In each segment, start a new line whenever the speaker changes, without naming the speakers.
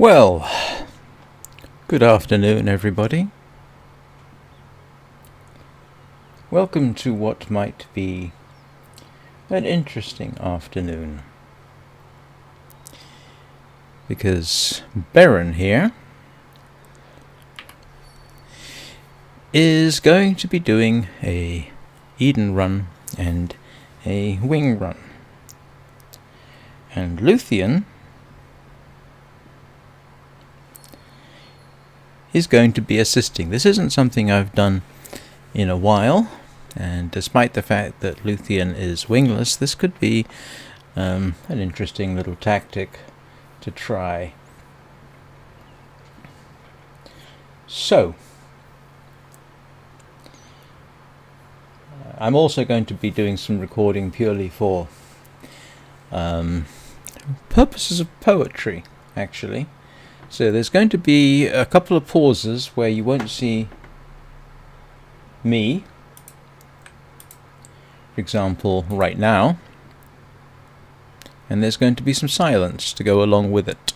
Well, good afternoon, everybody. Welcome to what might be an interesting afternoon, because Beren here is going to be doing a Eden run and a wing run, and Luthien is going to be assisting. This isn't something I've done in a while, and despite the fact that Luthien is wingless, this could be an interesting little tactic to try. So, I'm also going to be doing some recording purely for purposes of poetry, actually. So there's going to be a couple of pauses where you won't see me, for example, right now, and there's going to be some silence to go along with it.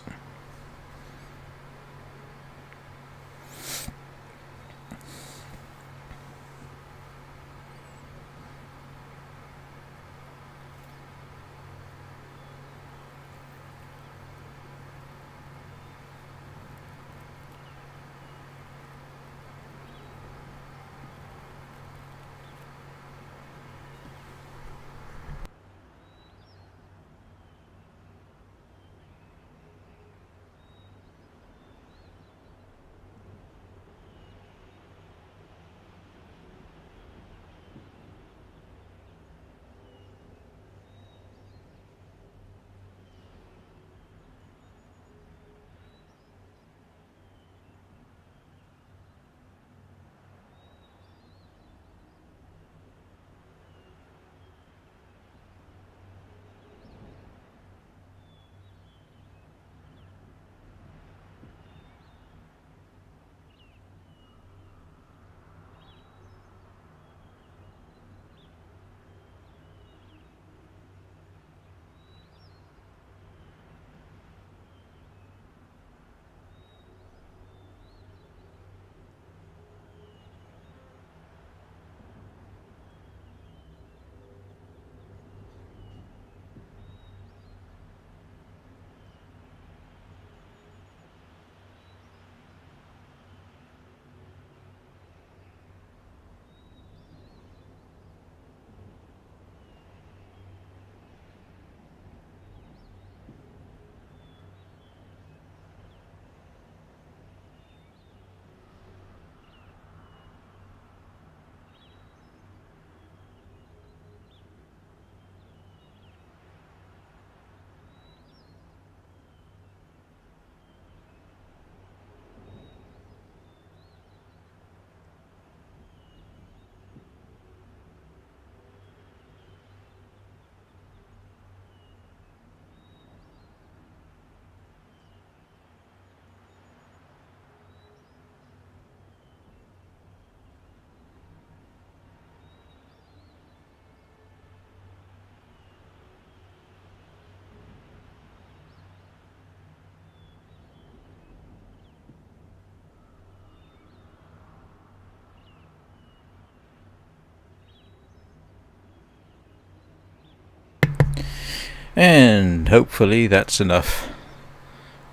And hopefully that's enough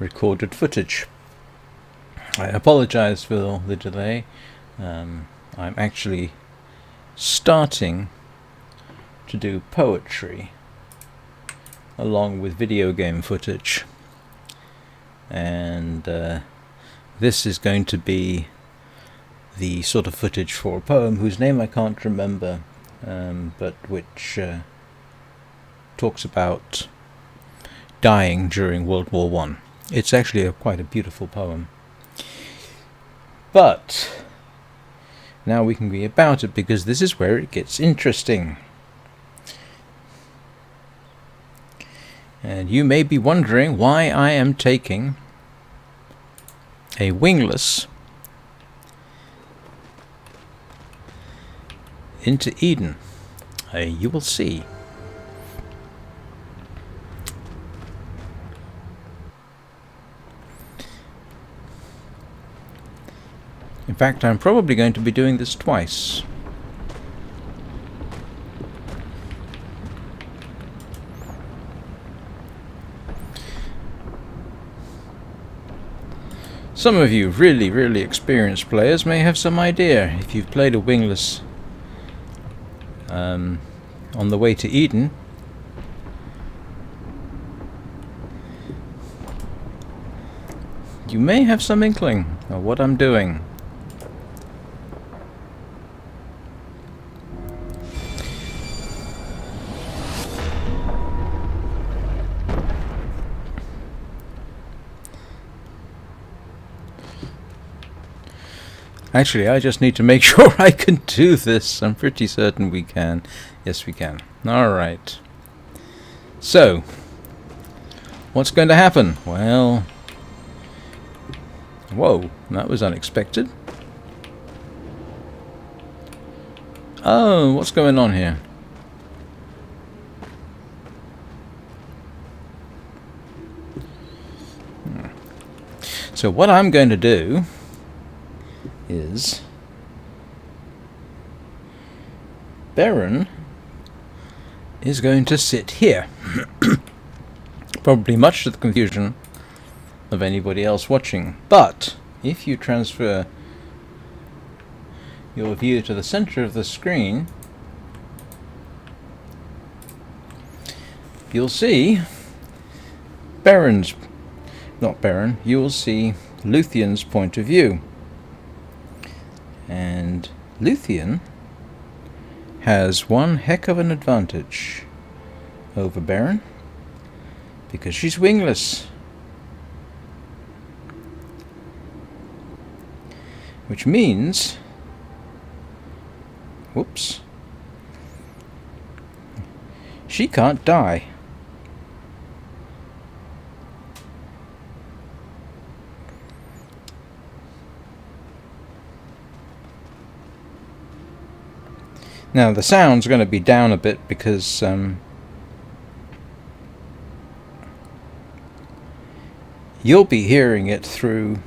recorded footage. I apologize for the delay. I'm actually starting to do poetry along with video game footage, and this is going to be the sort of footage for a poem whose name I can't remember, but which talks about dying during World War I. It's actually quite a beautiful poem. But now we can be about it, because this is where it gets interesting. And you may be wondering why I am taking a wingless into Eden. You will see. In fact, I'm probably going to be doing this twice. Some of you really experienced players may have some idea. If you've played a wingless on the way to Eden, you may have some inkling of what I'm doing. Actually, I just need to make sure I can do this. I'm pretty certain we can. Yes, we can. Alright. So, what's going to happen? Well... Whoa, that was unexpected. Oh, what's going on here? So what I'm going to do is Beren is going to sit here. Probably much to the confusion of anybody else watching. But if you transfer your view to the center of the screen, you'll see you'll see Luthien's point of view. And Luthien has one heck of an advantage over Beren, because she's wingless. Which means... whoops. She can't die. Now the sound's going to be down a bit because you'll be hearing it through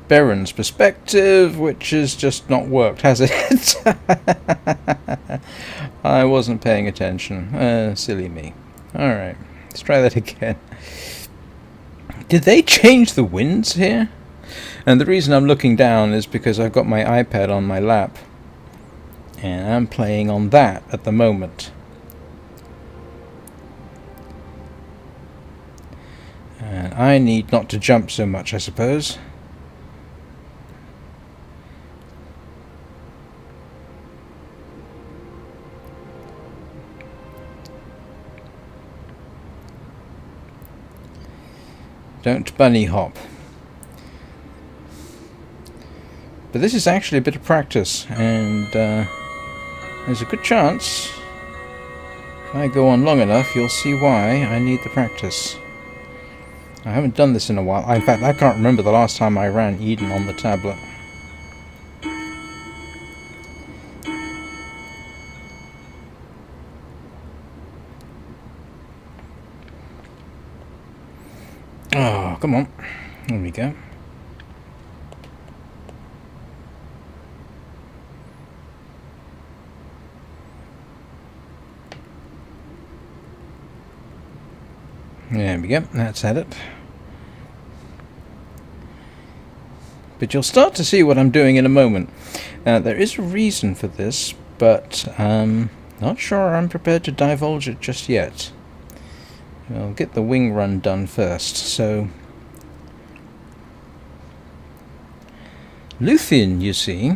Beren's perspective, which has just not worked, has it? I wasn't paying attention. Silly me. Alright, let's try that again. Did they change the winds here? And the reason I'm looking down is because I've got my iPad on my lap. And I'm playing on that at the moment. And I need not to jump so much, I suppose. Don't bunny hop. But this is actually a bit of practice, and there's a good chance if I go on long enough you'll see why I need the practice. I haven't done this in a while. In fact, I can't remember the last time I ran Eden on the tablet. Oh, come on. There we go. There we go, that's had it. But you'll start to see what I'm doing in a moment. There is a reason for this, but not sure I'm prepared to divulge it just yet. I'll get the wing run done first. So, Luthien, you see,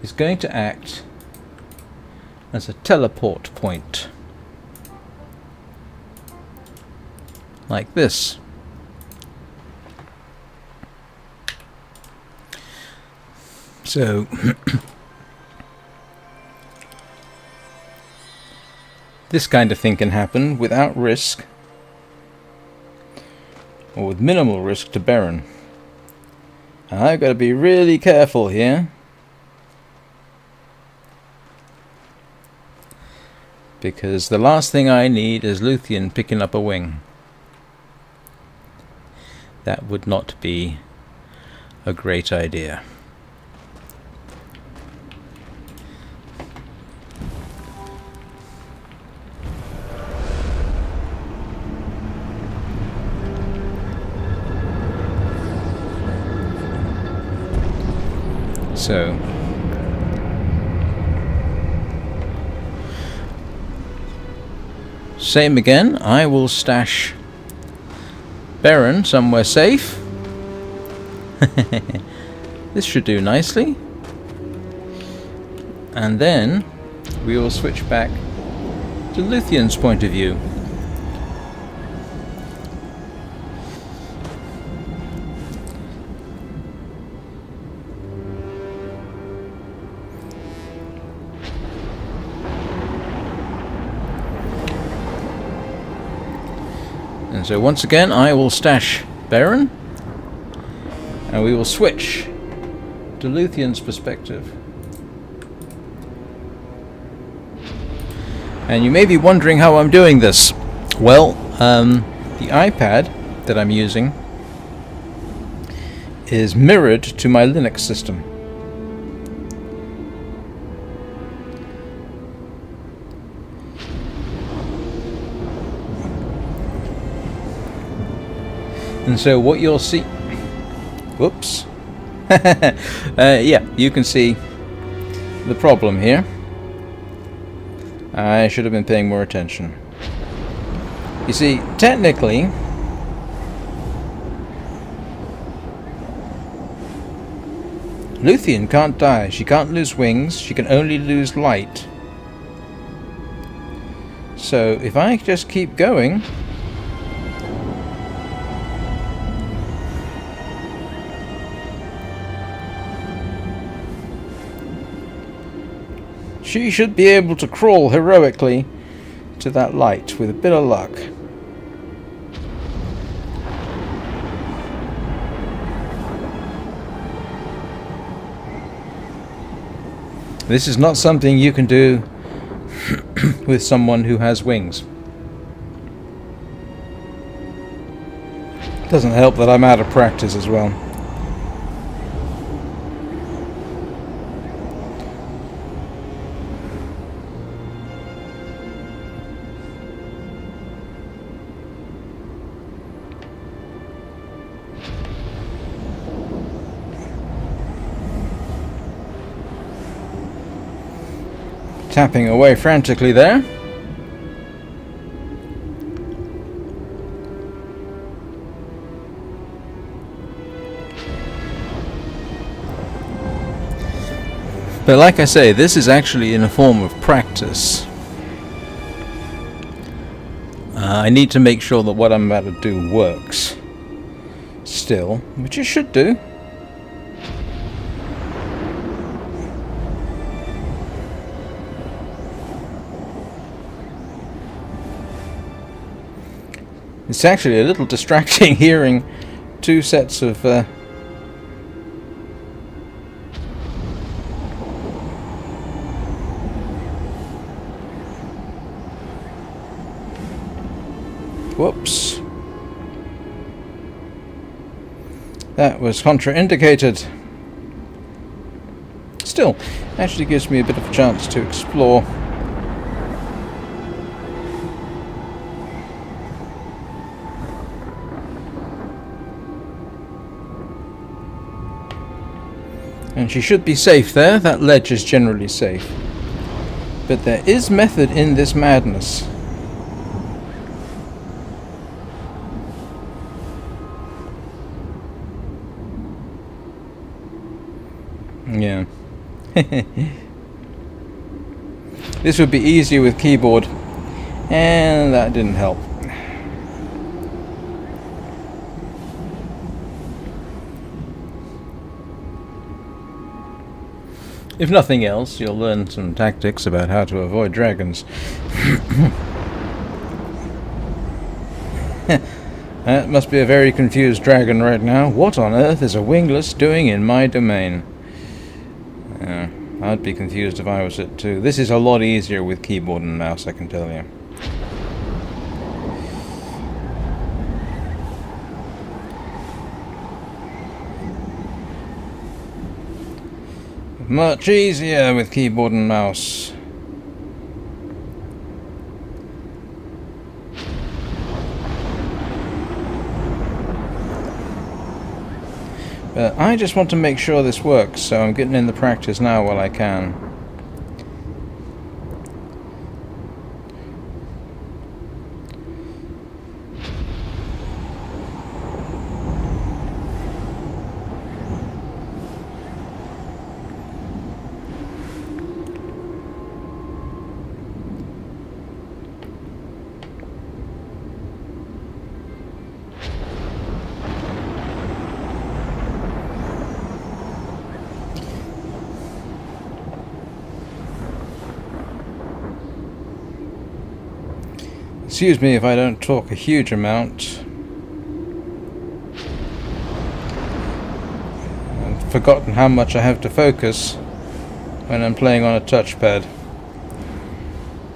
is going to act as a teleport point. Like this. So this kind of thing can happen without risk, or with minimal risk to Beren. I've got to be really careful here, because the last thing I need is Luthien picking up a wing. that would not be a great idea. So same again, I will stash Beren somewhere safe. This should do nicely. And then we will switch back to Luthion's point of view. And so once again I will stash Beren, and we will switch to Luthion's perspective. And you may be wondering how I'm doing this. Well, the iPad that I'm using is mirrored to my Linux system. And so what you'll see... Whoops. Yeah, you can see the problem here. I should have been paying more attention. You see, technically, Luthien can't die. She can't lose wings. She can only lose light. So if I just keep going... she should be able to crawl heroically to that light with a bit of luck. This is not something you can do with someone who has wings. Doesn't help that I'm out of practice as well. Tapping away frantically there. But like I say, this is actually in a form of practice. I need to make sure that what I'm about to do works still, which it should do. It's actually a little distracting hearing two sets of whoops. That was contraindicated. Still, actually gives me a bit of a chance to explore. And she should be safe there. That ledge is generally safe. But there is method in this madness. Yeah. This would be easier with keyboard. And that didn't help. If nothing else, you'll learn some tactics about how to avoid dragons. That must be a very confused dragon right now. What on earth is a wingless doing in my domain? I'd be confused if I was it too. This is a lot easier with keyboard and mouse, I can tell you. Much easier with keyboard and mouse. But I just want to make sure this works, so I'm getting in the practice now while I can. Excuse me if I don't talk a huge amount. I've forgotten how much I have to focus when I'm playing on a touchpad.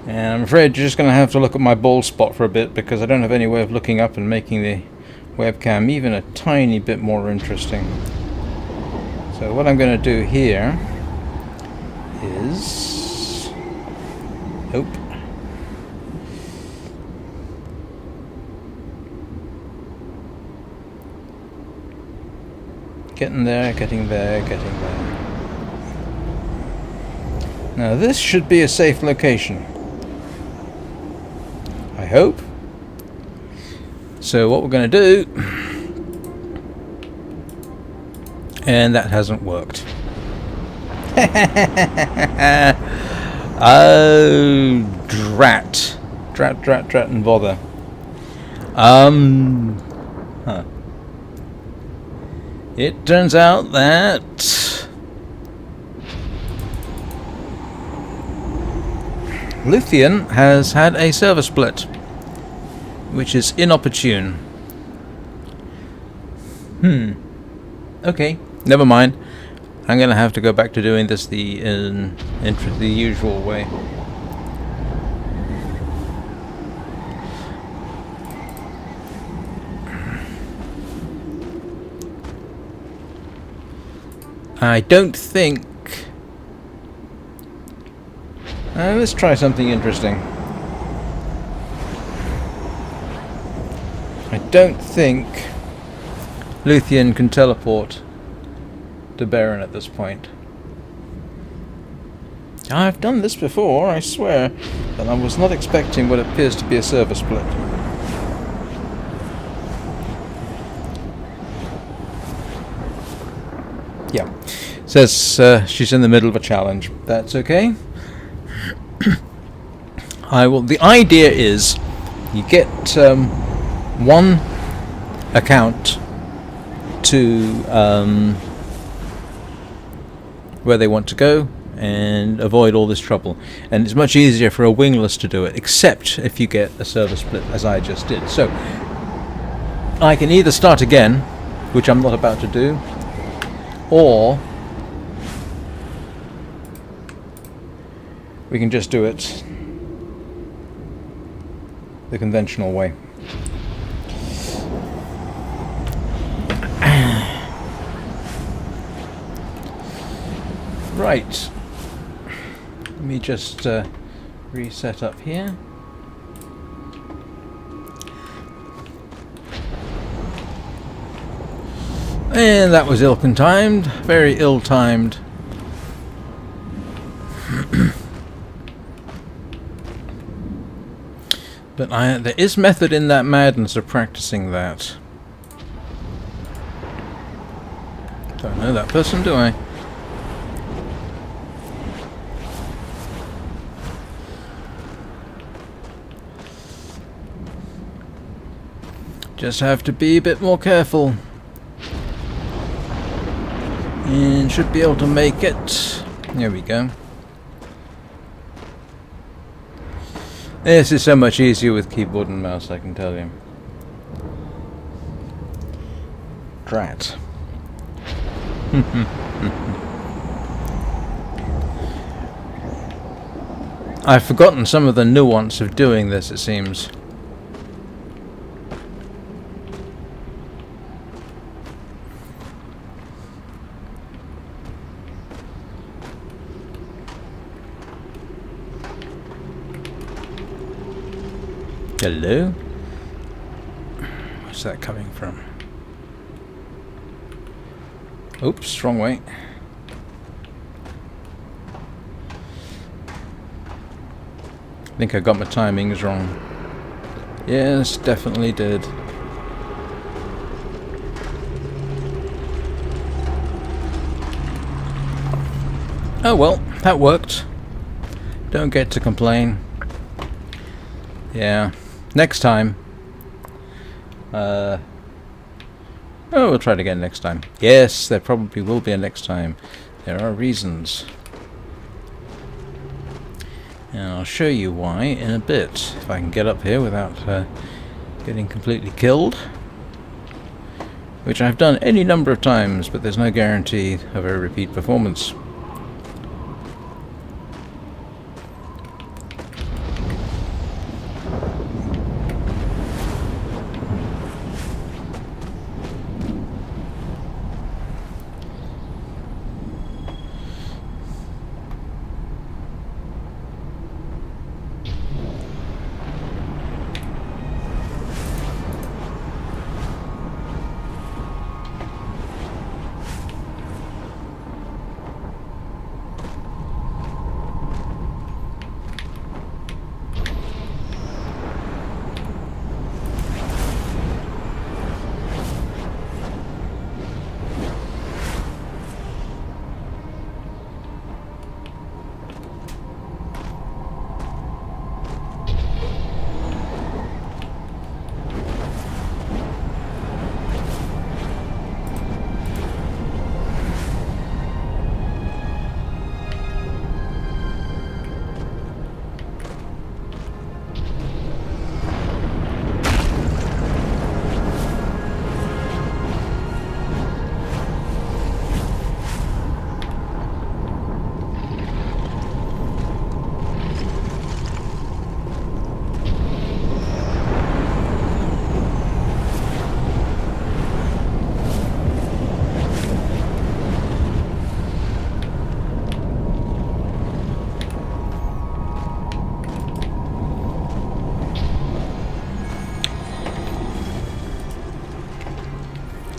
And I'm afraid you're just going to have to look at my bald spot for a bit, because I don't have any way of looking up and making the webcam even a tiny bit more interesting. So what I'm going to do here is... Nope. Getting there, getting there, getting there. Now this should be a safe location. I hope. So what we're going to do... And that hasn't worked. Oh, drat. Drat, drat, drat and bother. Huh. It turns out that Luthien has had a server split, which is inopportune. Okay, never mind. I'm going to have to go back to doing this the usual way. I don't think... let's try something interesting. I don't think Luthien can teleport to Beren at this point. I've done this before, I swear, but I was not expecting what appears to be a server split. Yeah. Says she's in the middle of a challenge. That's okay. The idea is you get one account to where they want to go and avoid all this trouble. And it's much easier for a wingless to do it, except if you get a server split, as I just did. So I can either start again, which I'm not about to do, or we can just do it the conventional way. Right. Let me just reset up here. And that was ill-timed. Very ill-timed. But there is method in that madness of practicing that. Don't know that person, do I? Just have to be a bit more careful. And should be able to make it. There we go. This is so much easier with keyboard and mouse, I can tell you. Drat. I've forgotten some of the nuance of doing this, it seems. Hello? Where's that coming from? Oops, wrong way. I think I got my timings wrong. Yes, definitely did. Oh well, that worked. Don't get to complain. Yeah. Next time. Oh, we'll try it again next time. Yes, there probably will be a next time. There are reasons. And I'll show you why in a bit. If I can get up here without getting completely killed. Which I've done any number of times, but there's no guarantee of a repeat performance.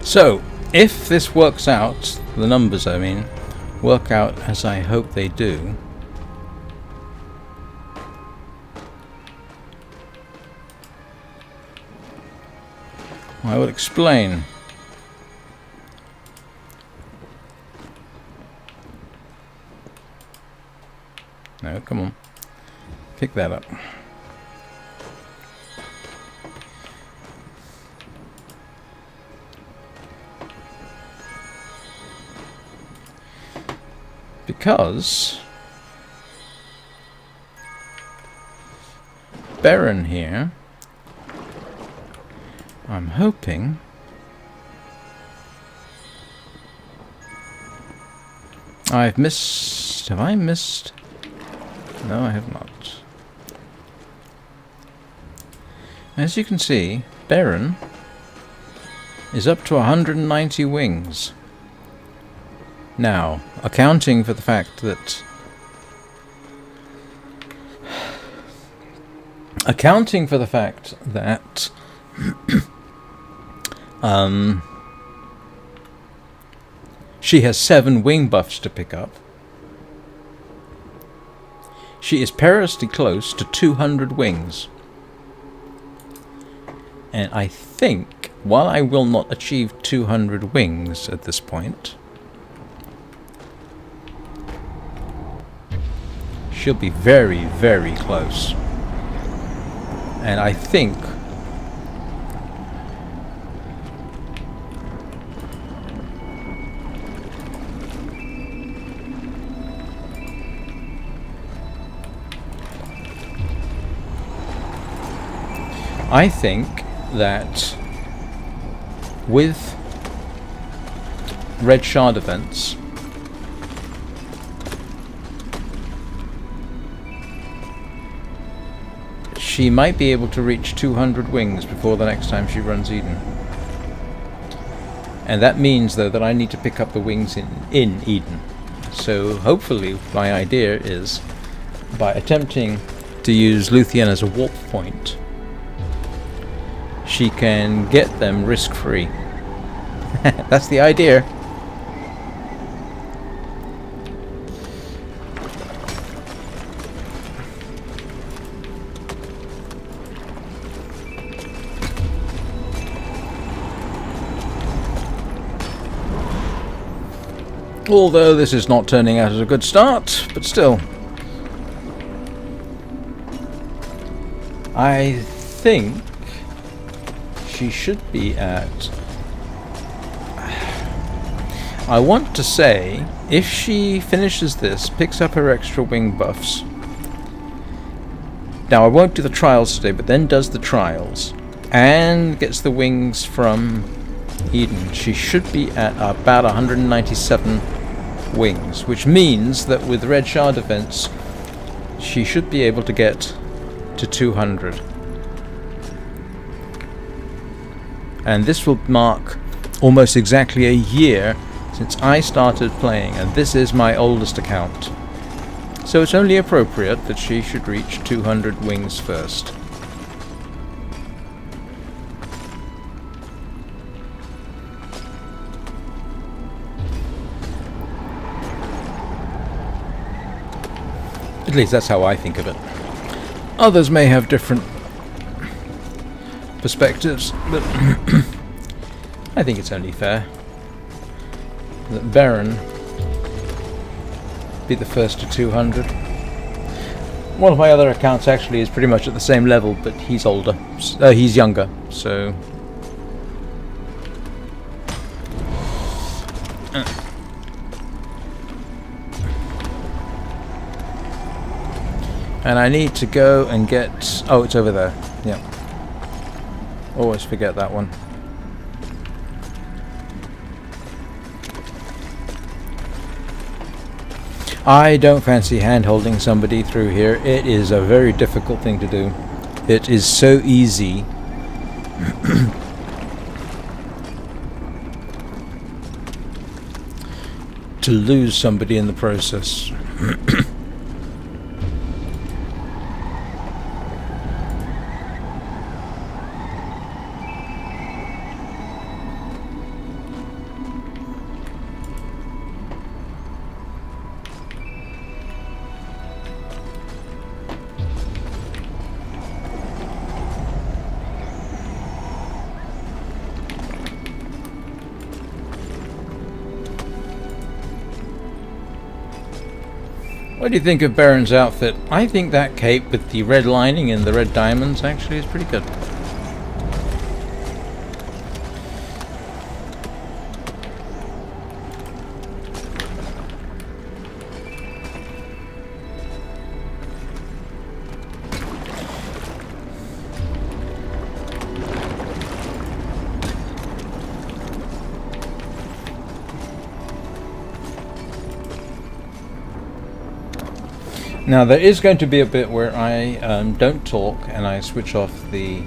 So, if this works out, the numbers I mean, work out as I hope they do, I will explain. No, come on. Pick that up. Because Beren here, I'm hoping I've missed. Have I missed? No, I have not. As you can see, Beren is up to 190 wings. Now, accounting for the fact that she has 7 wing buffs to pick up, she is perilously close to 200 wings. And I think, while I will not achieve 200 wings at this point, she'll be very, very close. And I think that with red shard events, she might be able to reach 200 wings before the next time she runs Eden. And that means, though, that I need to pick up the wings in Eden. So hopefully my idea is, by attempting to use Luthien as a warp point, she can get them risk-free. That's the idea. Although this is not turning out as a good start, but still. I think she should be at... I want to say, if she finishes this, picks up her extra wing buffs... Now, I won't do the trials today, but then does the trials, and gets the wings from Eden, she should be at about 197 wings, which means that with red shard events she should be able to get to 200, and this will mark almost exactly a year since I started playing, and this is my oldest account, so it's only appropriate that she should reach 200 wings first. At least that's how I think of it. Others may have different perspectives, but I think it's only fair that Beren be the first to 200. One of my other accounts actually is pretty much at the same level, but he's older. He's younger, so... And I need to go and get... Oh, it's over there. Yeah. Always forget that one. I don't fancy hand-holding somebody through here. It is a very difficult thing to do. It is so easy to lose somebody in the process. What do you think of Beren's outfit? I think that cape with the red lining and the red diamonds actually is pretty good. Now there is going to be a bit where I don't talk and I switch off the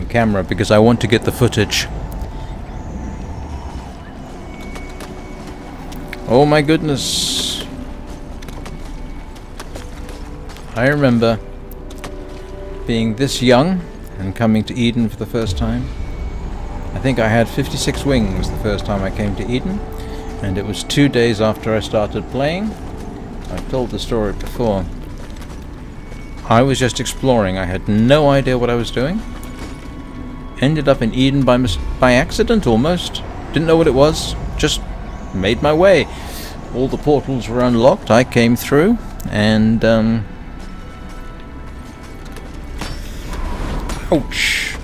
camera because I want to get the footage. Oh my goodness. I remember being this young and coming to Eden for the first time. I think I had 56 wings the first time I came to Eden, and it was 2 days after I started playing. I've told the story before. I was just exploring. I had no idea what I was doing. Ended up in Eden by accident almost. Didn't know what it was. Just made my way. All the portals were unlocked. I came through and ouch.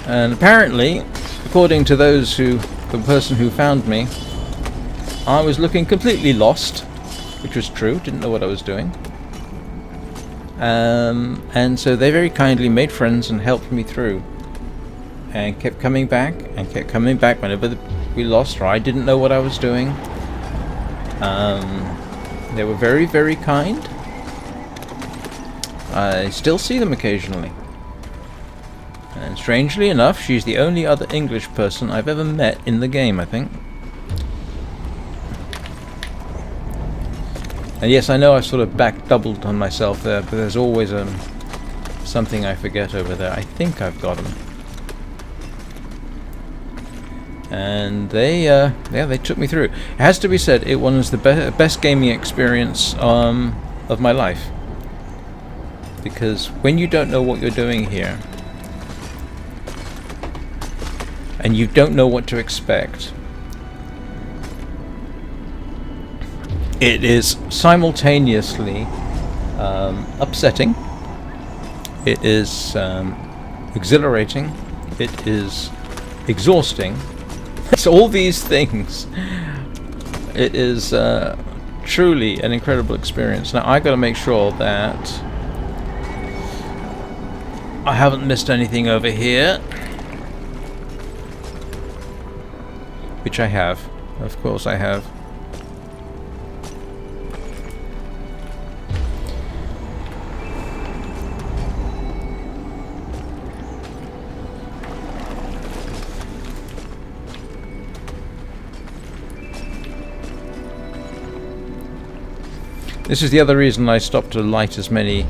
And apparently, according to the person who found me, I was looking completely lost. Which was true, didn't know what I was doing. And so they very kindly made friends and helped me through. And kept coming back whenever we lost or I didn't know what I was doing. They were very, very kind. I still see them occasionally. And strangely enough, she's the only other English person I've ever met in the game, I think. And yes, I know I've sort of doubled on myself there, but there's always something I forget over there. I think I've got them. And they took me through. It has to be said, it was the best gaming experience of my life. Because when you don't know what you're doing here, and you don't know what to expect, it is simultaneously upsetting, it is exhilarating, it is exhausting. It's all these things. It is truly an incredible experience. Now I got to make sure that I haven't missed anything over here, which I have. Of course I have. This is the other reason I stopped to light as many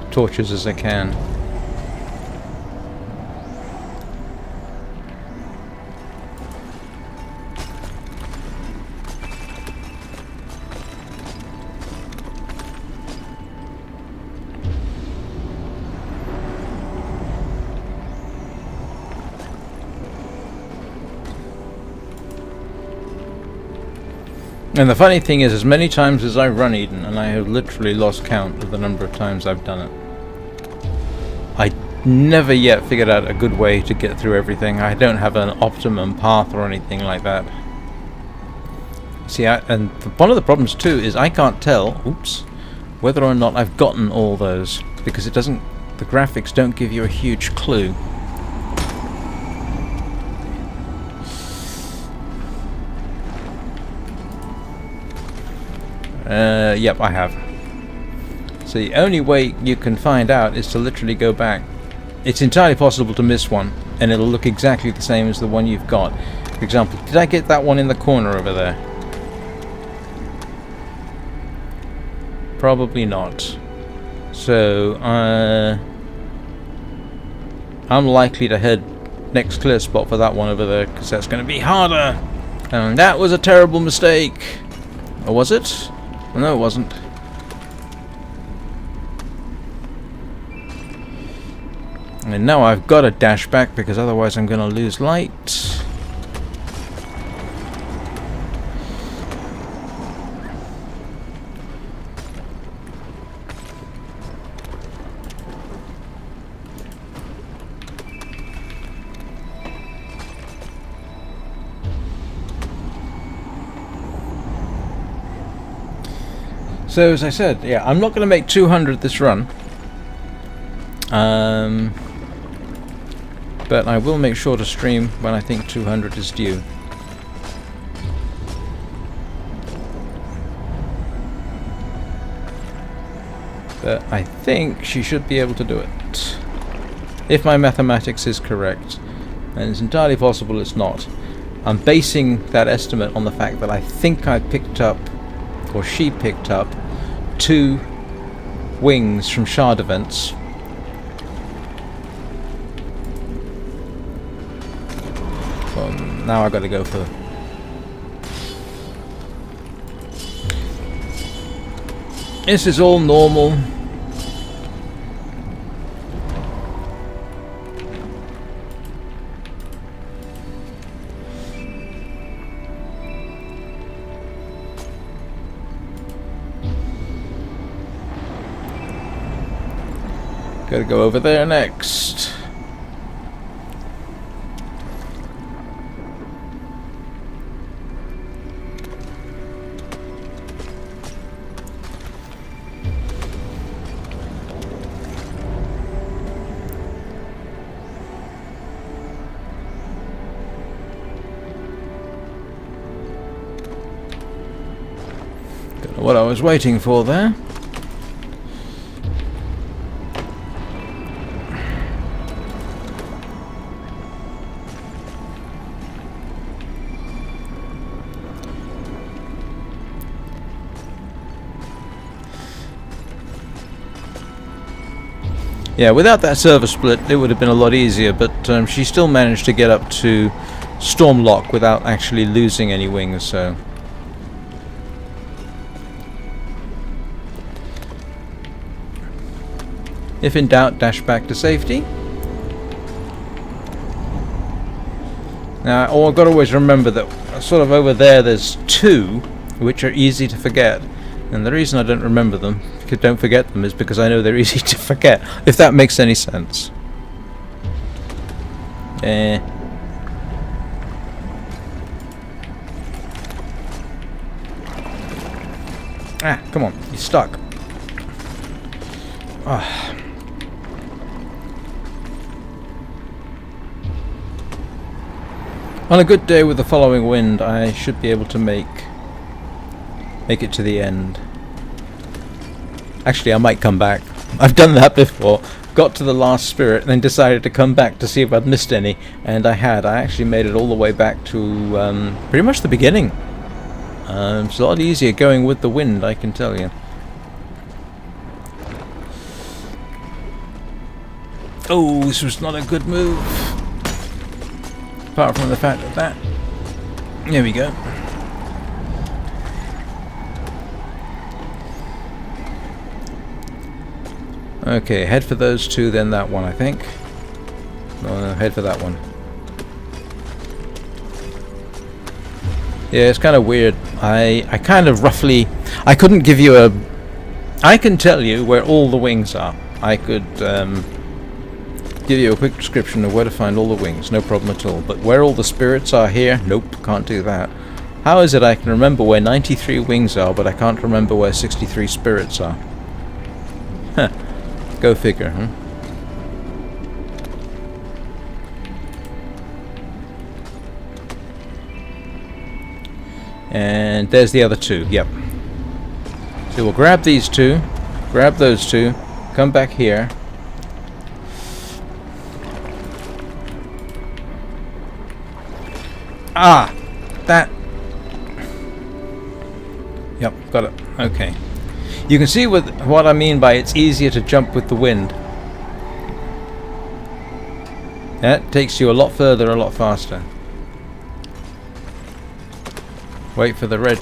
torches as I can. And the funny thing is, as many times as I've run Eden, and I have literally lost count of the number of times I've done it, I never yet figured out a good way to get through everything. I don't have an optimum path or anything like that. See, and one of the problems too is I can't tell, whether or not I've gotten all those, because it doesn't, the graphics don't give you a huge clue. Yep, I have. So the only way you can find out is to literally go back. It's entirely possible to miss one, and it'll look exactly the same as the one you've got. For example, did I get that one in the corner over there? Probably not. So, I'm likely to head next clear spot for that one over there, because that's going to be harder. And that was a terrible mistake. Or was it? No, it wasn't. And now I've got to dash back, because otherwise I'm going to lose light. So as I said, yeah, I'm not going to make 200 this run, but I will make sure to stream when I think 200 is due. But I think she should be able to do it, if my mathematics is correct, and it's entirely possible it's not. I'm basing that estimate on the fact that I think I picked up, or she picked up, 2 wings from shard events. Well, now I've got to go for... This is all normal. Gotta go over there next. Don't know what I was waiting for there. Yeah, without that server split, it would have been a lot easier, but she still managed to get up to Stormlock without actually losing any wings, so... If in doubt, dash back to safety. Now, I've got to always remember that sort of over there there's two, which are easy to forget. And the reason I don't remember them, don't forget them, is because I know they're easy to forget, if that makes any sense. Ah, come on, you're stuck. Ah. On a good day with the following wind, I should be able to make it to the end. Actually, I might come back. I've done that before. Got to the last spirit and then decided to come back to see if I'd missed any, and I had. I actually made it all the way back to pretty much the beginning. It's a lot easier going with the wind, I can tell you. Oh, this was not a good move. Apart from the fact that there we go. Okay, head for those two, then that one, I think. No, head for that one. Yeah, it's kind of weird. I kind of roughly... I couldn't give you a... I can tell you where all the wings are. I could give you a quick description of where to find all the wings, no problem at all. But where all the spirits are here, nope, can't do that. How is it I can remember where 93 wings are, but I can't remember where 63 spirits are? Huh. Go figure, huh? And there's the other two, yep. So we'll grab these two, grab those two, come back here. Ah! That... Yep, got it. Okay. You can see with what I mean by it's easier to jump with the wind. That takes you a lot further, a lot faster. Wait for the red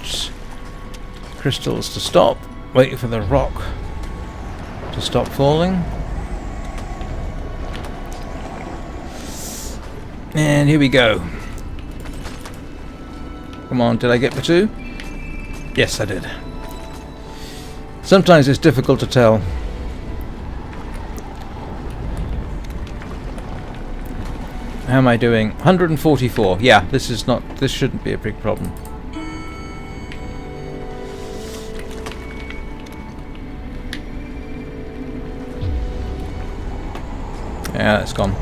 crystals to stop. Wait for the rock to stop falling. And here we go. Come on, did I get the two? Yes, I did. Sometimes it's difficult to tell. How am I doing? 144. Yeah, this shouldn't be a big problem. Yeah, that's gone.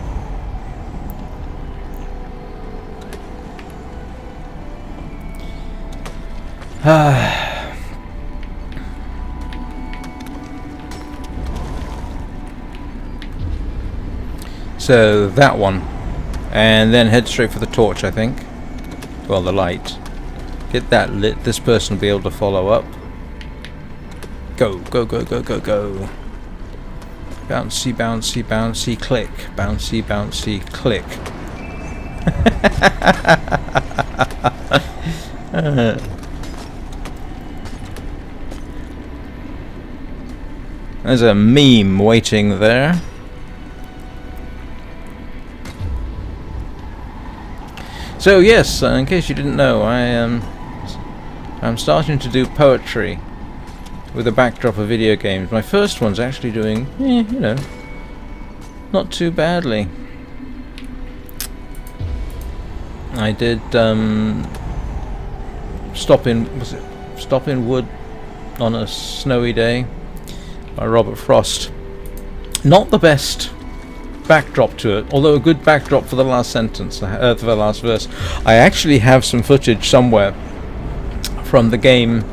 So that one, and then head straight for the torch, I think. Well, the light. Get that lit. This person will be able to follow up. Go, go, go, go, go, go. Bouncy, bouncy, bouncy, click. Bouncy, bouncy, click. There's a meme waiting there. So yes, in case you didn't know, I'm starting to do poetry with a backdrop of video games. My first one's actually doing, you know, not too badly. I did Stop in Wood on a Snowy Day by Robert Frost. Not the best backdrop to it, although a good backdrop for the last sentence, for the last verse. I actually have some footage somewhere from the game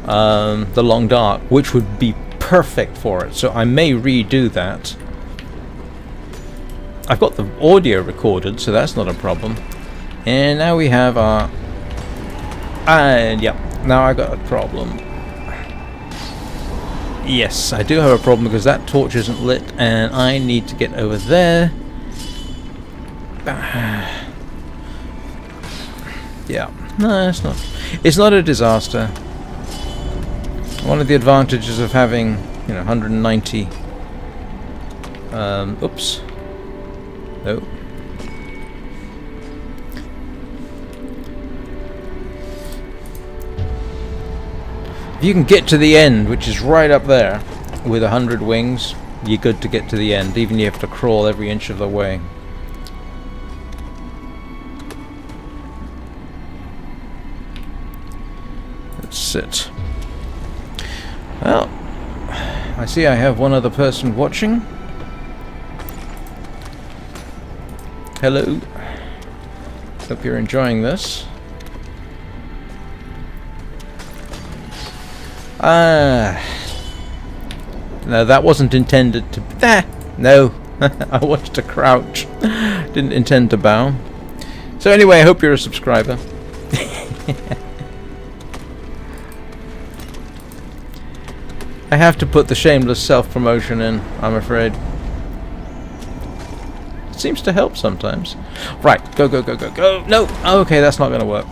The Long Dark, which would be perfect for it, so I may redo that. I've got the audio recorded, so that's not a problem. And now we have our... And yeah, now I got a problem. Yes, I do have a problem because that torch isn't lit and I need to get over there. Yeah, no, it's not. It's not a disaster. One of the advantages of having, 190. Oops. No. If you can get to the end, which is right up there, with 100 wings, you're good to get to the end, even if you have to crawl every inch of the way. Let's sit. Well, I see I have one other person watching. Hello. Hope you're enjoying this. No, that wasn't intended to... No. I wanted to crouch. Didn't intend to bow. So anyway, I hope you're a subscriber. I have to put the shameless self-promotion in, I'm afraid. It seems to help sometimes. Right, go, go, go, go, go. No! Okay, that's not going to work.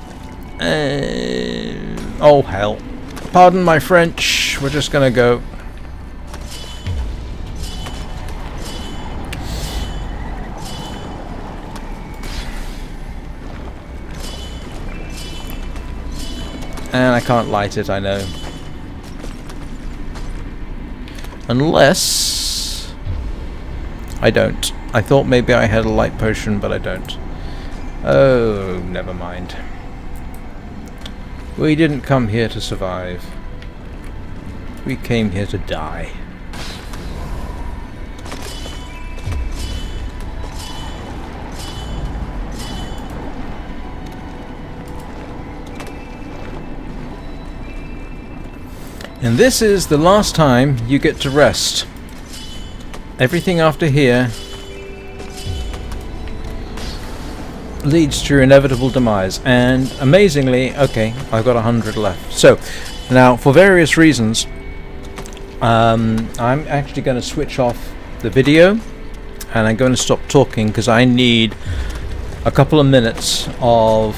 Oh, hell. Pardon my French. We're just going to go. And I can't light it, I know. Unless... I don't. I thought maybe I had a light potion, but I don't. Oh, never mind. We didn't come here to survive. We came here to die. And this is the last time you get to rest. Everything after here leads to your inevitable demise. And amazingly, okay, I've got 100 left. So, now, for various reasons, I'm actually going to switch off the video. And I'm going to stop talking because I need a couple of minutes of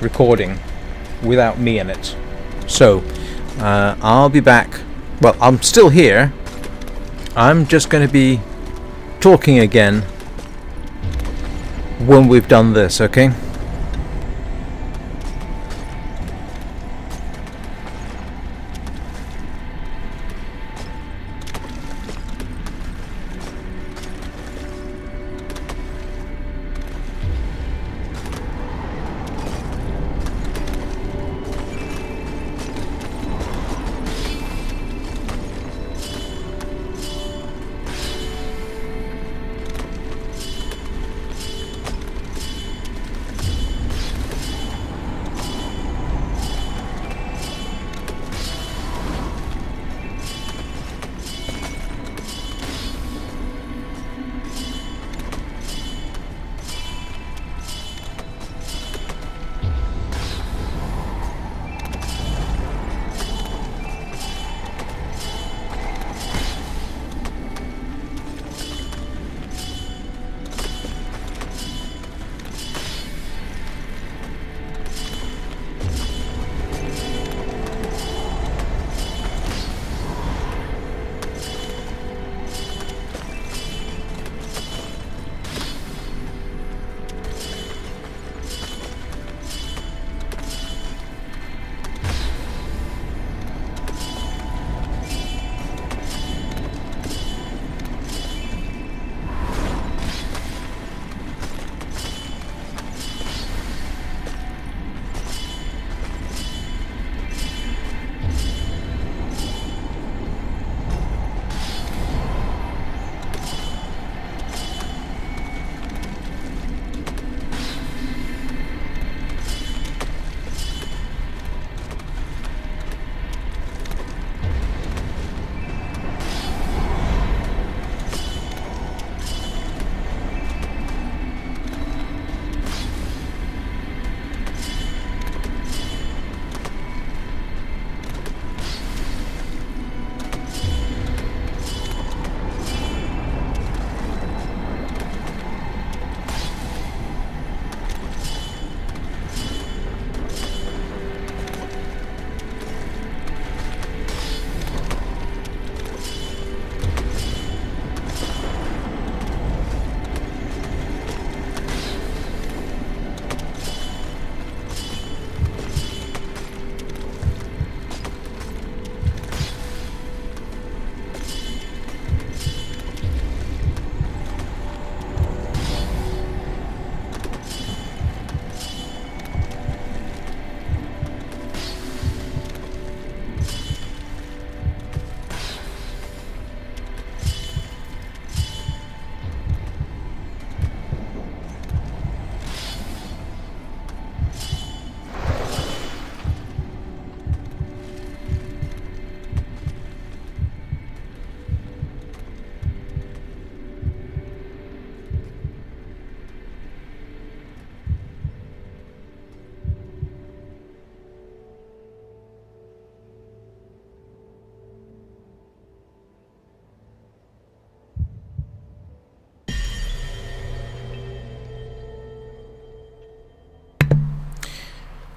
recording without me in it. So, I'll be back. Well, I'm still here. I'm just going to be talking again when we've done this, okay?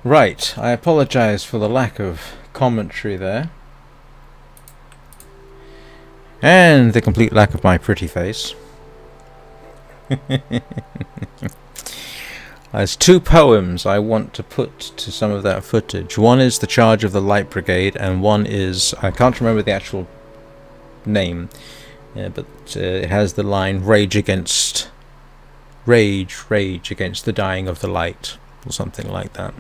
Right, I apologise for the lack of commentary there. And the complete lack of my pretty face. There's two poems I want to put to some of that footage. One is The Charge of the Light Brigade, and one is, I can't remember the actual name, but it has the line rage against the dying of the light, or something like that.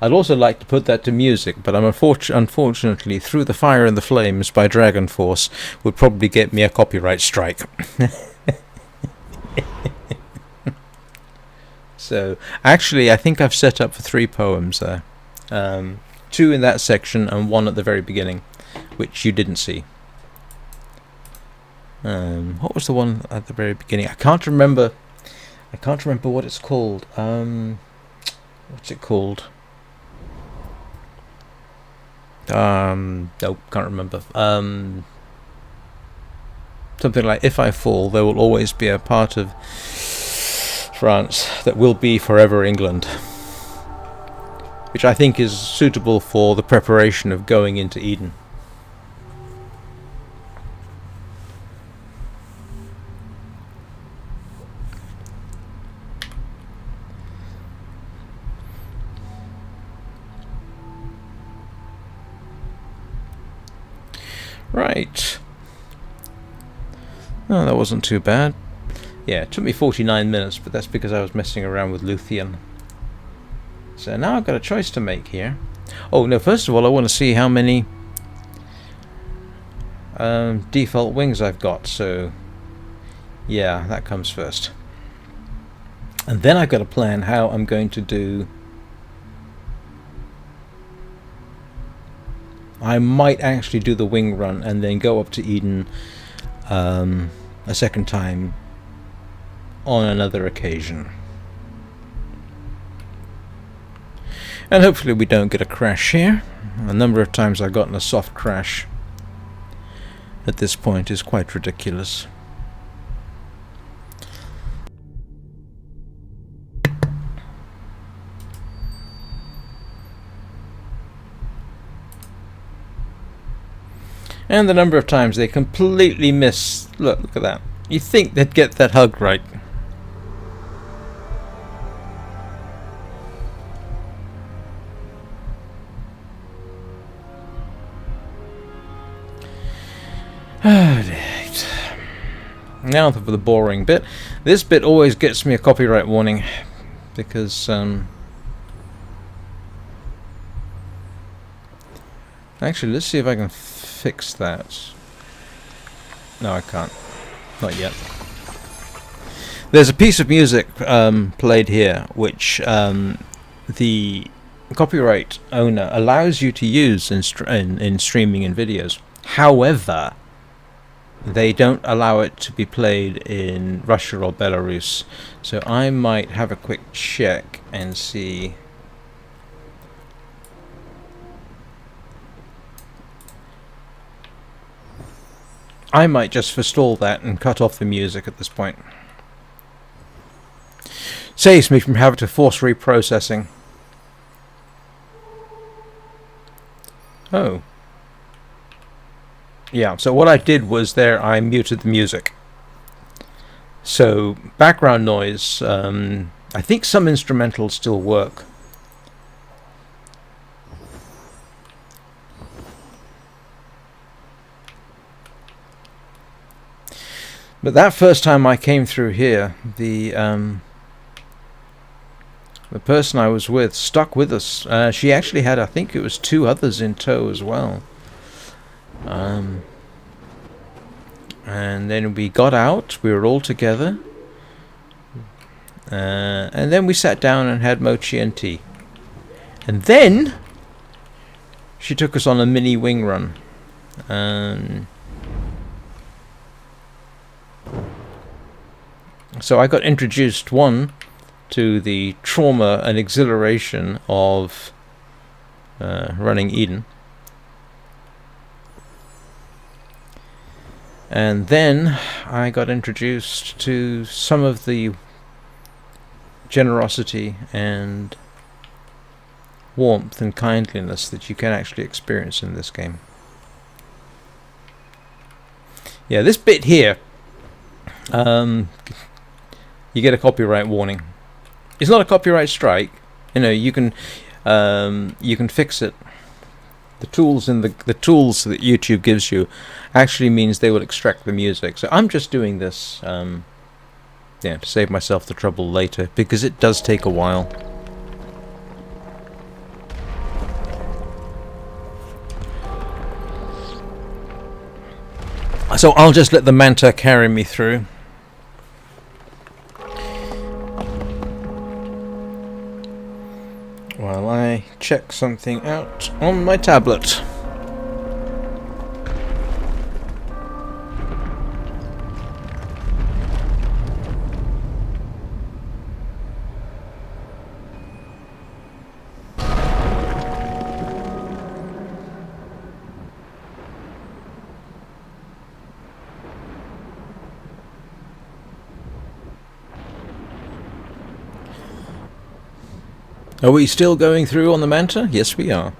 I'd also like to put that to music, but unfortunately Through the Fire and the Flames by Dragon Force would probably get me a copyright strike. So actually I think I've set up for 3 poems there, 2 in that section and 1 at the very beginning, which you didn't see. What was the one at the very beginning? I can't remember what it's called. What's it called? Nope, can't remember. Something like, if I fall, there will always be a part of France that will be forever England, which I think is suitable for the preparation of going into Eden. Right. Oh, that wasn't too bad. Yeah, it took me 49 minutes, but that's because I was messing around with Luthien. So now I've got a choice to make here. Oh, no, first of all, I want to see how many default wings I've got. So, yeah, that comes first. And then I've got to plan how I'm going to do... I might actually do the wing run and then go up to Eden a second time on another occasion. And hopefully we don't get a crash here. A number of times I've gotten a soft crash at this point is quite ridiculous. And the number of times they completely miss. Look at that. You think they'd get that hug right. Now for the boring bit. This bit always gets me a copyright warning because actually, let's see if I can fix that. No, I can't. Not yet. There's a piece of music played here which the copyright owner allows you to use in streaming in videos. However, they don't allow it to be played in Russia or Belarus. So I might have a quick check and see. I might just forestall that and cut off the music at this point. Saves me from having to force reprocessing. Oh. Yeah, so what I did was there I muted the music. So background noise, I think some instrumentals still work. But that first time I came through here, the person I was with stuck with us. She actually had, I think it was 2 others in tow as well. And then we got out, we were all together, and then we sat down and had mochi and tea. And then she took us on a mini wing run. So I got introduced, one, to the trauma and exhilaration of running Eden. And then I got introduced to some of the generosity and warmth and kindliness that you can actually experience in this game. Yeah, this bit here, you get a copyright warning. It's not a copyright strike. You know, you can fix it. The tools the tools that YouTube gives you actually means they will extract the music. So I'm just doing this, to save myself the trouble later, because it does take a while. So I'll just let the manta carry me through. While I check something out on my tablet. Are we still going through on the manta? Yes, we are.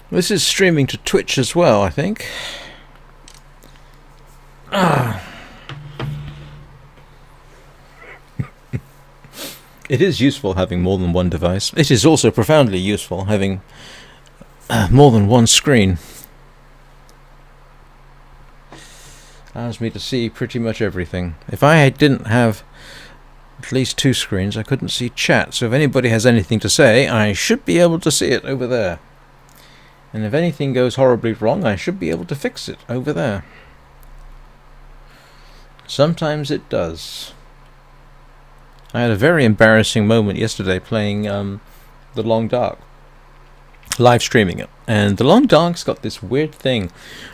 This is streaming to Twitch as well, I think. It is useful having more than one device. It is also profoundly useful having more than one screen. Allows me to see pretty much everything. If I didn't have at least two screens, I couldn't see chat. So if anybody has anything to say, I should be able to see it over there. And if anything goes horribly wrong, I should be able to fix it over there. Sometimes it does. I had a very embarrassing moment yesterday playing The Long Dark, live streaming it. And The Long Dark's got this weird thing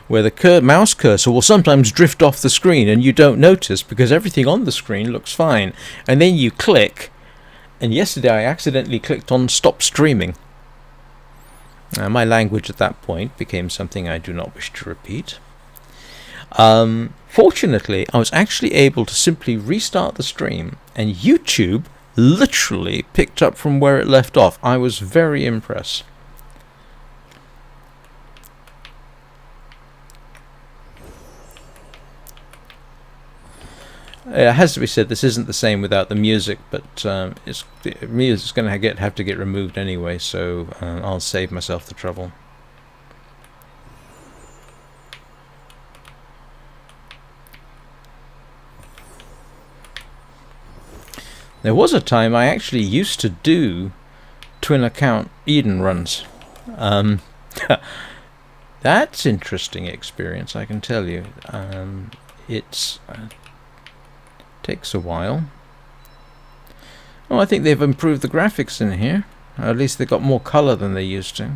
where the mouse cursor will sometimes drift off the screen and you don't notice because everything on the screen looks fine. And then you click, and yesterday I accidentally clicked on stop streaming. My language at that point became something I do not wish to repeat. Fortunately, I was actually able to simply restart the stream, and YouTube literally picked up from where it left off. I was very impressed. It has to be said, this isn't the same without the music, but the music's going to have to get removed anyway, so I'll save myself the trouble. There was a time I actually used to do twin account Eden runs. That's interesting experience, I can tell you. It's takes a while. Oh, I think they've improved the graphics in here. Or at least they've got more color than they used to.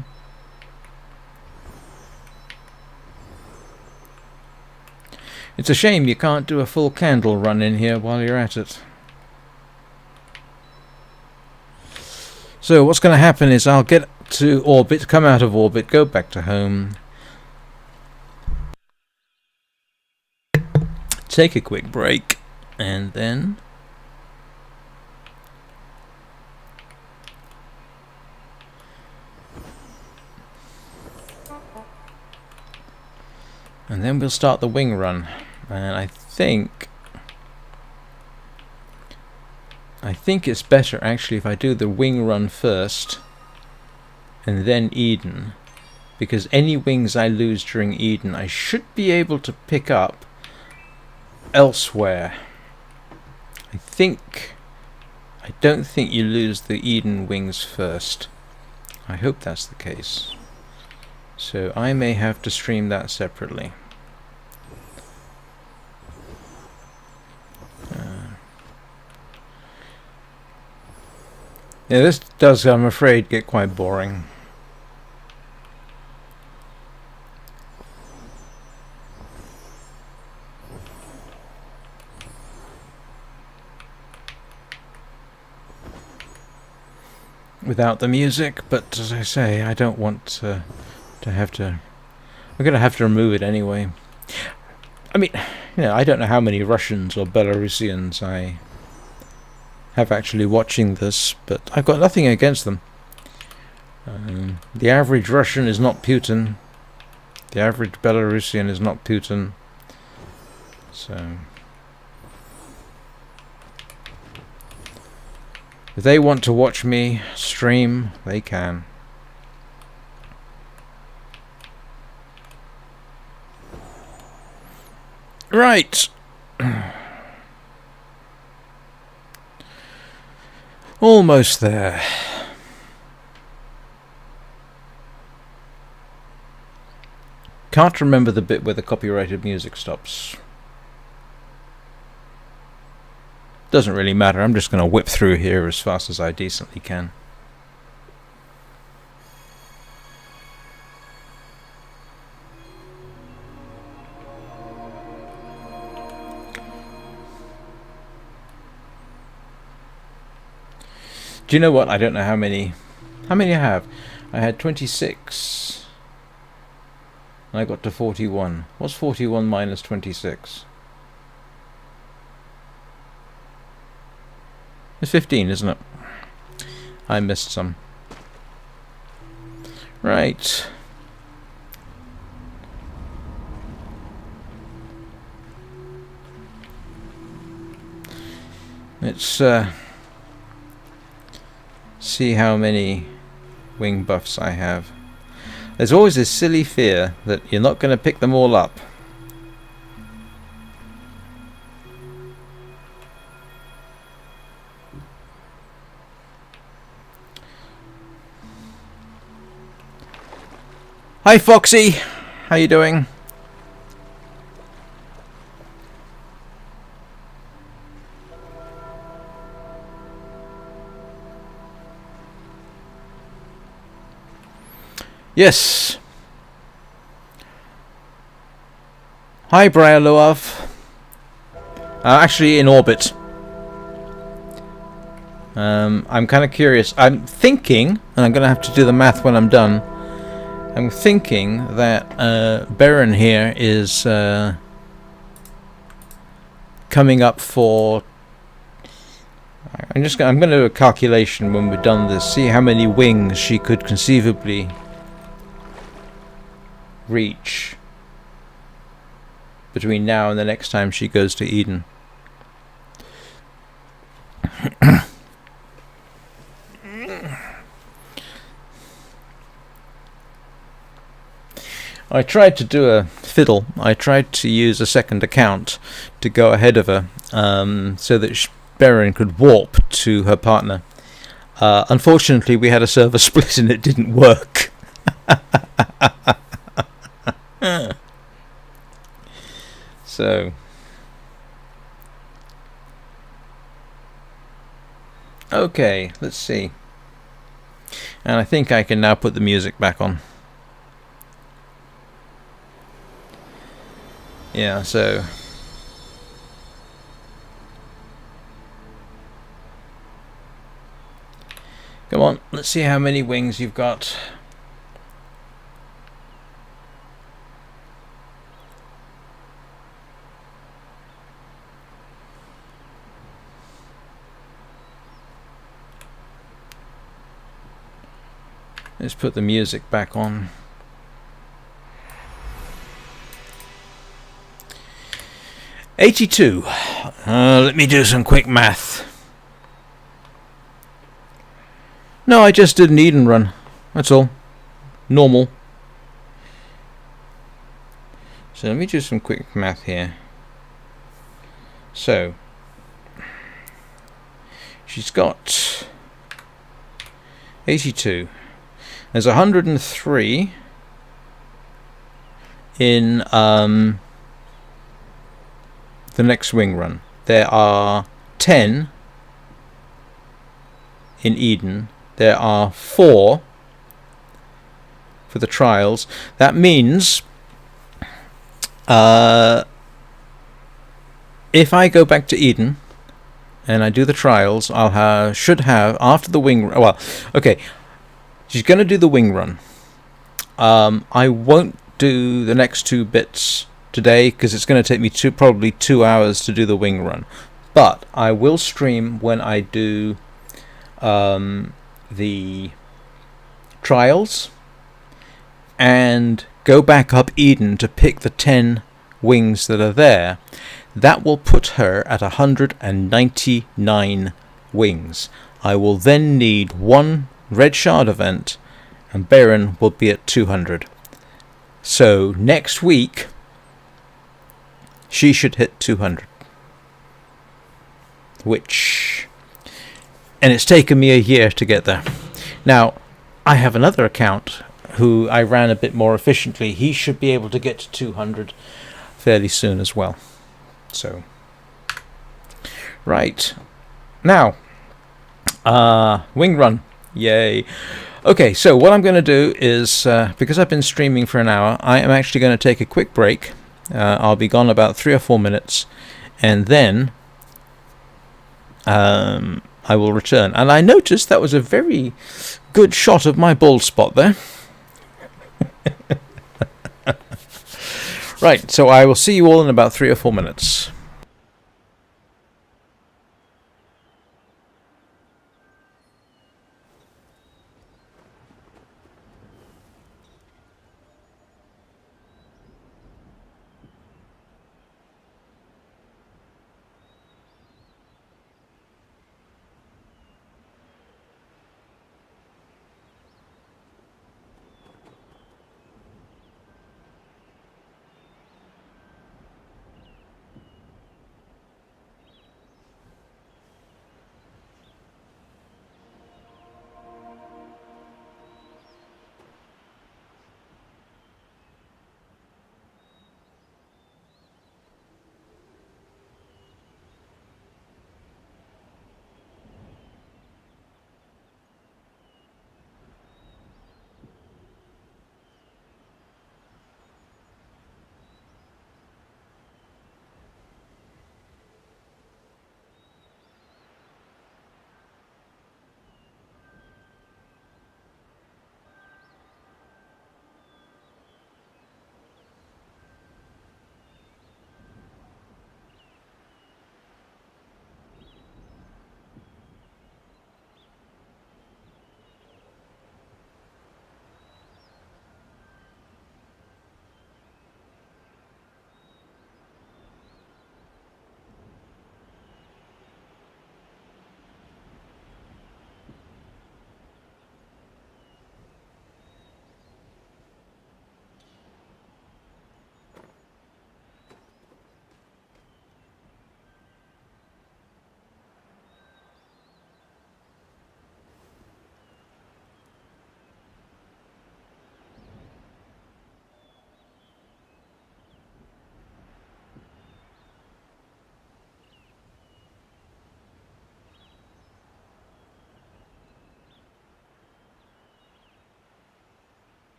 It's a shame you can't do a full candle run in here while you're at it. So what's going to happen is I'll get to orbit, come out of orbit, go back to home, take a quick break, and then we'll start the wing run. And I think it's better actually if I do the wing run first and then Eden, because any wings I lose during Eden I should be able to pick up elsewhere. I don't think you lose the Eden wings first. I hope that's the case. So I may have to stream that separately. Yeah, this does, I'm afraid, get quite boring. without the music, but as I say, I don't want to have to... I'm going to have to remove it anyway. I mean, I don't know how many Russians or Belarusians I have actually watching this, but I've got nothing against them. The average Russian is not Putin. The average Belarusian is not Putin. So... if they want to watch me stream, they can. Right. Almost there. Can't remember the bit where the copyrighted music stops. Doesn't really matter, I'm just going to whip through here as fast as I decently can. Do you know what? I don't know how many I have. I had 26 and I got to 41. What's 41 minus 26? It's 15, isn't it? I missed some. Right. Let's see how many wing buffs I have. There's always this silly fear that you're not going to pick them all up. Hi Foxy, how you doing? Yes. Hi Briarluov. Actually in orbit. I'm kind of curious. I'm thinking, and I'm going to have to do the math when I'm done. I'm thinking that Beren here is coming up for... I'm going to do a calculation when we're done this, see how many wings she could conceivably reach between now and the next time she goes to Eden. I tried to do a fiddle. I tried to use a second account to go ahead of her so that Beren could warp to her partner. Unfortunately, we had a server split and it didn't work. So... okay, let's see. And I think I can now put the music back on. Yeah, so... come on, let's see how many wings you've got. Let's put the music back on. $82. Let me do some quick math. No, I just did an Eden run. That's all. Normal. So let me do some quick math here. So she's got 82. There's 103 in the next wing run. There are 10 in Eden. There are 4 for the trials. That means if I go back to Eden and I do the trials, should have after the wing. Well, okay, she's going to do the wing run. I won't do the next 2 bits today because it's going to take me probably 2 hours to do the wing run. But I will stream when I do the trials and go back up Eden to pick the 10 wings that are there. That will put her at 199 wings. I will then need 1 red shard event, and Beren will be at 200. So next week she should hit 200. And it's taken me a year to get there. Now, I have another account who I ran a bit more efficiently. He should be able to get to 200 fairly soon as well. So, right. Now, wing run. Yay. Okay, so what I'm going to do is, because I've been streaming for an hour, I am actually going to take a quick break. I'll be gone about 3 or 4 minutes, and then I will return. And I noticed that was a very good shot of my bald spot there. Right, so I will see you all in about 3 or 4 minutes.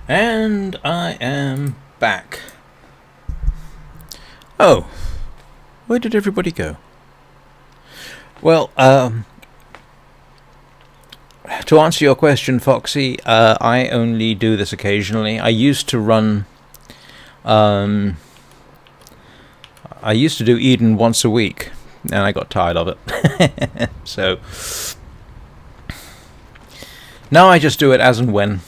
And I am back. Oh, where did everybody go? Well, to answer your question, Foxy, I only do this occasionally. I used to run... I used to do Eden once a week, and I got tired of it. So now I just do it as and when.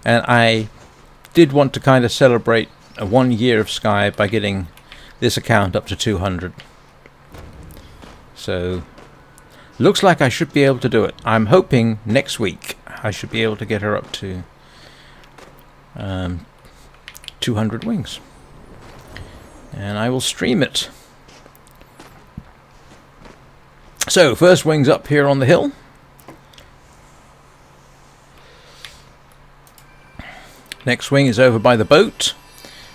And I did want to kind of celebrate 1 year of Sky by getting this account up to 200. So looks like I should be able to do it. I'm hoping next week I should be able to get her up to 200 wings. And I will stream it. So, first wing's up here on the hill. Next wing is over by the boat,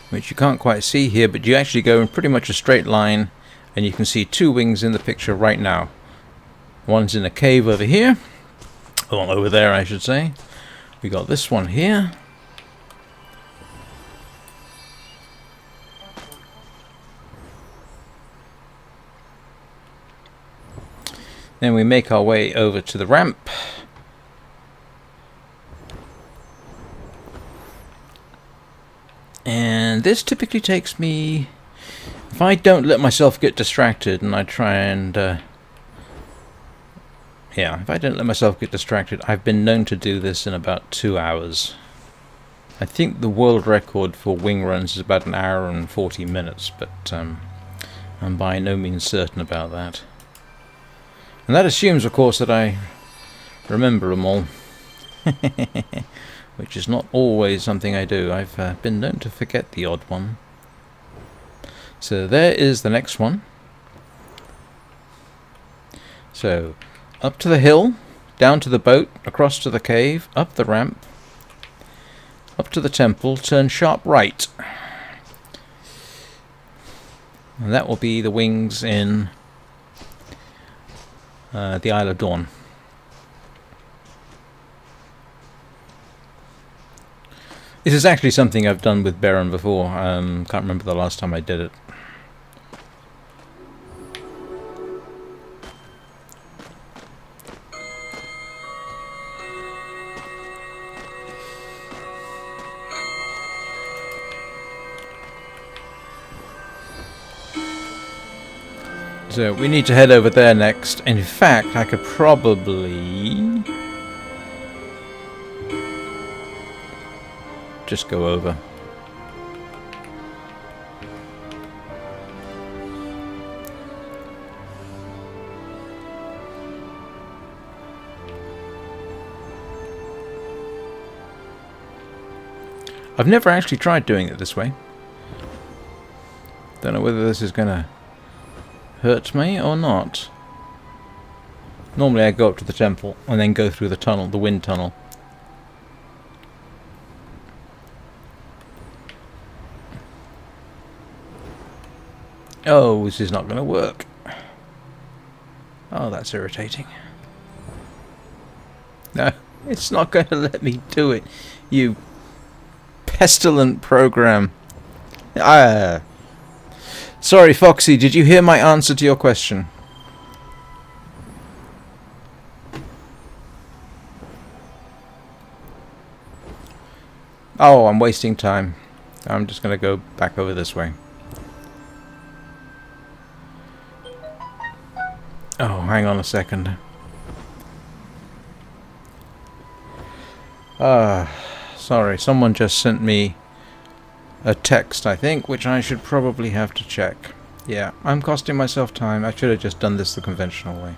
which you can't quite see here, but you actually go in pretty much a straight line, and you can see two wings in the picture right now. One's in a cave over here, or over there I should say. We got this one here. Then we make our way over to the ramp. And this typically takes me, if I don't let myself get distracted and I try and, if I don't let myself get distracted, I've been known to do this in about 2 hours. I think the world record for wing runs is about 1 hour and 40 minutes, but I'm by no means certain about that. And that assumes, of course, that I remember them all. Which is not always something I do. I've been known to forget the odd one. So there is the next one. So, up to the hill, down to the boat, across to the cave, up the ramp, up to the temple, turn sharp right. And that will be the wings in the Isle of Dawn. This is actually something I've done with Beren before. Can't remember the last time I did it. So we need to head over there next. In fact, I could probably just go over. I've never actually tried doing it this way. Don't know whether this is gonna hurt me or not. Normally I go up to the temple and then go through the tunnel, the wind tunnel. Oh, this is not going to work. Oh, that's irritating. No, it's not going to let me do it. You pestilent program. Sorry, Foxy, did you hear my answer to your question? Oh, I'm wasting time. I'm just going to go back over this way. Oh, hang on a second. Sorry, someone just sent me a text, I think, which I should probably have to check. Yeah, I'm costing myself time. I should have just done this the conventional way.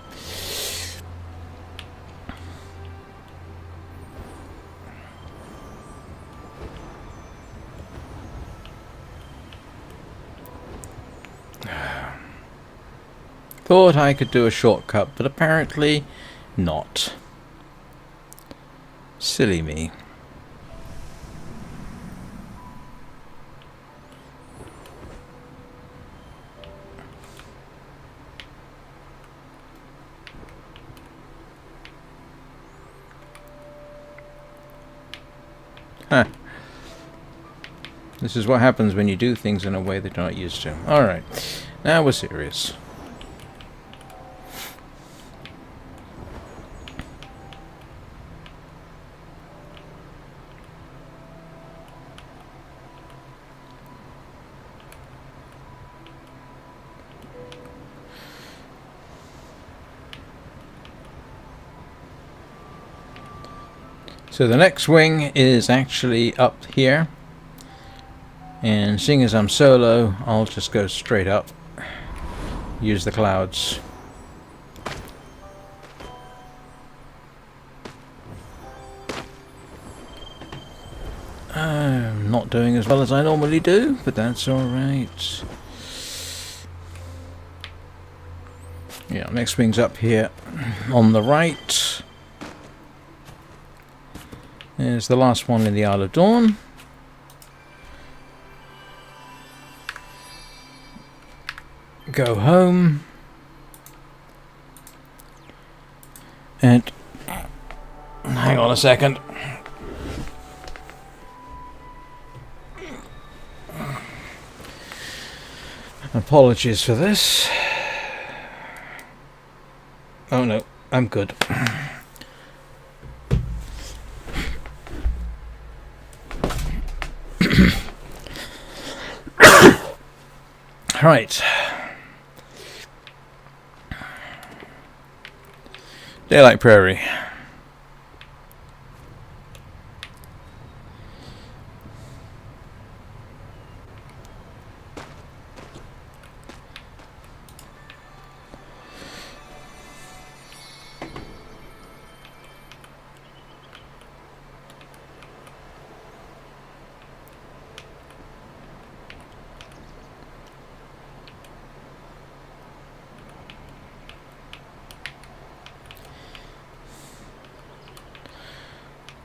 Thought I could do a shortcut, but apparently not. Silly me. Huh. This is what happens when you do things in a way that you're not used to. Alright, now we're serious. So the next wing is actually up here, and seeing as I'm solo, I'll just go straight up, use the clouds. I'm not doing as well as I normally do, but that's alright. Yeah, next wing's up here on the right. There's the last one in the Isle of Dawn. Go home. And hang on a second. Apologies for this. Oh no, I'm good. Right. Daylight Prairie.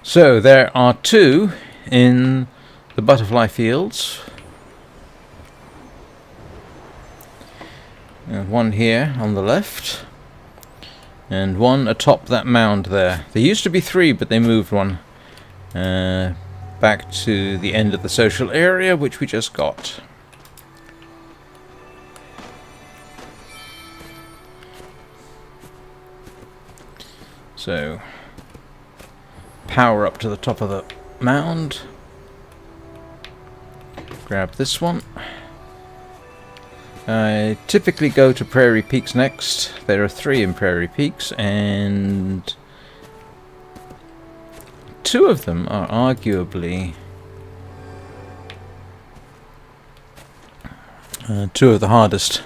So there are two in the butterfly fields. And one here on the left. And one atop that mound there. There used to be three, but they moved one back to the end of the social area, which we just got. So power up to the top of the mound. Grab this one. I typically go to Prairie Peaks next. There are 3 in Prairie Peaks, and 2 of them are arguably 2 of the hardest.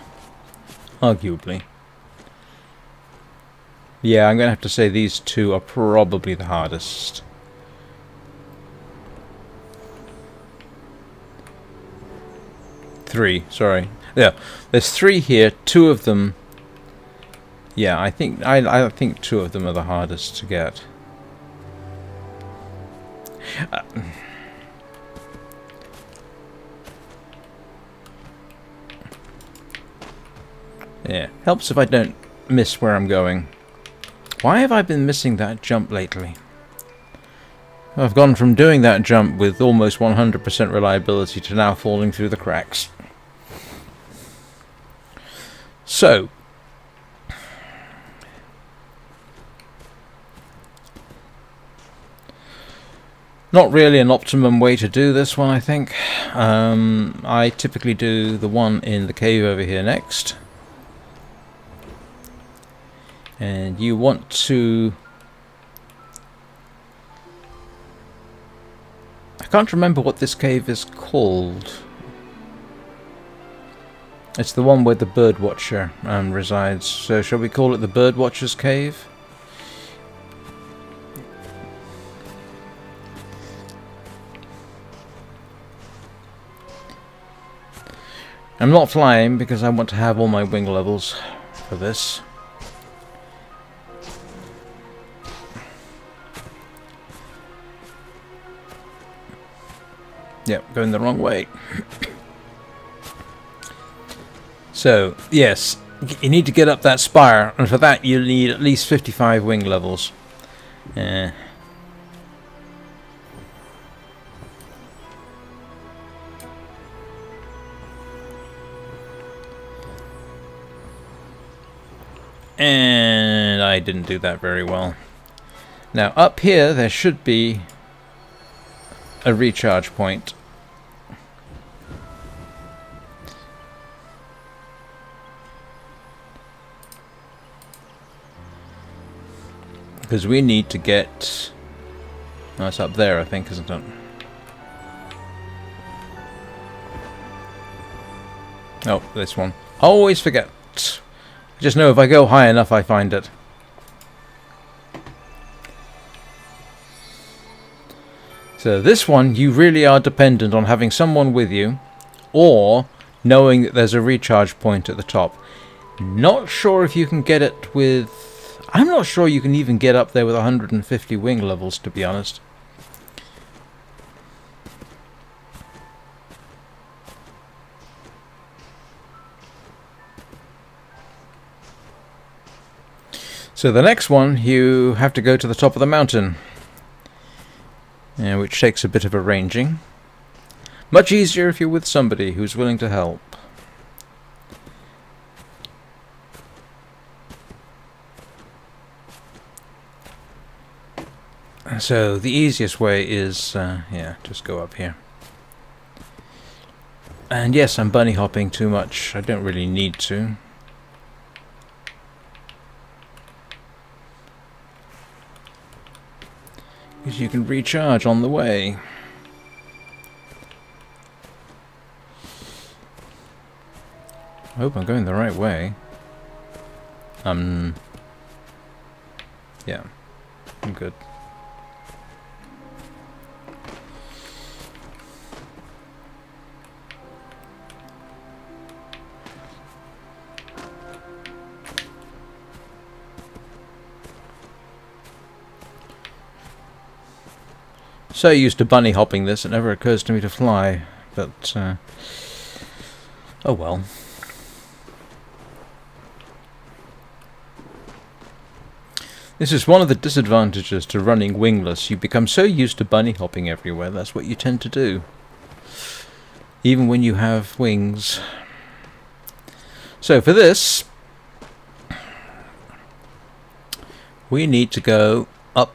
Arguably. Yeah, I'm going to have to say these 2 are probably the hardest. Three, sorry. Yeah, there's 3 here. 2 of them. Yeah, I think 2 of them are the hardest to get. Yeah, helps if I don't miss where I'm going. Why have I been missing that jump lately? I've gone from doing that jump with almost 100% reliability to now falling through the cracks. So, not really an optimum way to do this one, I think. I typically do the one in the cave over here next. And you want to... I can't remember what this cave is called. It's the one where the birdwatcher resides. So shall we call it the birdwatcher's cave? I'm not flying because I want to have all my wing levels for this. Yep, going the wrong way. So, yes, you need to get up that spire, and for that you need at least 55 wing levels. And I didn't do that very well. Now, up here there should be a recharge point. Because we need to get... Oh, it's up there, I think, isn't it? Oh, this one. I always forget. I just know if I go high enough, I find it. So this one, you really are dependent on having someone with you, or knowing that there's a recharge point at the top. Not sure if you can get it with... I'm not sure you can even get up there with 150 wing levels, to be honest. So the next one, you have to go to the top of the mountain, which takes a bit of arranging. Much easier if you're with somebody who's willing to help. So the easiest way is, yeah, just go up here. And yes, I'm bunny hopping too much. I don't really need to. Because you can recharge on the way. I hope I'm going the right way. Yeah, I'm good. So used to bunny hopping this, it never occurs to me to fly, but oh well. This is one of the disadvantages to running wingless. You become so used to bunny hopping everywhere, that's what you tend to do. Even when you have wings. So for this, we need to go up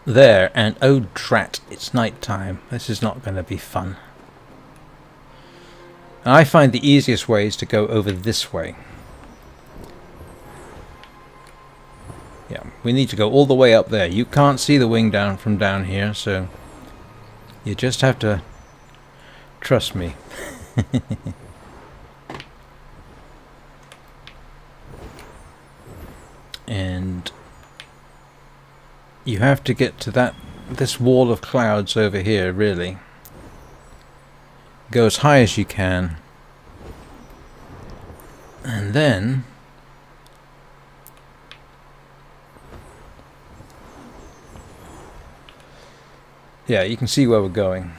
there, and oh drat, it's night time. This is not going to be fun. I find the easiest way is to go over this way. Yeah, we need to go all the way up there. You can't see the wing down from down here, so you just have to trust me. And you have to get to this wall of clouds over here, really. Go as high as you can. And then yeah, you can see where we're going.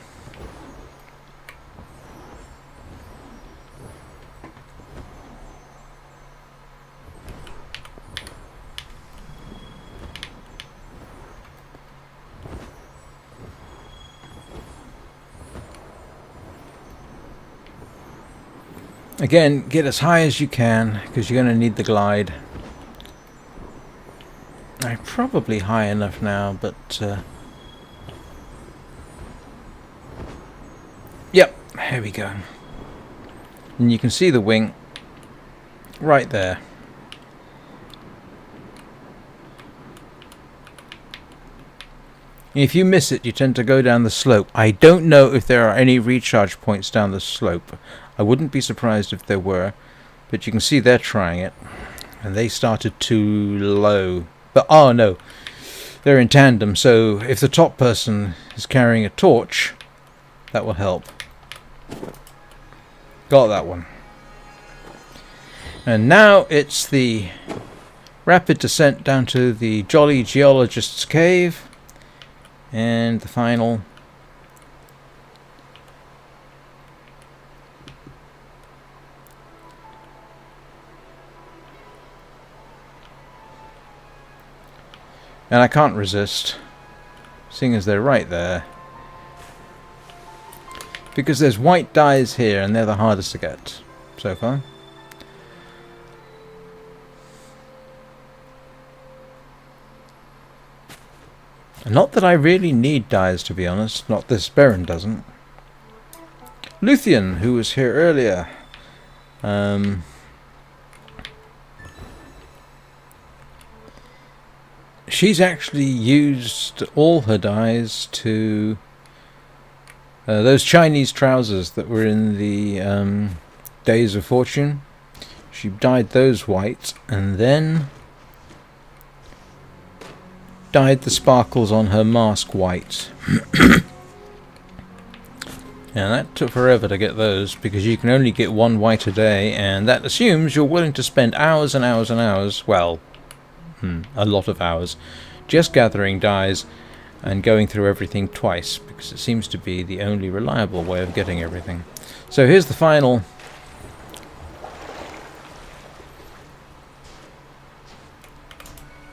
Again, get as high as you can, because you're going to need the glide. I'm probably high enough now, but yep, here we go. And you can see the wing right there. If you miss it, you tend to go down the slope. I don't know if there are any recharge points down the slope. I wouldn't be surprised if there were, but you can see they're trying it, and they started too low. But oh no, they're in tandem, so if the top person is carrying a torch, that will help. Got that one. And now it's the rapid descent down to the Jolly Geologist's Cave, and the final. And I can't resist, seeing as they're right there. Because there's white dyes here, and they're the hardest to get so far. Not that I really need dyes, to be honest. Not this Beren doesn't. Luthien, who was here earlier. She's actually used all her dyes to those Chinese trousers that were in the Days of Fortune. She dyed those white, and then dyed the sparkles on her mask white. And that took forever to get those, because you can only get one white a day, and that assumes you're willing to spend hours and hours and hours, well, a lot of hours, just gathering dyes and going through everything twice, because it seems to be the only reliable way of getting everything. So here's the final.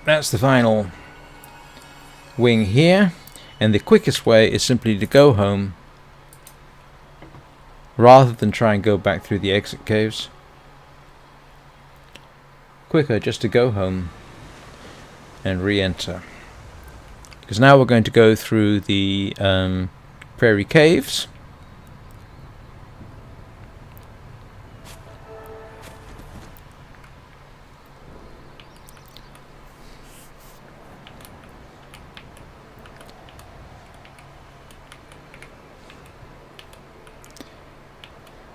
That's the final wing here, and the quickest way is simply to go home rather than try and go back through the exit caves. Quicker just to go home and re-enter, because now we're going to go through the prairie caves.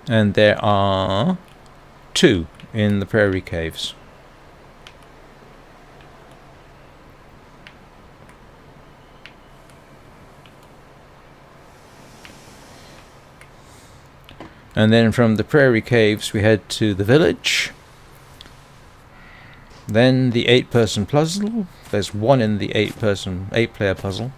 And there are 2 in the prairie caves. And then from the prairie caves we head to the village. Then the 8-person puzzle. There's 1 in the 8-player puzzle.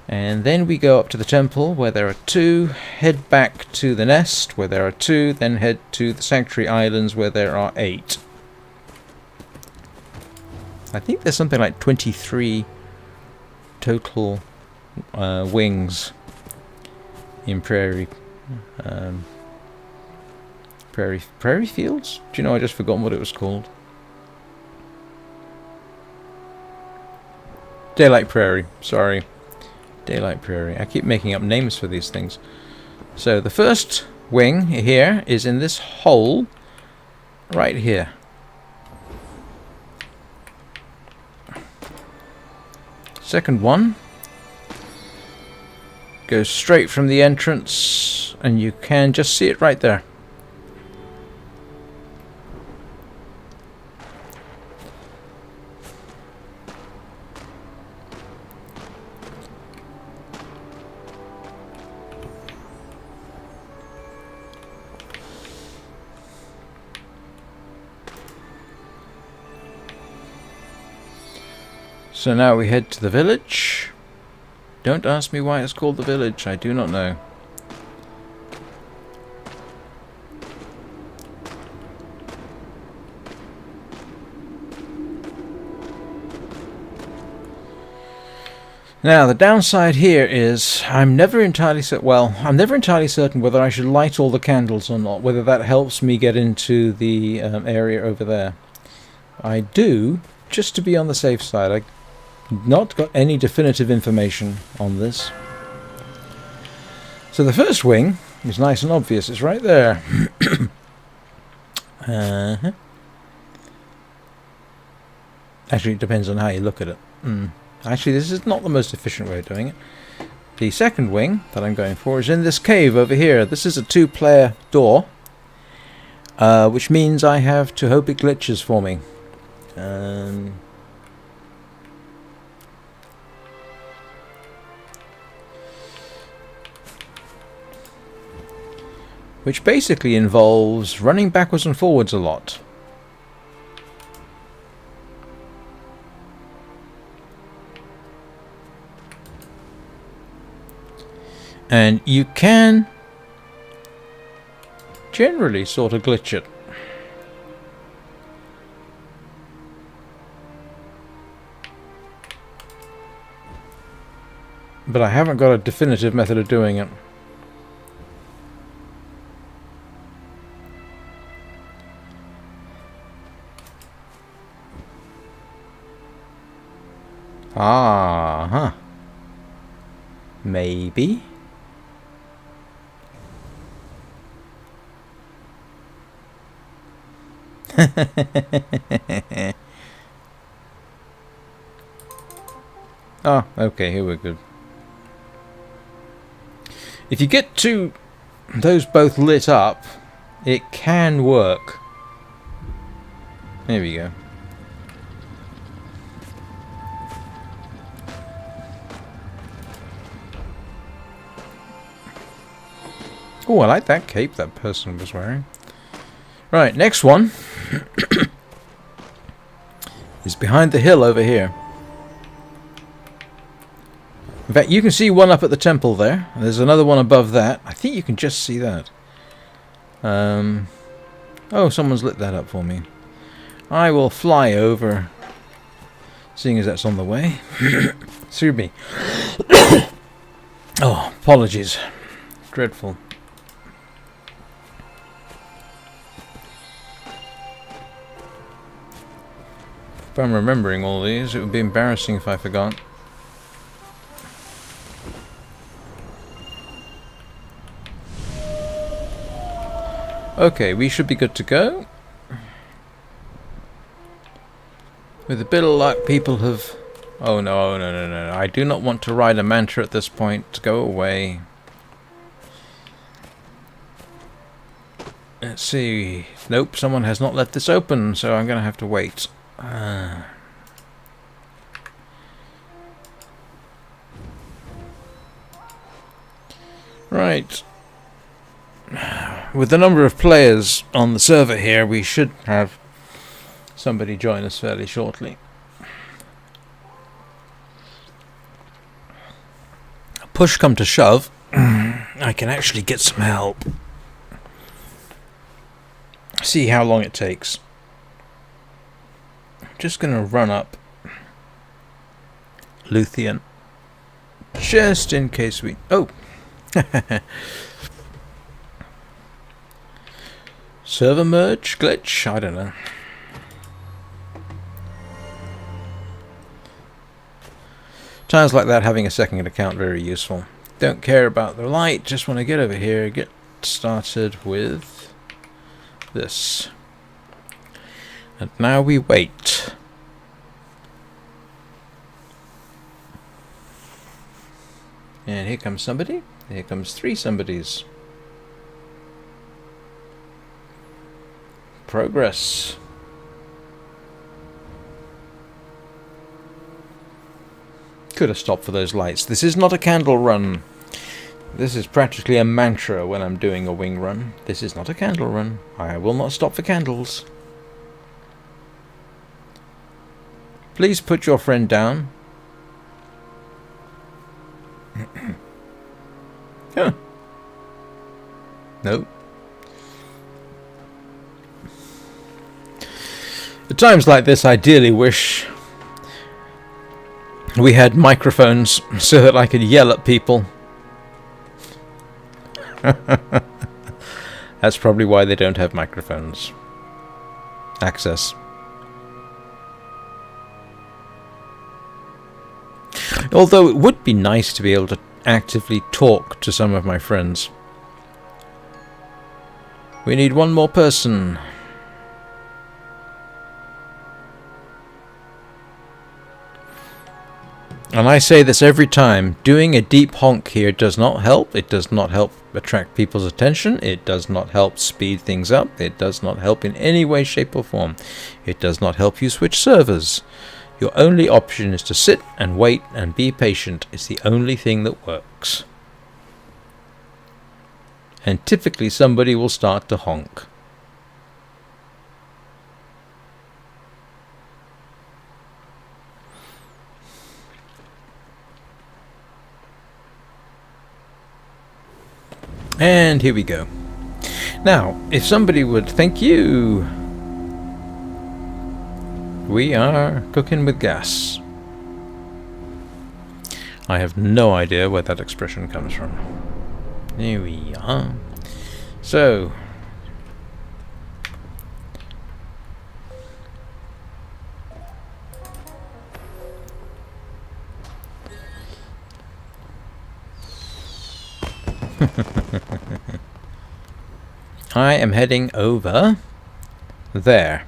And then we go up to the temple where there are 2, head back to the nest where there are 2, then head to the sanctuary islands where there are 8. I think there's something like 23 total wings in prairie fields? Do you know, I just forgotten what it was called. Daylight Prairie, sorry. Daylight Prairie. I keep making up names for these things. So the first wing here is in this hole right here. Second one goes straight from the entrance, and you can just see it right there. So now we head to the village. Don't ask me why it's called the village, I do not know. Now the downside here is I'm never entirely certain whether I should light all the candles or not, whether that helps me get into the area over there. I do, just to be on the safe side. I've not got any definitive information on this. So the first wing is nice and obvious. It's right there. Actually, it depends on how you look at it. Actually, this is not the most efficient way of doing it. The second wing that I'm going for is in this cave over here. This is a 2-player door, which means I have to hope it glitches for me. Which basically involves running backwards and forwards a lot. And you can generally sort of glitch it. But I haven't got a definitive method of doing it. Maybe. Oh, okay, here we're good. If you get those both lit up, it can work. There we go. Oh, I like that cape that person was wearing. Right, next one is behind the hill over here. In fact, you can see one up at the temple there. There's another one above that. I think you can just see that. Oh, someone's lit that up for me. I will fly over, seeing as that's on the way. Excuse me. Oh, apologies. Dreadful. If I'm remembering all these, it would be embarrassing if I forgot. Okay, we should be good to go. With a bit of luck, people have... Oh no, no. I do not want to ride a mantra at this point. Go away. Let's see. Nope, someone has not left this open, so I'm going to have to wait. Right. With the number of players on the server here, we should have somebody join us fairly shortly. Push come to shove, I can actually get some help. See how long it takes. I'm just going to run up Luthien, just in case we... Oh! Server merge glitch? I don't know. Times like that, having a second account very useful. Don't care about the light, just want to get over here, get started with this. And now we wait. And here comes somebody. Here comes 3 somebodies. Progress. Could have stopped for those lights. This is not a candle run. This is practically a mantra when I'm doing a wing run. This is not a candle run. I will not stop for candles. Please put your friend down. Huh. No. At times like this, I ideally wish we had microphones so that I could yell at people. That's probably why they don't have microphones. Access. Although it would be nice to be able to actively talk to some of my friends. We need one more person. And I say this every time, doing a deep honk here does not help. It does not help attract people's attention. It does not help speed things up. It does not help in any way, shape or form. It does not help you switch servers. Your only option is to sit and wait and be patient. It's the only thing that works. And typically somebody will start to honk. And here we go. Now, if somebody would... Thank you! We are cooking with gas. I have no idea where that expression comes from. Here we are. So... I am heading over there.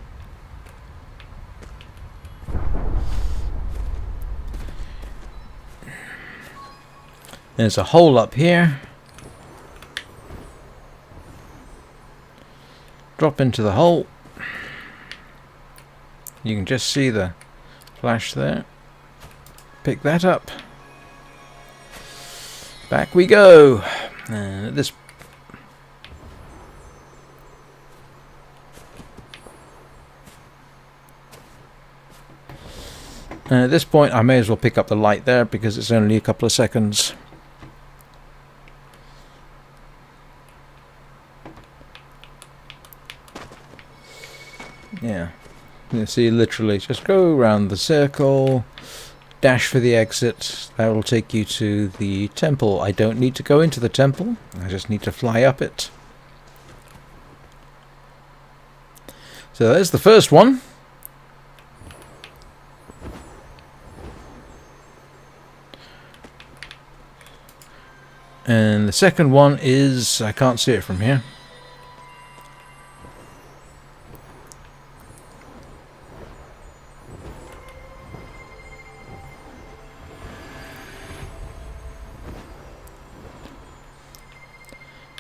There's a hole up here. Drop into the hole. You can just see the flash there. Pick that up. Back we go. And at this And at this point I may as well pick up the light there because it's only a couple of seconds. Yeah, you see, literally just go around the circle, dash for the exit. That will take you to the temple. I don't need to go into the temple, I just need to fly up it. So there's the first one. And the second one is, I can't see it from here.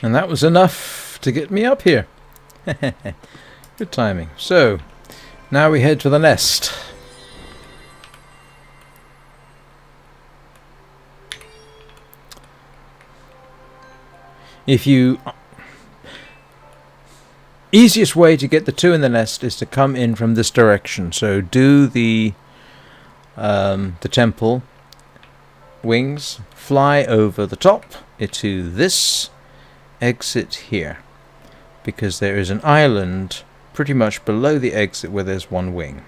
And that was enough to get me up here. Good timing. So, now we head to the nest. Easiest way to get the two in the nest is to come in from this direction. So do the temple wings, fly over the top to this exit here, because there is an island pretty much below the exit where there's one wing.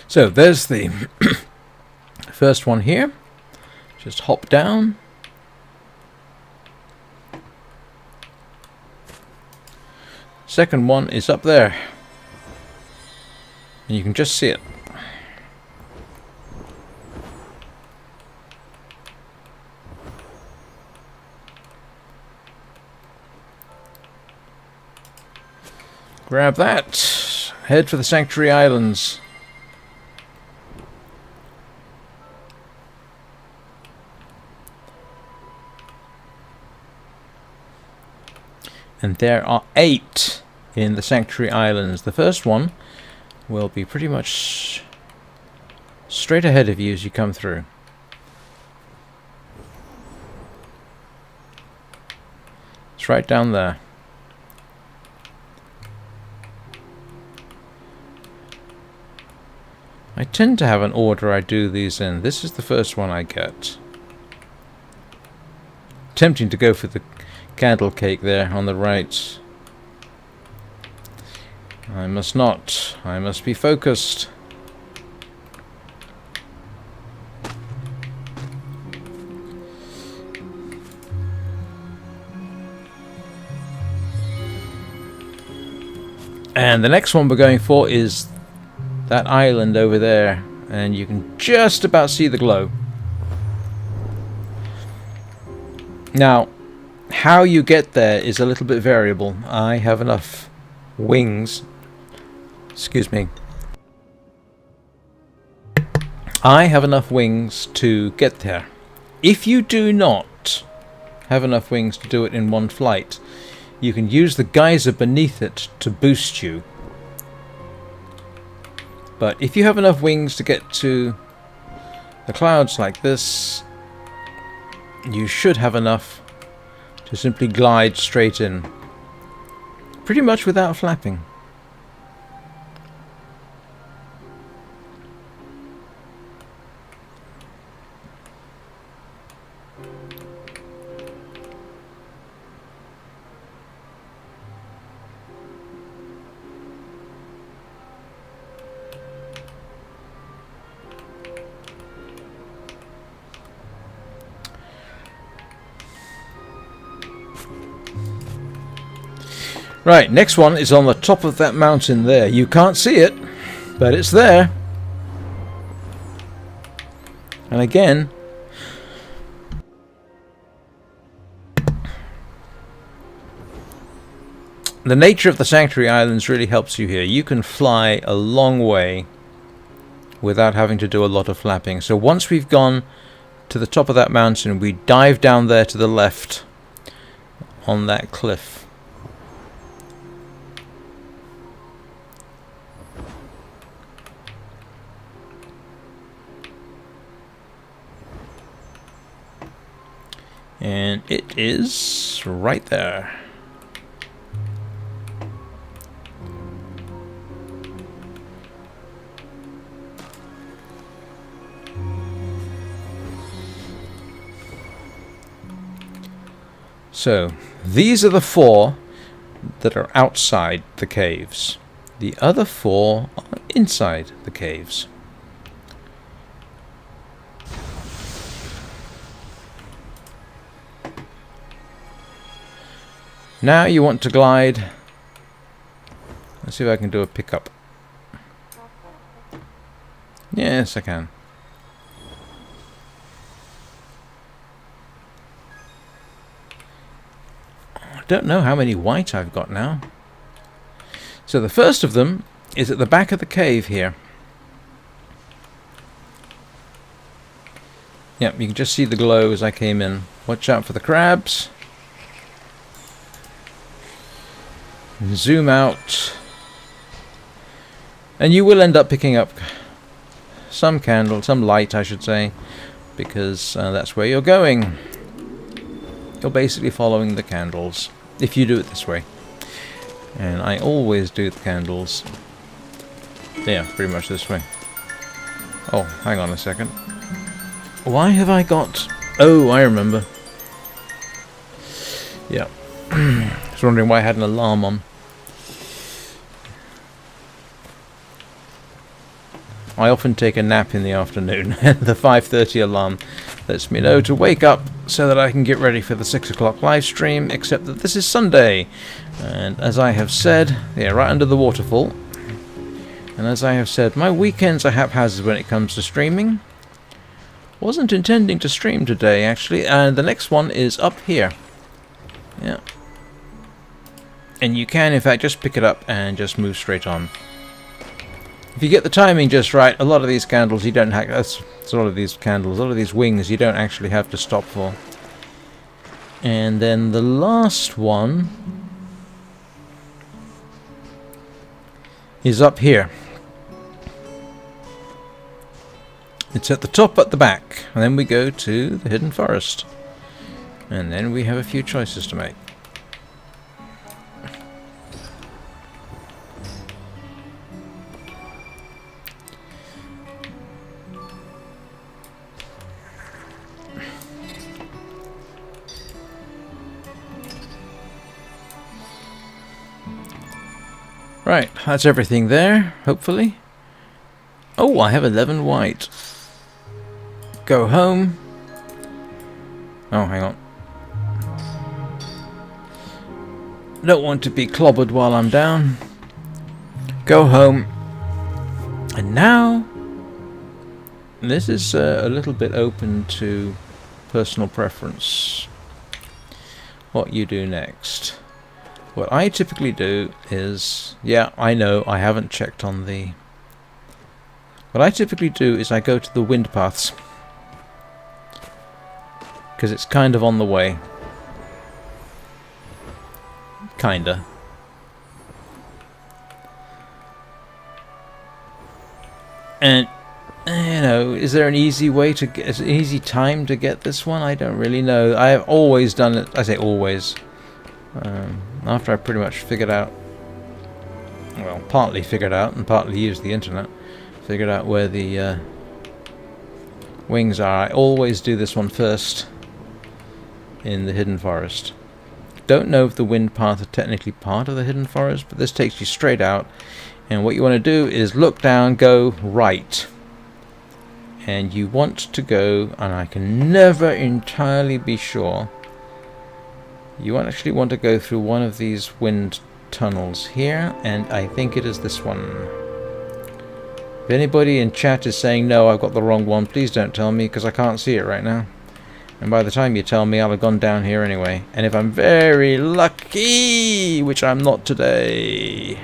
So there's the first one here. Just hop down. Second one is up there. And you can just see it. Grab that. Head for the Sanctuary Islands. And there are 8 in the Sanctuary Islands. The first one will be pretty much straight ahead of you as you come through. It's right down there. I tend to have an order I do these in. This is the first one I get. Tempting to go for the candle cake there on the right. I must not. I must be focused. And the next one we're going for is that island over there, and you can just about see the glow. Now, how you get there is a little bit variable. I have enough wings. Excuse me. I have enough wings to get there. If you do not have enough wings to do it in one flight, you can use the geyser beneath it to boost you. But if you have enough wings to get to the clouds like this, you should have enough to simply glide straight in, pretty much without flapping. Right, next one is on the top of that mountain there. You can't see it, but it's there. And again, the nature of the Sanctuary Islands really helps you here. You can fly a long way without having to do a lot of flapping. So once we've gone to the top of that mountain, we dive down there to the left on that cliff. And it is right there. So, these are the 4 that are outside the caves. The other 4 are inside the caves. Now you want to glide. Let's see if I can do a pickup. Yes, I can. I don't know how many white I've got now. So the first of them is at the back of the cave here. Yep, you can just see the glow as I came in. Watch out for the crabs. Zoom out, and you will end up picking up some candle, some light I should say, because that's where you're going. You're basically following the candles if you do it this way, and I always do the candles, yeah, pretty much this way. Oh, hang on a second, why have I got, oh, I remember, yeah. I was wondering why I had an alarm on. I often take a nap in the afternoon, and the 5:30 alarm lets me know to wake up so that I can get ready for the 6 o'clock live stream, except that this is Sunday. And as I have said, yeah, right under the waterfall, and as I have said, my weekends are haphazard when it comes to streaming. Wasn't intending to stream today, actually, and the next one is up here. Yeah. And you can, in fact, just pick it up and just move straight on. If you get the timing just right, a lot of these candles you don't have... That's a lot of these candles, a lot of these wings you don't actually have to stop for. And then the last one is up here. It's at the top at the back, and then we go to the hidden forest. And then we have a few choices to make. Right, that's everything there, hopefully. Oh, I have 11 white. Go home. Oh, hang on. Don't want to be clobbered while I'm down. Go home. And now, this is a little bit open to personal preference. What you do next. What I typically do is, yeah, I know I haven't checked on the... What I typically do is I go to the wind paths, because it's kind of on the way. Kinda. And, you know, is there an easy way to get, an easy time to get this one? I don't really know. I have always done it, I say always, after I pretty much figured out, well, partly figured out and partly used the internet, figured out where the wings are. I always do this one first in the hidden forest. Don't know if the wind path are technically part of the hidden forest, but this takes you straight out, and what you want to do is look down, go right, and you want to go, and I can never entirely be sure, you actually want to go through one of these wind tunnels here, and I think it is this one. If anybody in chat is saying no, I've got the wrong one, please don't tell me, because I can't see it right now. And by the time you tell me, I'll have gone down here anyway. And if I'm very lucky, which I'm not today,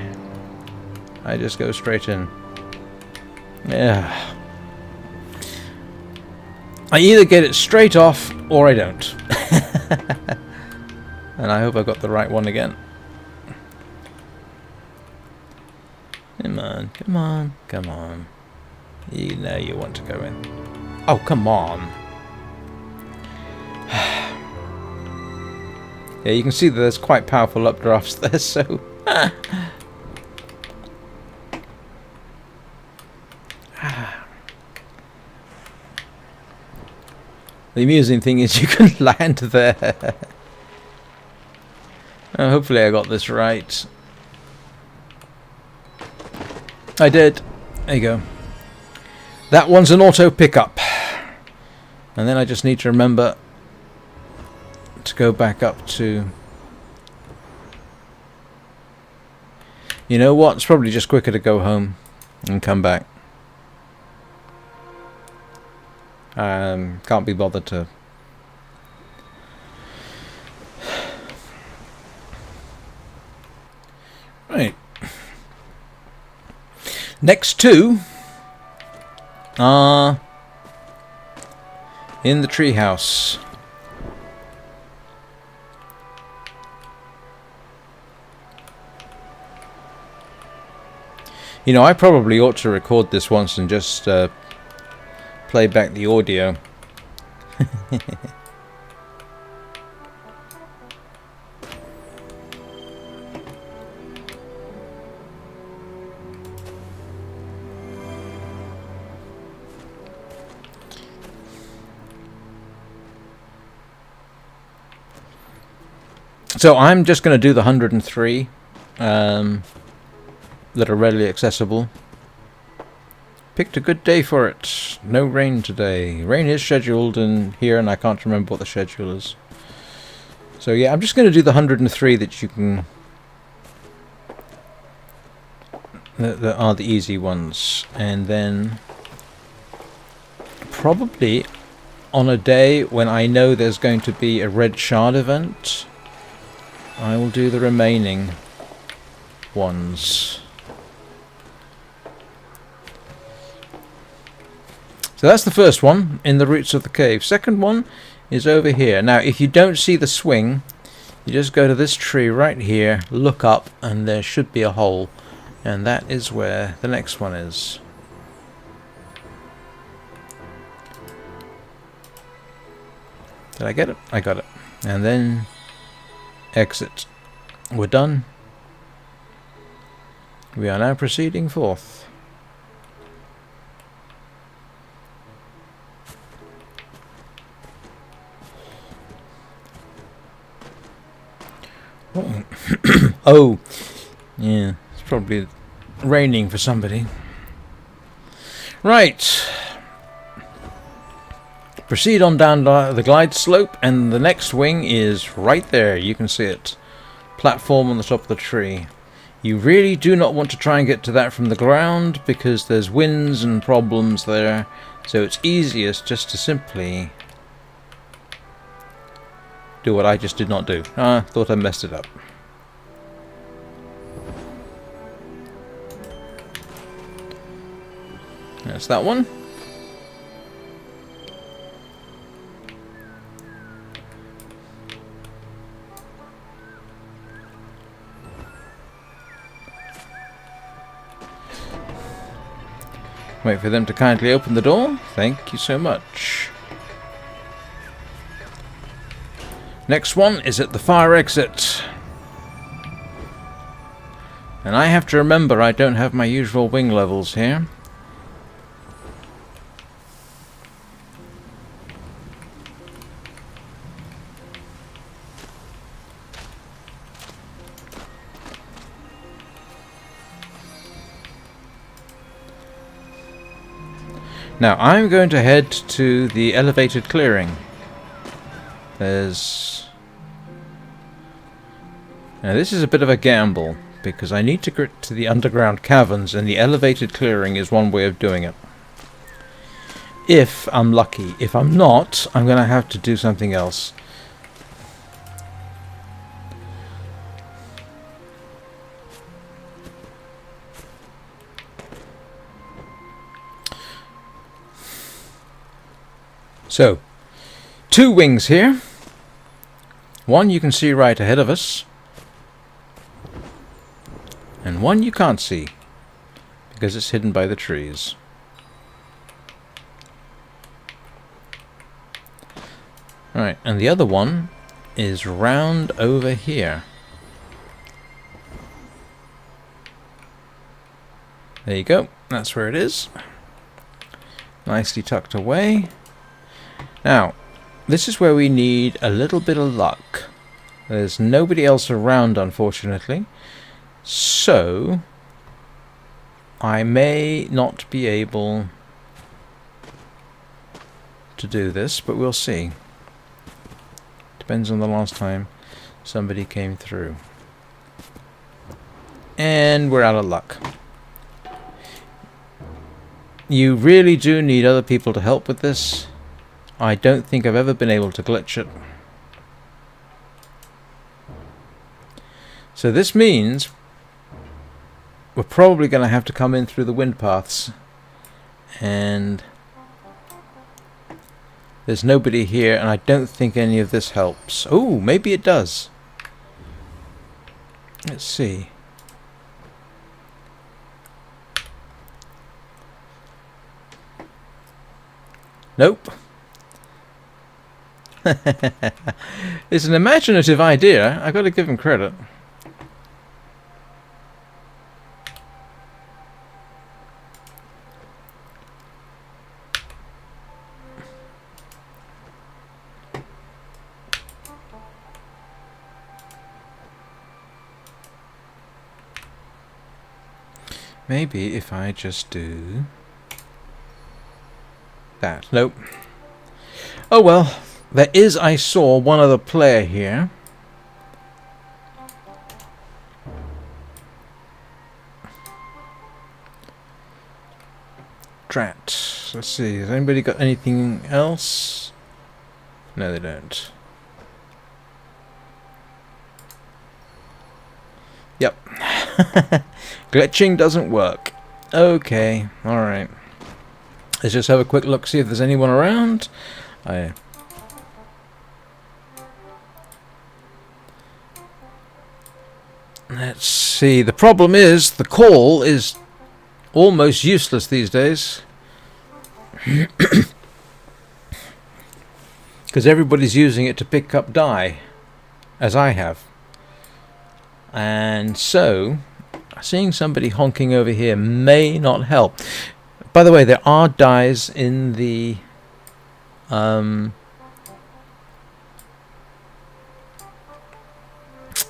I just go straight in. Yeah. I either get it straight off, or I don't. And I hope I got the right one again. Come on, come on, come on. You know you want to go in. Oh, come on. Yeah, you can see that there's quite powerful updrafts there, so... The amusing thing is you can land there. Oh, hopefully I got this right. I did. There you go. That one's an auto pickup. And then I just need to remember to go back up to... You know what? It's probably just quicker to go home and come back. Can't be bothered to... Right. Next two are in the treehouse. You know, I probably ought to record this once and just play back the audio. So I'm just going to do the 103 that are readily accessible. Picked a good day for it. No rain today. Rain is scheduled in here, and I can't remember what the schedule is. So yeah, I'm just going to do the 103 that you can... that are the easy ones. And then... probably on a day when I know there's going to be a red shard event, I will do the remaining ones. So that's the first one, in the roots of the cave. Second one is over here. Now, if you don't see the swing, you just go to this tree right here, look up, and there should be a hole. And that is where the next one is. Did I get it? I got it. And then exit. We're done. We are now proceeding forth. Oh. Oh, yeah, it's probably raining for somebody. Right. Proceed on down the glide slope, and the next wing is right there. You can see it. Platform on the top of the tree. You really do not want to try and get to that from the ground, because there's winds and problems there. So it's easiest just to simply do what I just did not do. Thought I messed it up. That's that one. Wait for them to kindly open the door. Thank you so much. Next one is at the far exit. And I have to remember I don't have my usual wing levels here. Now I'm going to head to the elevated clearing. Now this is a bit of a gamble, because I need to get to the underground caverns, and the elevated clearing is one way of doing it. if I'm lucky. If I'm not, I'm going to have to do something else. So, 2 wings here. One you can see right ahead of us, and one you can't see because it's hidden by the trees. Alright, and the other one is round over here. There you go, that's where it is. Nicely tucked away. Now, this is where we need a little bit of luck. There's nobody else around, unfortunately. So, I may not be able to do this, but we'll see. Depends on the last time somebody came through. And we're out of luck. You really do need other people to help with this. I don't think I've ever been able to glitch it. So this means we're probably going to have to come in through the wind paths. And there's nobody here, and I don't think any of this helps. Oh, maybe it does. Let's see. Nope. It's an imaginative idea. I got to give him credit. Maybe if I just do that. Nope. Oh well. There is, I saw, one other player here. Drat. Let's see. Has anybody got anything else? No, they don't. Yep. Glitching doesn't work. Okay. Alright. Let's just have a quick look, see if there's anyone around. Let's see. The problem is the call is almost useless these days. Because everybody's using it to pick up die, as I have. And so, seeing somebody honking over here may not help. By the way, there are dies in the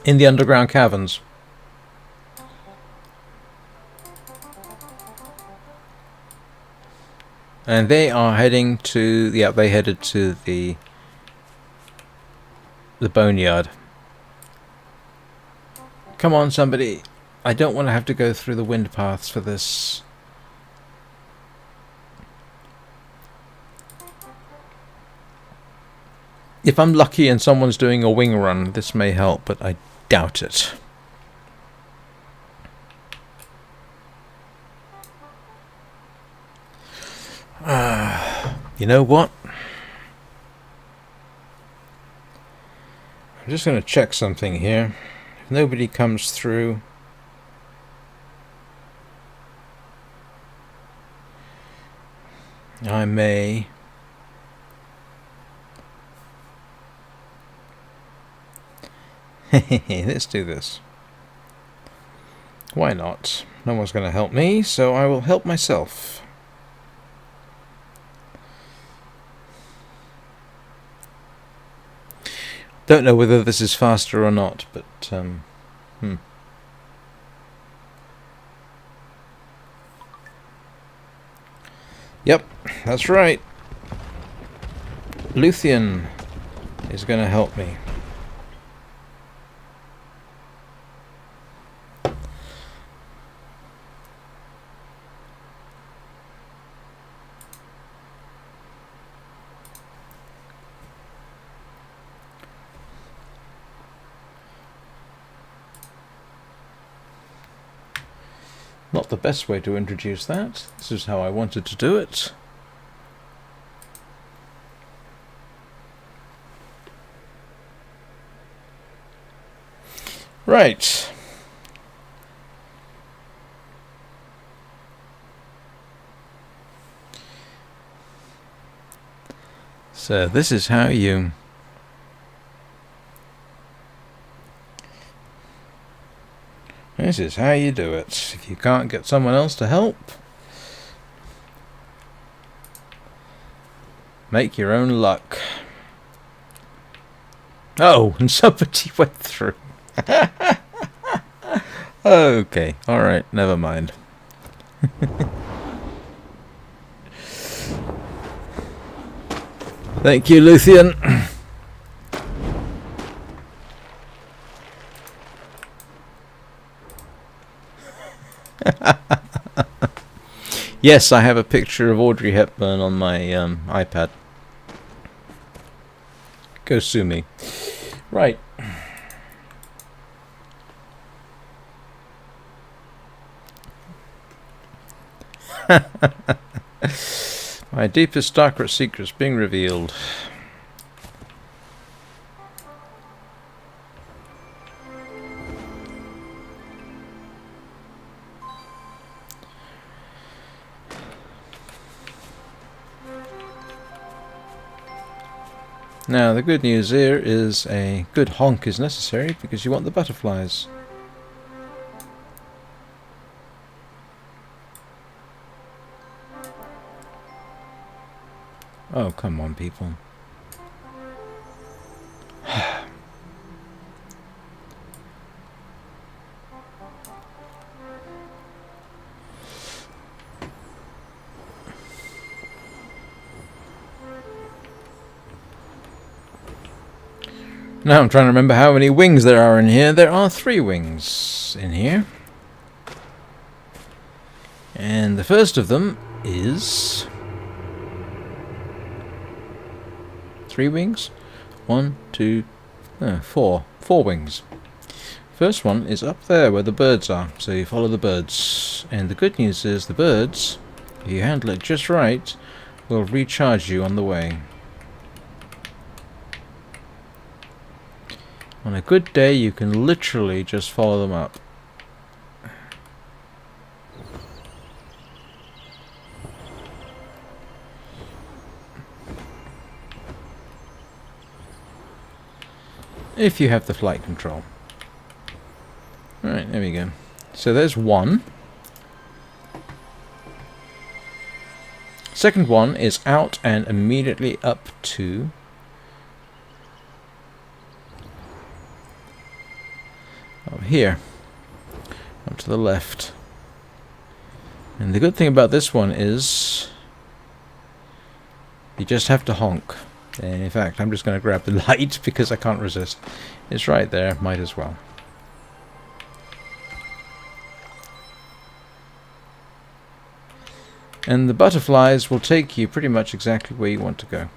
underground caverns. And they are heading to, yeah, they headed to the boneyard. Come on, somebody. I don't want to have to go through the wind paths for this. If I'm lucky and someone's doing a wing run, this may help, but I doubt it. You know what? I'm just going to check something here. If nobody comes through, I may let's do this. Why not? No one's going to help me, so I will help myself. Don't know whether this is faster or not, but Yep, that's right. Luthien is going to help me. Not the best way to introduce that. This is how I wanted to do it. Right. So this is how you do it. If you can't get someone else to help, make your own luck. Oh, and somebody went through. Okay, alright, never mind. Thank you, Luthien. Yes, I have a picture of Audrey Hepburn on my iPad. Go sue me. Right. My deepest, darkest secrets being revealed. Now, the good news here is a good honk is necessary because you want the butterflies. Oh, come on, people. Now I'm trying to remember how many wings there are in here. There are 3 wings in here. And the first of them is... 3 wings? 1, 2, 4. 4 wings. First one is up there where the birds are, so you follow the birds. And the good news is the birds, if you handle it just right, will recharge you on the way. On a good day, you can literally just follow them up. If you have the flight control. Right, there we go. So there's one. Second one is out and immediately up to... over here. Up to the left. And the good thing about this one is... you just have to honk. And in fact, I'm just going to grab the light because I can't resist. It's right there, might as well. And the butterflies will take you pretty much exactly where you want to go.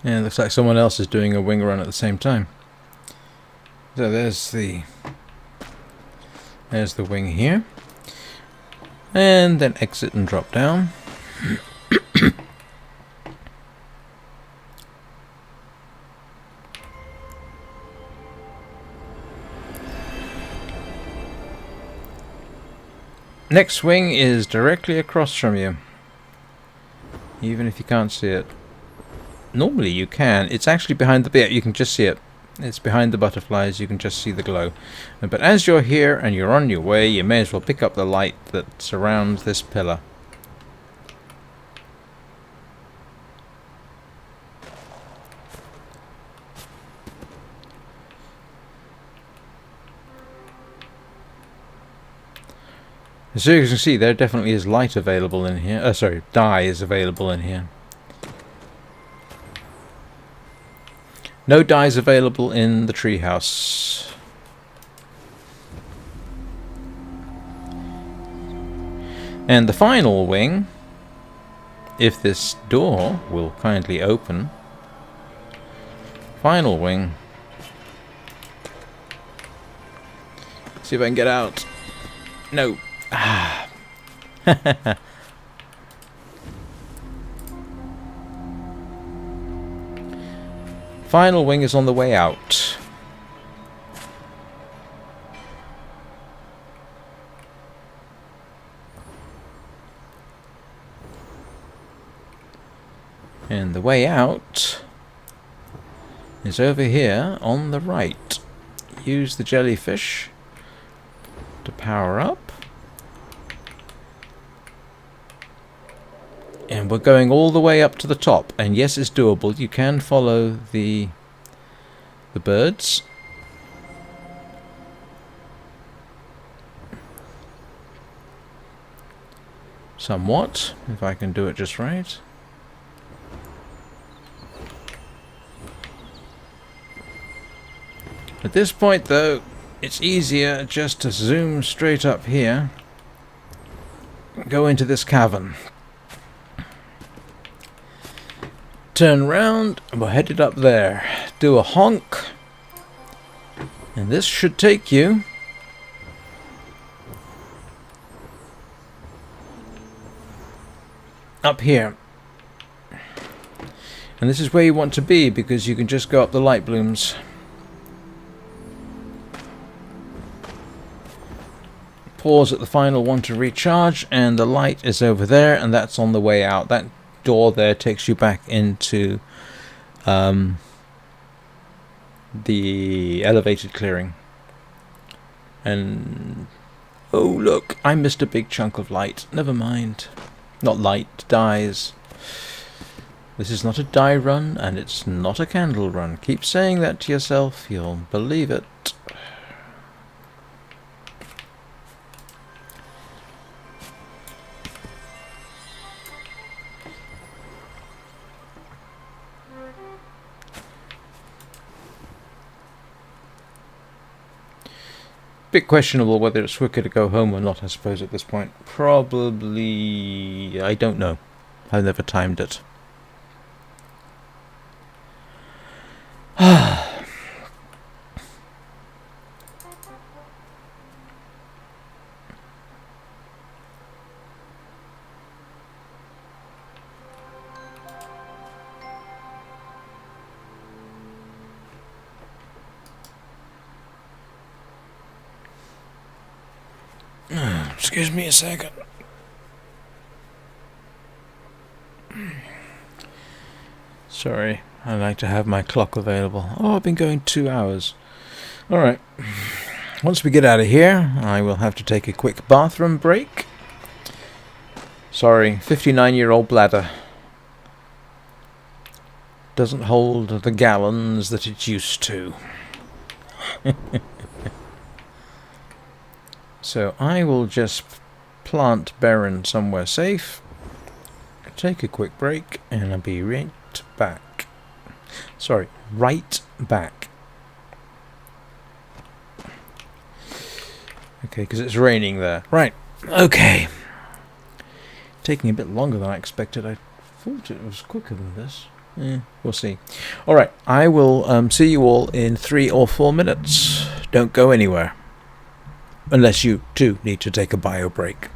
And it looks like someone else is doing a wing run at the same time. So there's the wing here. And then exit and drop down. Next wing is directly across from you. Even if you can't see it. Normally you can. It's actually behind the... yeah, you can just see it. It's behind the butterflies. You can just see the glow. But as you're here and you're on your way, you may as well pick up the light that surrounds this pillar. So you can see there definitely is light available in here. Sorry, dye is available in here. No dyes available in the treehouse. And the final wing, if this door will kindly open, final wing. See if I can get out. No. Ah. Final wing is on the way out. And the way out is over here on the right. Use the jellyfish to power up. And we're going all the way up to the top. And yes, it's doable. You can follow the birds. Somewhat, if I can do it just right. At this point, though, it's easier just to zoom straight up here. Go into this cavern. Turn round, and we're headed up there. Do a honk. And this should take you up here. And this is where you want to be, because you can just go up the light blooms. Pause at the final one to recharge, and the light is over there, and that's on the way out. That door there takes you back into the elevated clearing. And oh look, I missed a big chunk of light. Never mind. Not light, dyes. This is not a dye run, and it's not a candle run. Keep saying that to yourself, you'll believe it. Bit questionable whether it's quicker to go home or not, I suppose, at this point. Probably... I don't know. I've never timed it. Excuse me a second. Sorry, I like to have my clock available. Oh, I've been going 2 hours. Alright. Once we get out of here, I will have to take a quick bathroom break. Sorry, 59-year-old bladder. Doesn't hold the gallons that it used to. So I will just plant Beren somewhere safe, take a quick break, and I'll be right back. Sorry, right back. Okay, because it's raining there. Right, okay. Taking a bit longer than I expected. I thought it was quicker than this. We'll see. Alright, I will see you all in 3 or 4 minutes. Don't go anywhere. Unless you, too, need to take a bio break.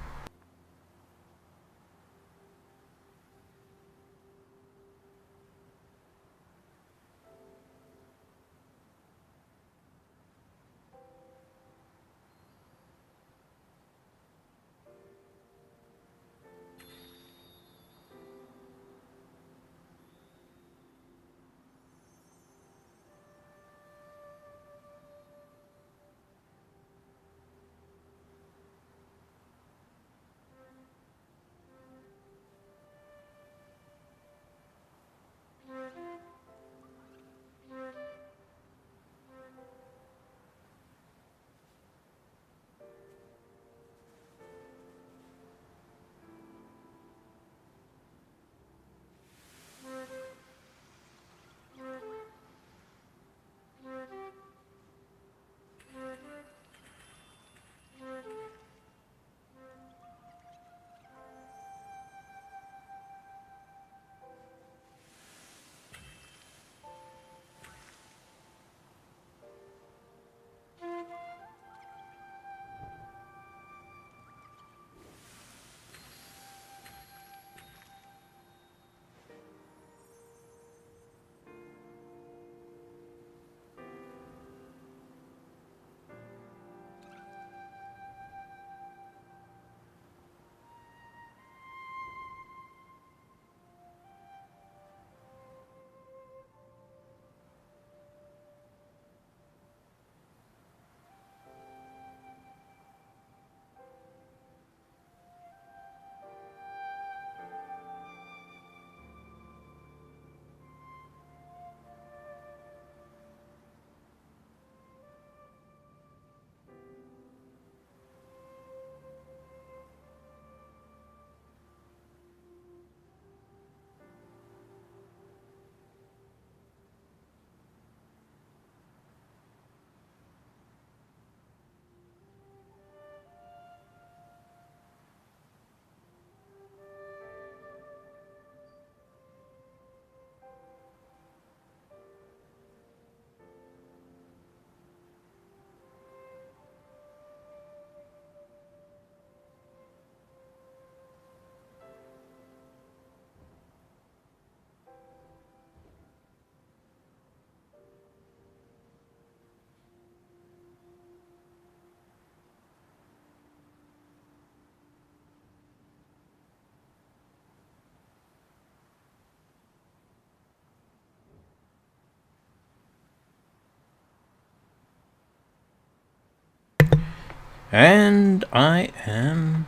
And I am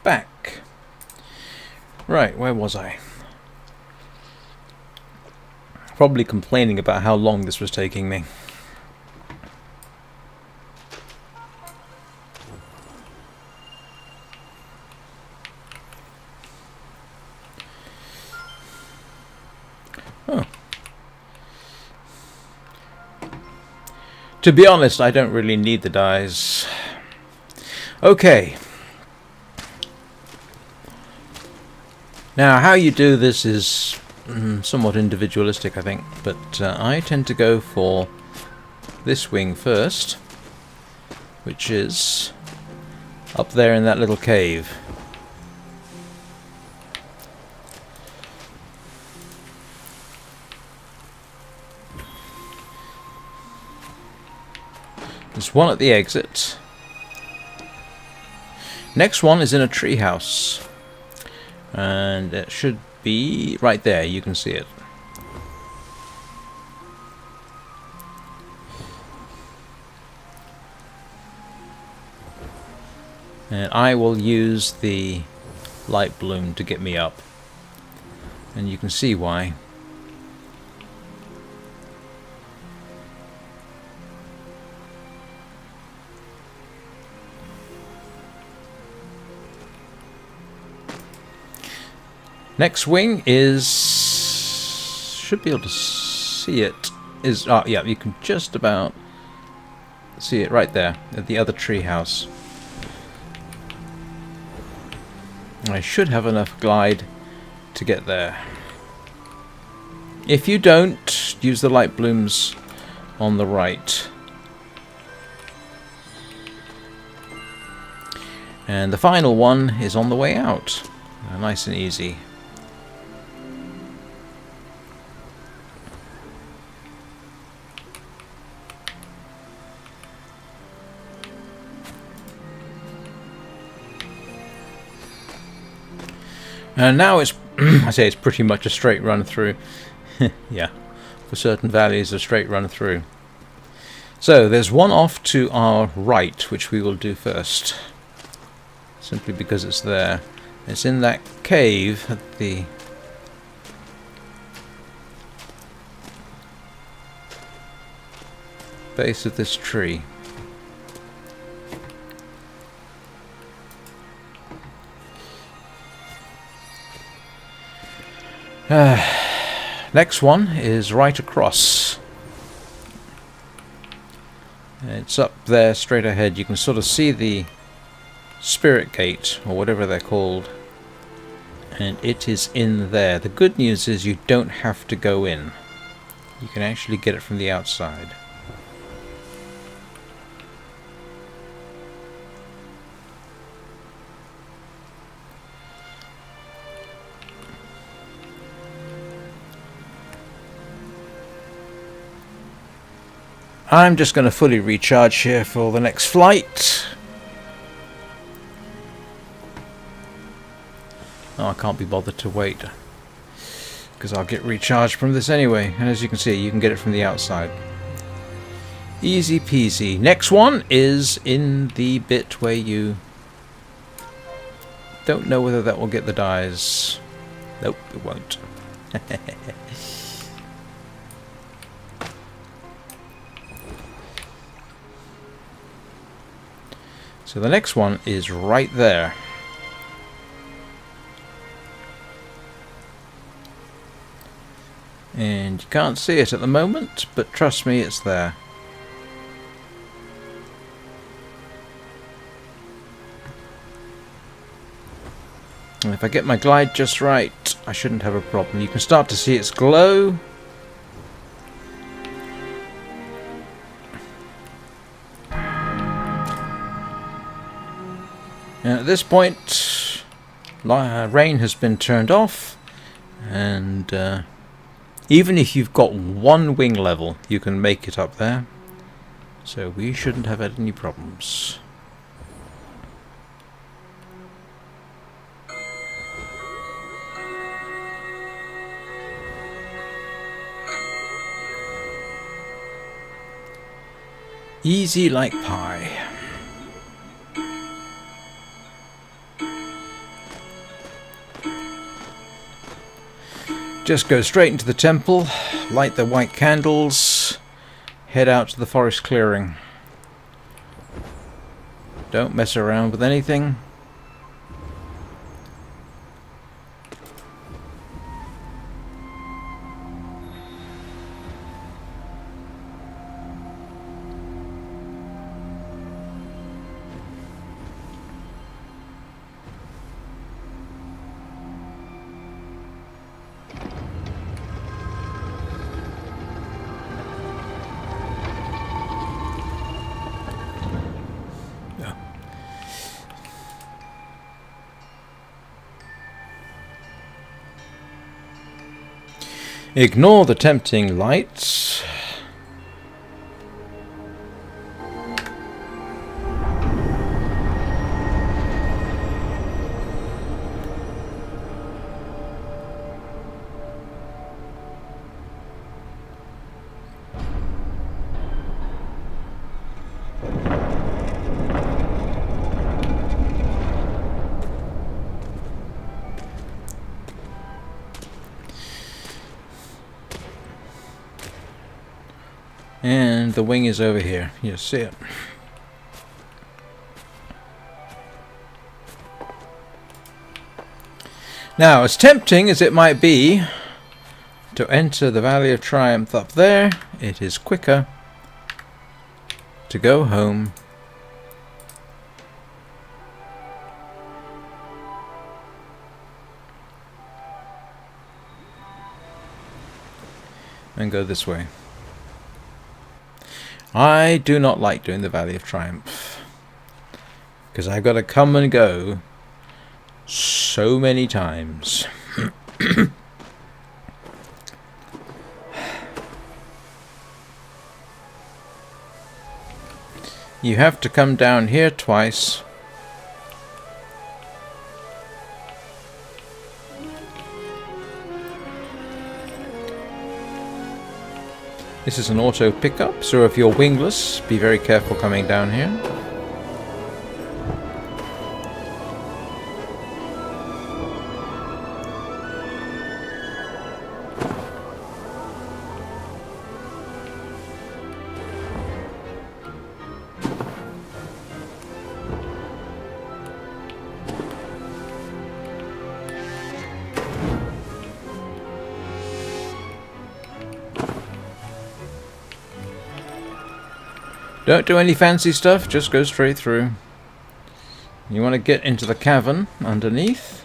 back. Right, where was I? Probably complaining about how long this was taking me. Oh. To be honest, I don't really need the dies. Okay. Now, how you do this is somewhat individualistic, I think, but I tend to go for this wing first, which is up there in that little cave. There's one at the exit. Next one is in a treehouse. And it should be right there, you can see it. And I will use the light bloom to get me up. And you can see why. Next wing is, should be able to see it, is, oh yeah, you can just about see it right there at the other tree house. I should have enough glide to get there. If you don't, use the light blooms on the right. And the final one is on the way out. Nice and easy. And now it's, I say it's pretty much a straight run through. Yeah, for certain values a straight run through. So there's one off to our right, which we will do first. Simply because it's there. It's in that cave at the base of this tree. Next one is right across. It's up there straight ahead. You can sort of see the spirit gate, or whatever they're called, and it is in there. The good news is you don't have to go in. You can actually get it from the outside. I'm just going to fully recharge here for the next flight. Oh, I can't be bothered to wait, because I'll get recharged from this anyway. And as you can see, you can get it from the outside. Easy peasy. Next one is in the bit where you don't know whether that will get the dies. Nope, it won't. So the next one is right there. And you can't see it at the moment, but trust me, it's there. And if I get my glide just right, I shouldn't have a problem. You can start to see its glow. And at this point, rain has been turned off, and even if you've got one wing level, you can make it up there. So we shouldn't have had any problems. Easy like pie. Just go straight into the temple, light the white candles, head out to the forest clearing. Don't mess around with anything. Ignore the tempting lights. And the wing is over here. You see it. Now, as tempting as it might be to enter the Valley of Triumph up there, it is quicker to go home. And go this way. I do not like doing the Valley of Triumph, because I've got to come and go so many times. You have to come down here twice. This is an auto pickup, so if you're wingless, be very careful coming down here. Don't do any fancy stuff, just go straight through. You want to get into the cavern underneath.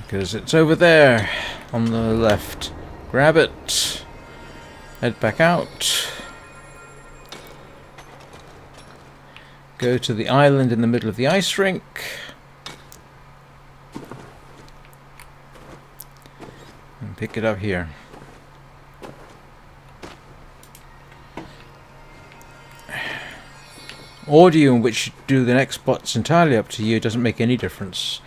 Because it's over there on the left. Grab it. Head back out. Go to the island in the middle of the ice rink. Pick it up here. Order in which you do the next spot's entirely up to you. It doesn't make any difference.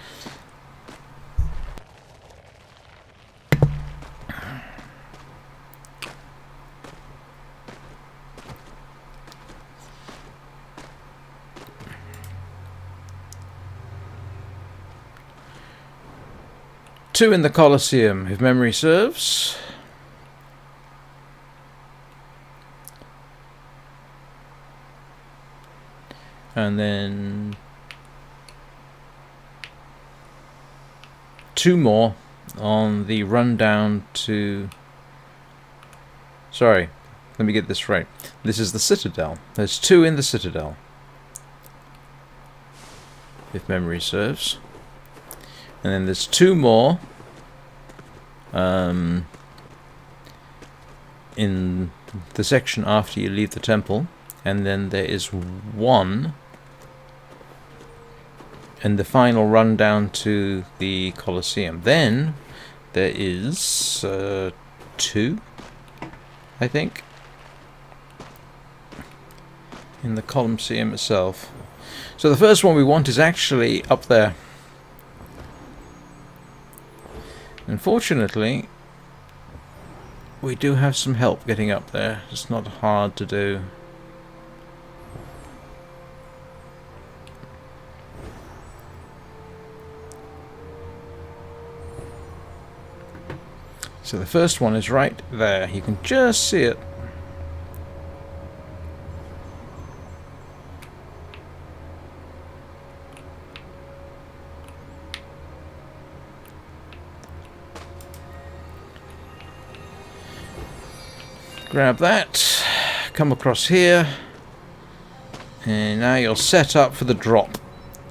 Two in the Colosseum, if memory serves. And then 2 more on the run down to... Sorry, let me get this right. This is the Citadel. There's 2 in the Citadel, if memory serves. And then there's 2 more in the section after you leave the temple. And then there is 1 in the final run down to the Colosseum. Then there is 2, I think, in the Colosseum itself. So the first one we want is actually up there. Unfortunately, we do have some help getting up there. It's not hard to do. So the first one is right there. You can just see it. Grab that, come across here, and now you're set up for the drop,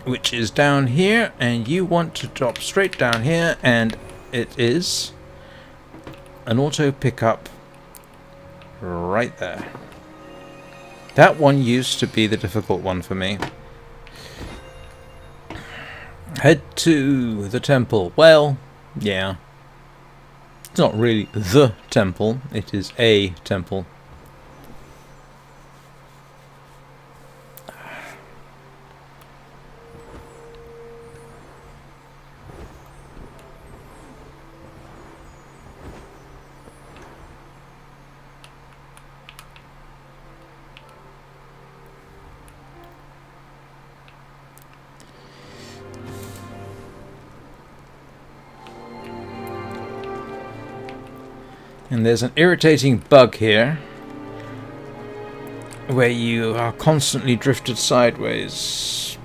which is down here, and you want to drop straight down here, and it is an auto pickup right there. That one used to be the difficult one for me. Head to the temple. Well, yeah. It's not really the temple, it is a temple. And there's an irritating bug here where you are constantly drifted sideways.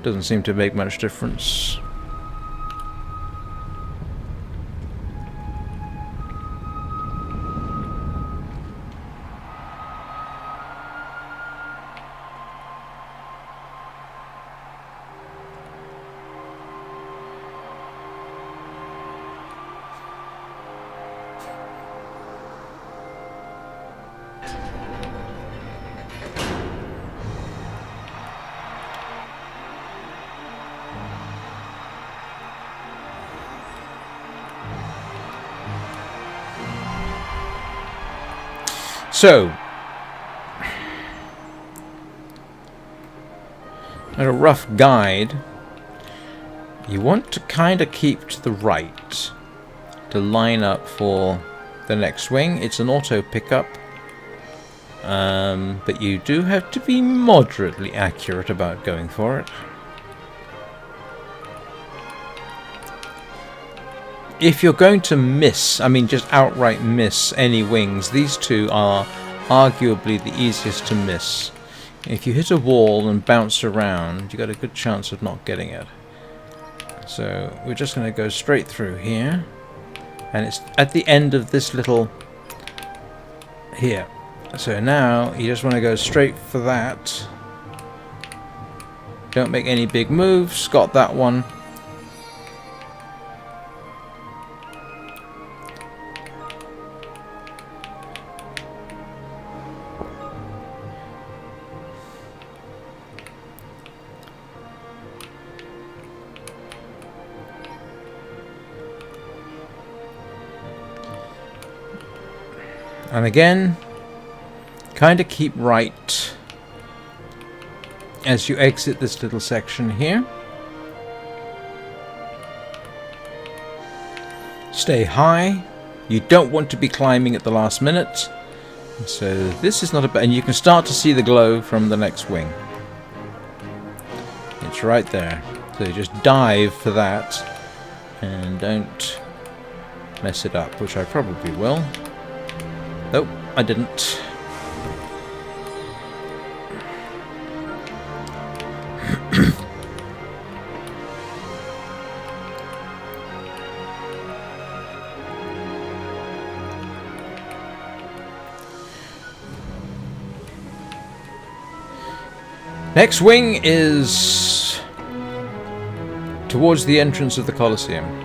Doesn't seem to make much difference. So, at a rough guide, you want to kind of keep to the right to line up for the next swing. It's an auto pickup, but you do have to be moderately accurate about going for it. If you're going to miss, I mean just outright miss any wings, these two are arguably the easiest to miss. If you hit a wall and bounce around, you've got a good chance of not getting it. So we're just going to go straight through here. And it's at the end of this little... here. So now you just want to go straight for that. Don't make any big moves. Got that one. And again, kind of keep right as you exit this little section here. Stay high. You don't want to be climbing at the last minute. So this is not a bad... and you can start to see the glow from the next wing. It's right there. So you just dive for that and don't mess it up, which I probably will. Nope, I didn't. Next wing is towards the entrance of the Colosseum.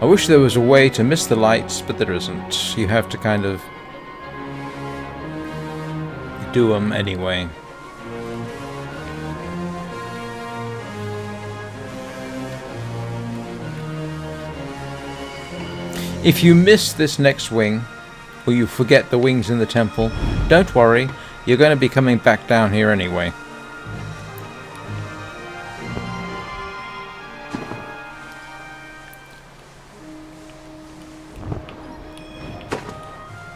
I wish there was a way to miss the lights, but there isn't. You have to kind of do them anyway. If you miss this next wing, or you forget the wings in the temple, don't worry, you're going to be coming back down here anyway.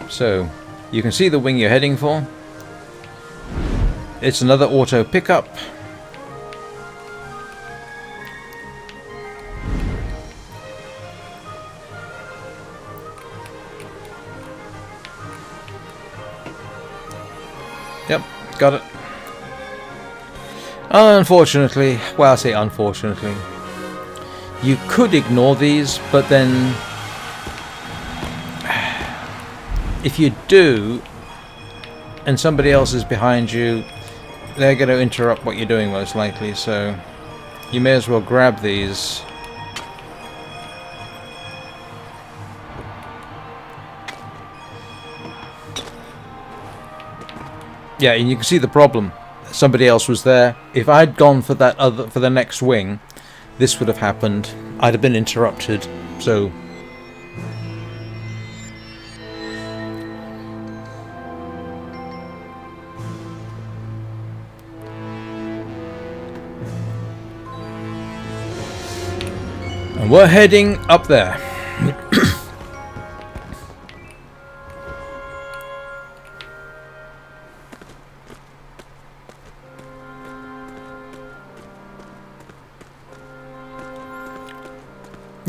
So, you can see the wing you're heading for. It's another auto pickup. Yep, got it. Unfortunately, well, I say unfortunately, you could ignore these, but then if you do, and somebody else is behind you, they're going to interrupt what you're doing most likely, so you may as well grab these. Yeah, and you can see the problem. Somebody else was there. If I'd gone for the next wing, this would have happened. I'd have been interrupted. So and we're heading up there.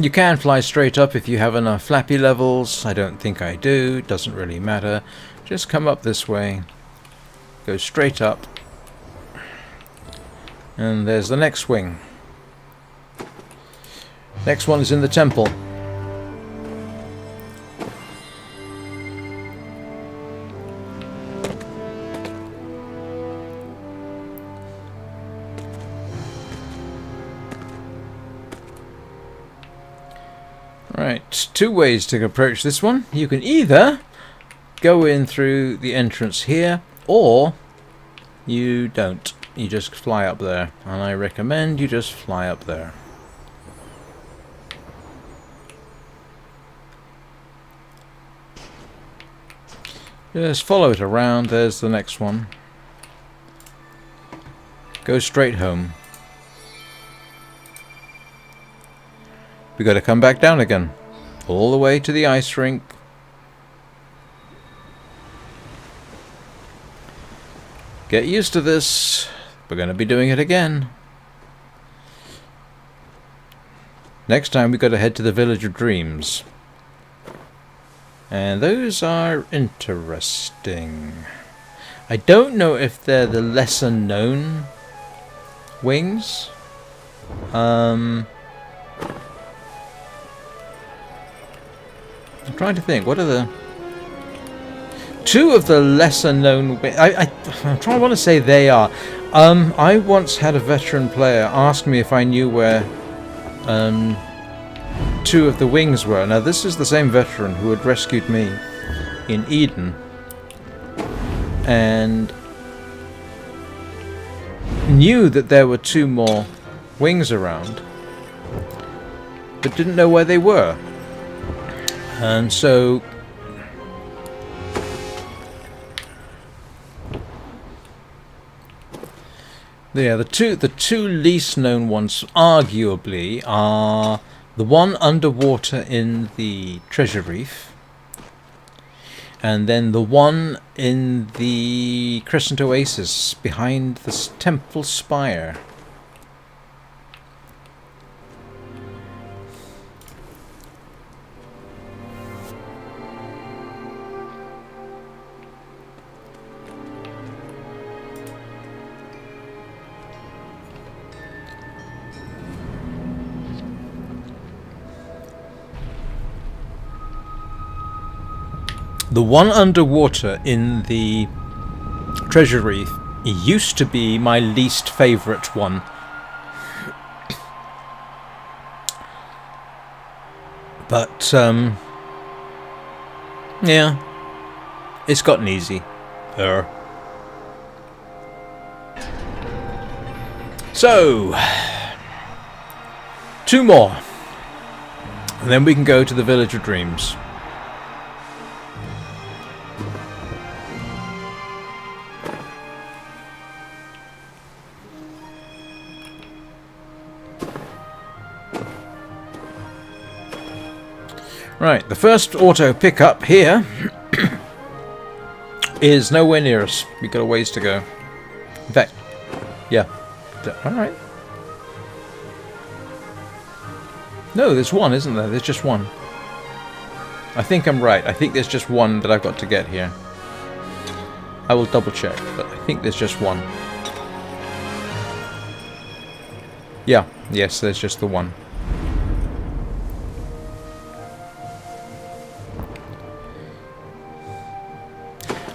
You can fly straight up if you have enough flappy levels. I don't think I do. Doesn't really matter. Just come up this way. Go straight up. And there's the next wing. Next one is in the temple. Right, two ways to approach this one. You can either go in through the entrance here, or you don't. You just fly up there. And I recommend you just fly up there. Just follow it around. There's the next one. Go straight home. We got to come back down again, all the way to the ice rink. Get used to this. We're going to be doing it again. Next time we got to head to the Village of Dreams. And those are interesting. I don't know if they're the lesser known wings. I'm trying to think. What are the two of the lesser known? I want to say they are. I once had a veteran player ask me if I knew where two of the wings were. Now this is the same veteran who had rescued me in Eden, and knew that there were two more wings around, but didn't know where they were. And so yeah, the two least known ones arguably are the one underwater in the treasure reef, and then the one in the Crescent Oasis behind the temple spire. The one underwater in the treasure reef used to be my least favourite one. But, yeah, it's gotten easy. So, two more. And then we can go to the Village of Dreams. Right, the first auto pickup here is nowhere near us. We've got a ways to go. In fact, yeah. Alright. No, there's one, isn't there? There's just one. I think I'm right. I think there's just one that I've got to get here. I will double check, but I think there's just one. Yeah, yes, there's just the one.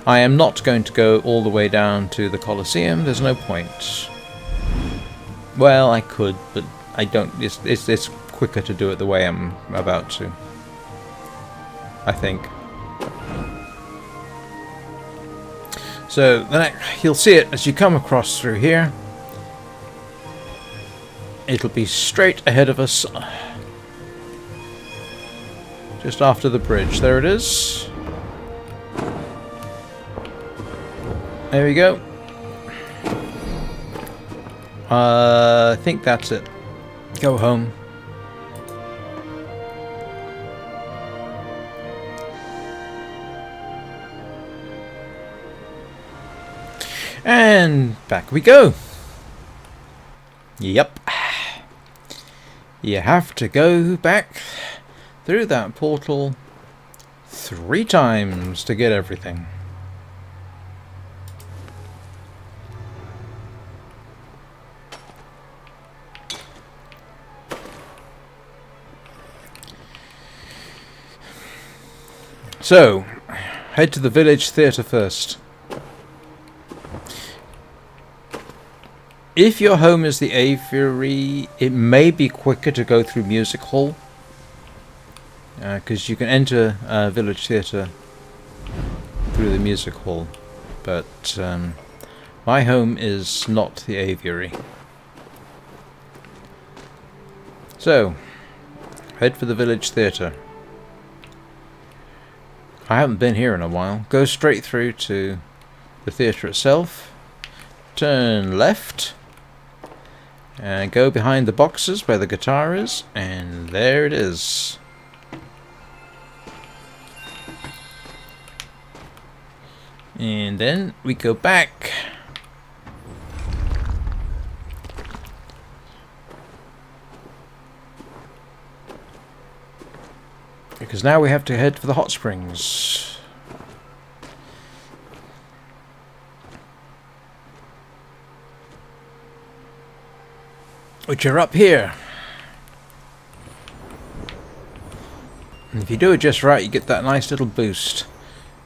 I am not going to go all the way down to the Colosseum. There's no point. Well, I could, but I don't. It's quicker to do it the way I'm about to. I think. So then you'll see it as you come across through here. It'll be straight ahead of us, just after the bridge. There it is. There we go. I think that's it. Go home. And back we go. Yep. You have to go back through that portal 3 times to get everything. So, head to the village theatre first. If your home is the aviary, it may be quicker to go through music hall, because you can enter village theatre through the music hall, but my home is not the aviary. So, head for the village theatre. I haven't been here in a while. Go straight through to the theatre itself. Turn left. And go behind the boxes where the guitar is. And there it is. And then we go back. Because now we have to head for the hot springs. Which are up here. And if you do it just right, you get that nice little boost.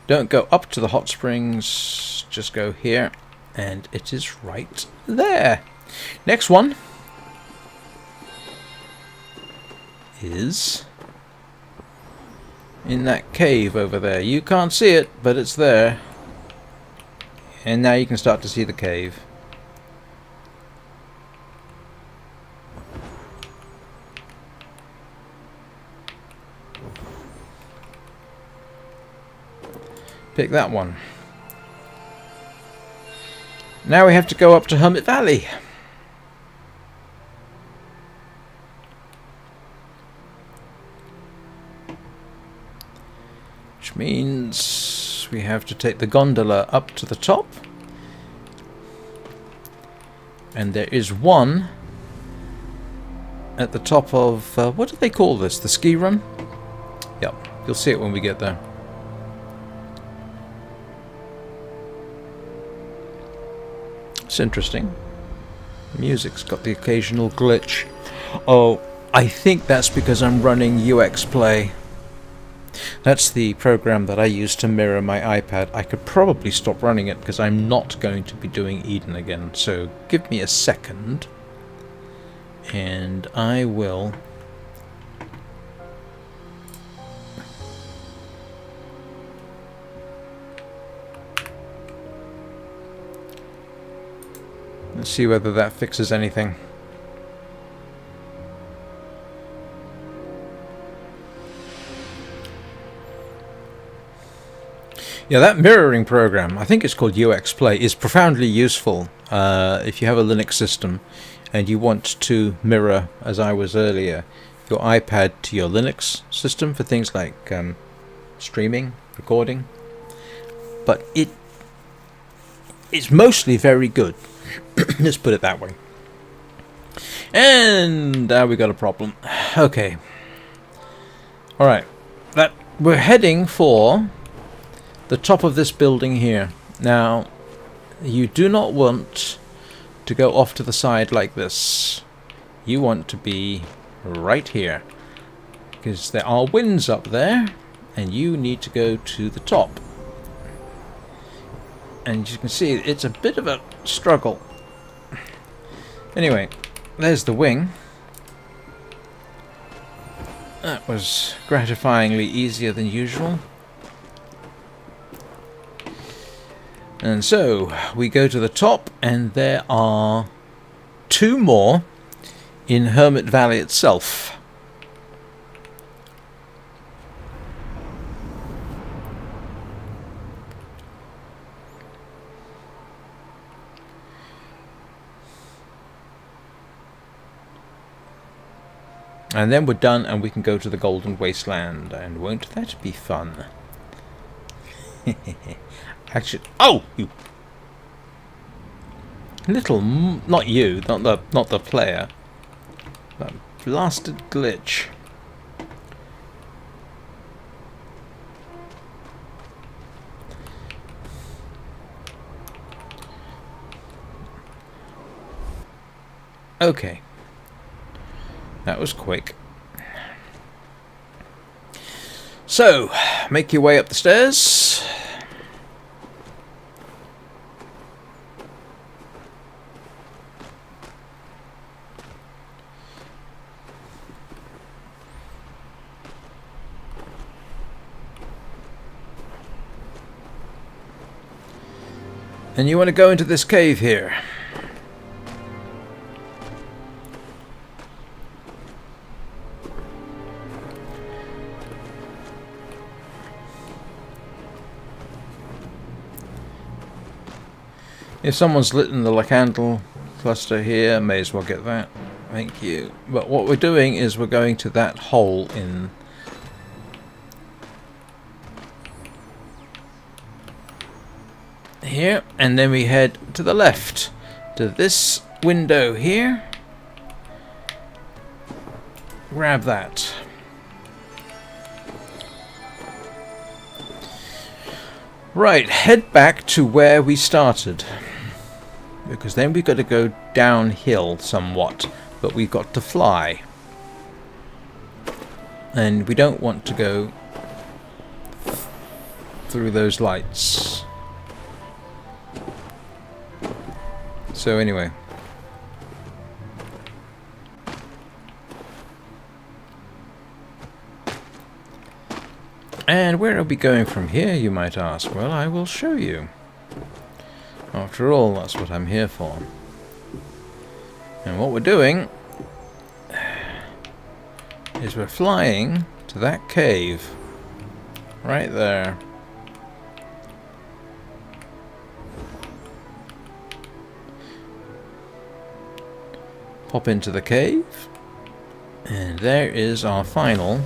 Don't go up to the hot springs, just go here, and it is right there. Next one is in that cave over there. You can't see it, but it's there. And now you can start to see the cave. Pick that one. Now we have to go up to Hermit Valley. Which means we have to take the gondola up to the top. And there is one at the top of... what do they call this? The ski run? Yep, you'll see it when we get there. It's interesting. Music's got the occasional glitch. Oh, I think that's because I'm running UX Play. That's the program that I use to mirror my iPad. I could probably stop running it because I'm not going to be doing Eden again. So give me a second and I will... Let's see whether that fixes anything. Yeah, that mirroring program, I think it's called UX Play, is profoundly useful if you have a Linux system and you want to mirror, as I was earlier, your iPad to your Linux system for things like streaming, recording. But it's mostly very good. Let's put it that way. And we got a problem. Okay. Alright. We're heading for the top of this building here. Now, you do not want to go off to the side like this. You want to be right here, because there are winds up there, and you need to go to the top. And you can see it's a bit of a struggle. Anyway, there's the wing. That was gratifyingly easier than usual. And so, we go to the top, and there are 2 more in Hermit Valley itself. And then we're done, and we can go to the Golden Wasteland, and won't that be fun? Actually, oh, you little, not you, not the player, that blasted glitch. Okay. That was quick. So, make your way up the stairs. And you want to go into this cave here. If someone's lit in the candle cluster here, may as well get that. Thank you. But what we're doing is we're going to that hole in here, and then we head to the left to this window here. Grab that. Right, head back to where we started, because then we've got to go downhill somewhat, but we've got to fly, and we don't want to go through those lights. So anyway, and where are we going from here, you might ask? Well, I will show you. After all, that's what I'm here for. And what we're doing is we're flying to that cave right there. Pop into the cave, and there is our final,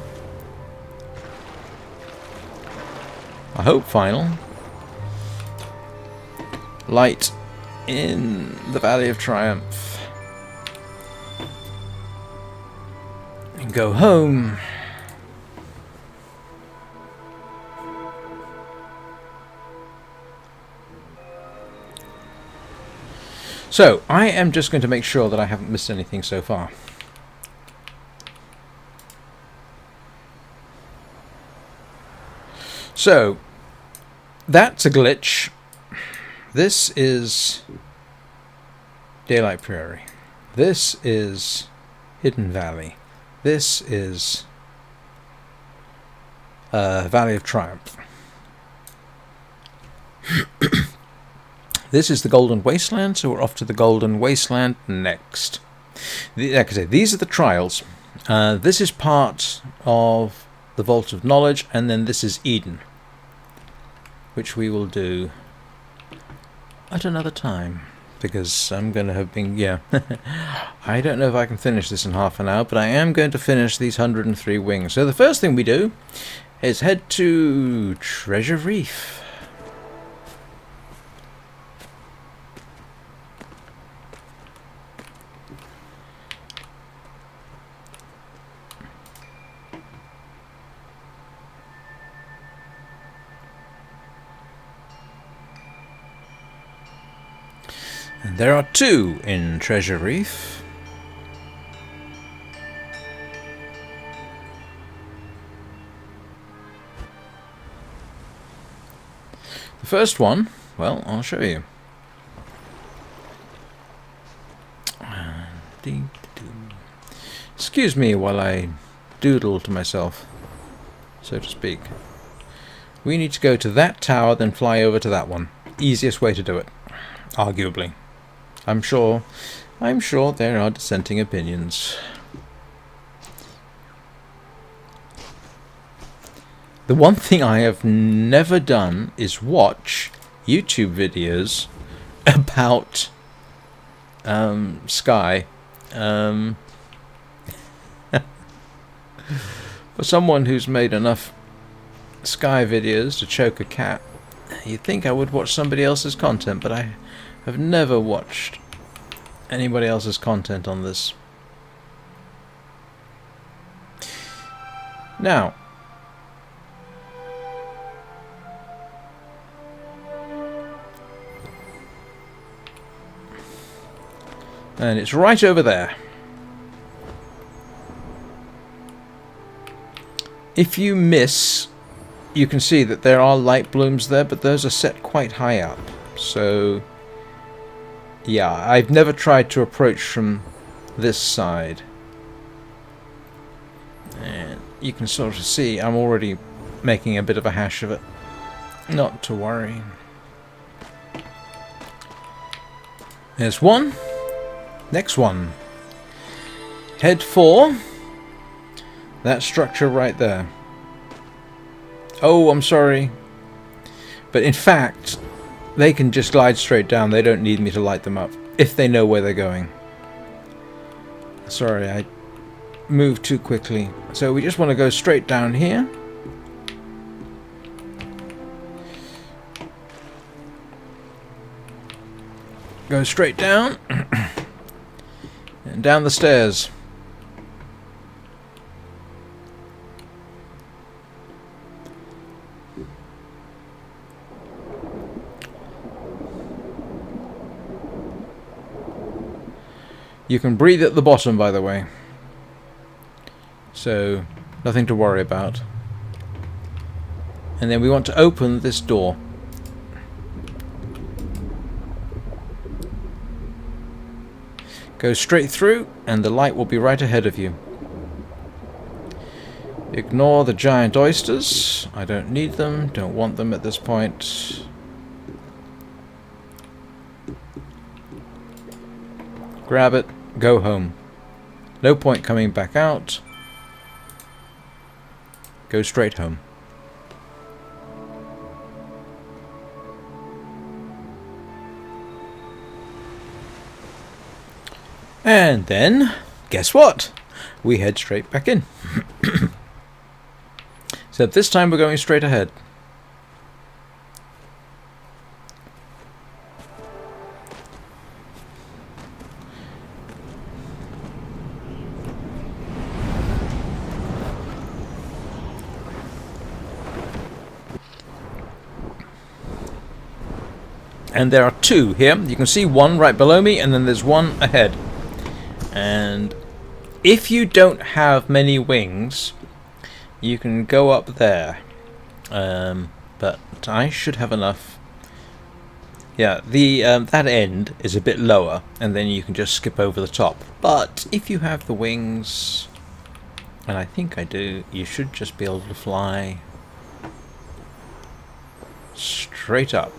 I hope final, light in the Valley of Triumph. And go home. So, I am just going to make sure that I haven't missed anything so far. So, that's a glitch. This is Daylight Prairie. This is Hidden Valley. This is Valley of Triumph. This is the Golden Wasteland, so we're off to the Golden Wasteland next. Like I say, these are the trials. This is part of the Vault of Knowledge, and then this is Eden, which we will do at another time, because I'm going to have been, I don't know if I can finish this in half an hour, but I am going to finish these 103 wings. So the first thing we do is head to Treasure Reef. And there are 2 in Treasure Reef. The first one, well, I'll show you. Excuse me while I doodle to myself, so to speak. We need to go to that tower, then fly over to that one. Easiest way to do it, arguably. I'm sure there are dissenting opinions. The one thing I have never done is watch YouTube videos about Sky. For someone who's made enough Sky videos to choke a cat, you'd think I would watch somebody else's content, but I have never watched anybody else's content on this. Now, and it's right over there. If you miss, you can see that there are light blooms there, but those are set quite high up. So, yeah, I've never tried to approach from this side. And you can sort of see I'm already making a bit of a hash of it. Not to worry. There's one. Next one. Head for that structure right there. Oh, I'm sorry. But in fact, they can just glide straight down. They don't need me to light them up if they know where they're going. Sorry, I moved too quickly. So we just want to go straight down here. Go straight down. And down the stairs. You can breathe at the bottom, by the way. So, nothing to worry about. And then we want to open this door. Go straight through, and the light will be right ahead of you. Ignore the giant oysters. I don't need them, don't want them at this point. Grab it, go home. No point coming back out. Go straight home. And then, guess what? We head straight back in. Except this time we're going straight ahead. And there are 2 here. You can see one right below me, and then there's one ahead. And if you don't have many wings, you can go up there. But I should have enough. Yeah, the that end is a bit lower, and then you can just skip over the top. But if you have the wings, and I think I do, you should just be able to fly straight up.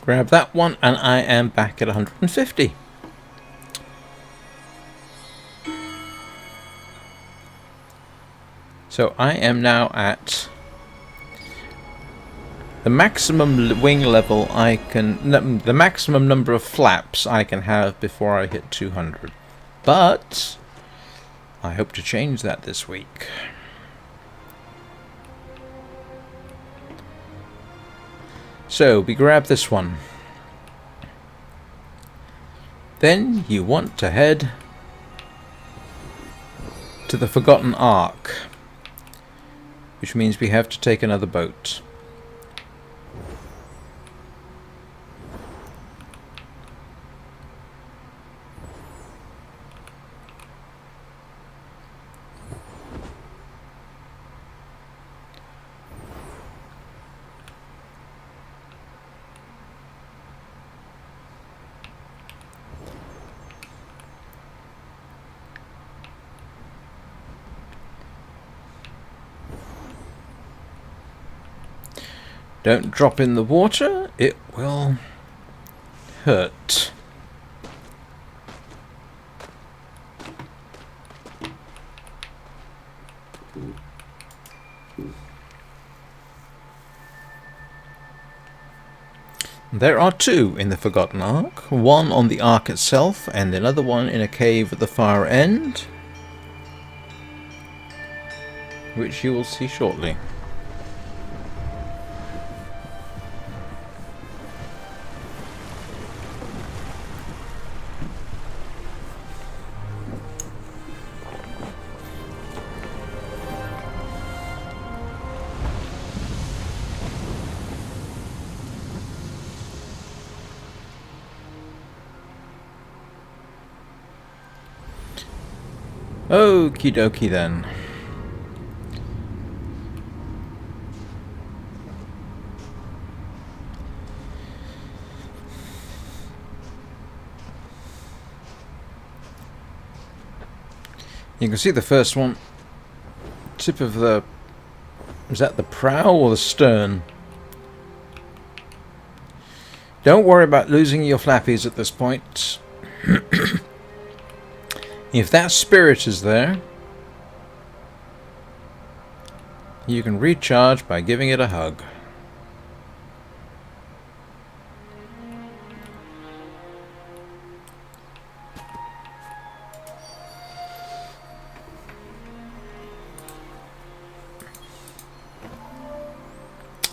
Grab that one, and I am back at 150. So I am now at the maximum wing level I can, the maximum number of flaps I can have before I hit 200. But I hope to change that this week. So we grab this one. Then you want to head to the Forgotten Ark, which means we have to take another boat. Don't drop in the water, it will hurt. There are two in the Forgotten Ark, one on the Ark itself and another one in a cave at the far end, which you will see shortly. Okie dokie then. You can see the first one. Tip of the... is that the prow or the stern? Don't worry about losing your flappies at this point. If that spirit is there, you can recharge by giving it a hug.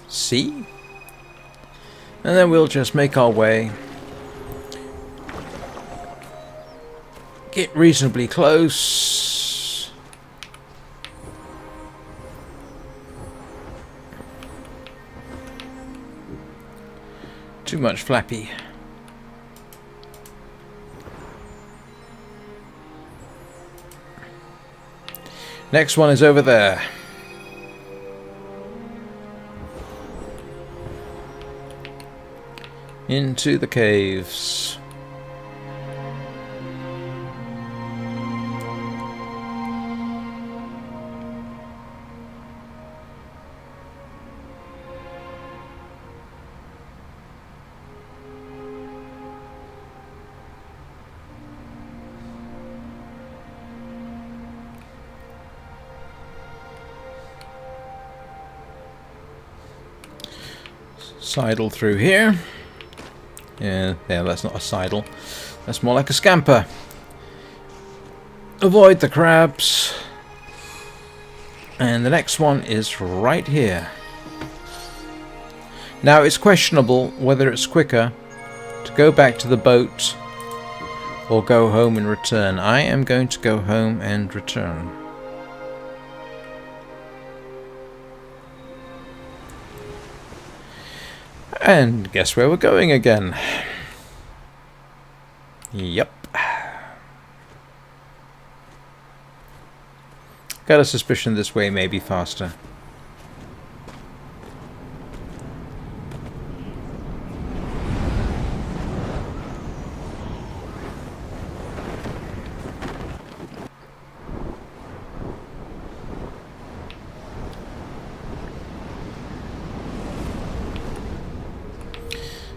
See? And then we'll just make our way. Get reasonably close. Too much flappy. Next one is over there. Into the caves. Sidle through here. Yeah, that's not a sidle. That's more like a scamper. Avoid the crabs. And the next one is right here. Now it's questionable whether it's quicker to go back to the boat or go home and return. I am going to go home and return. And guess where we're going again? Yep. Got a suspicion this way may be faster.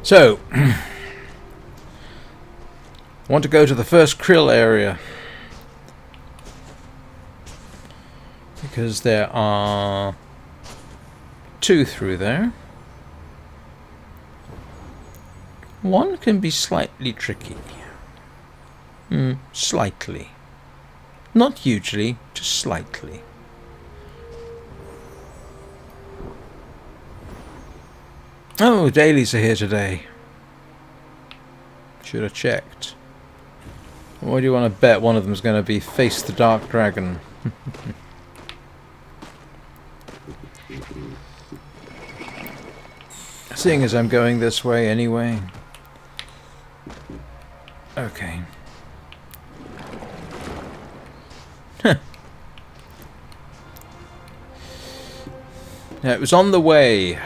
So, I want to go to the first krill area because there are two through there. One can be slightly tricky. Slightly. Not hugely, just slightly. Oh, dailies are here today. Should have checked. What do you want to bet one of them is going to be Face the Dark Dragon? Seeing as I'm going this way anyway. Okay. Huh. Yeah, it was on the way.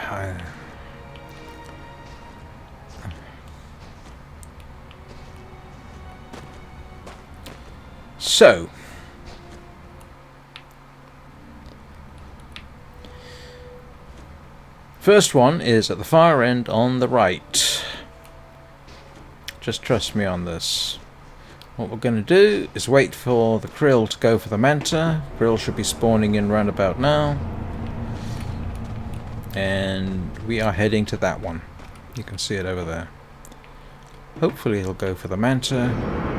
So, First one is at the far end on the right. Just trust me on this. What we're going to do is wait for the krill to go for the manta. Krill should be spawning in round about now. And we are heading to that one. You can see it over there. Hopefully he'll go for the manta.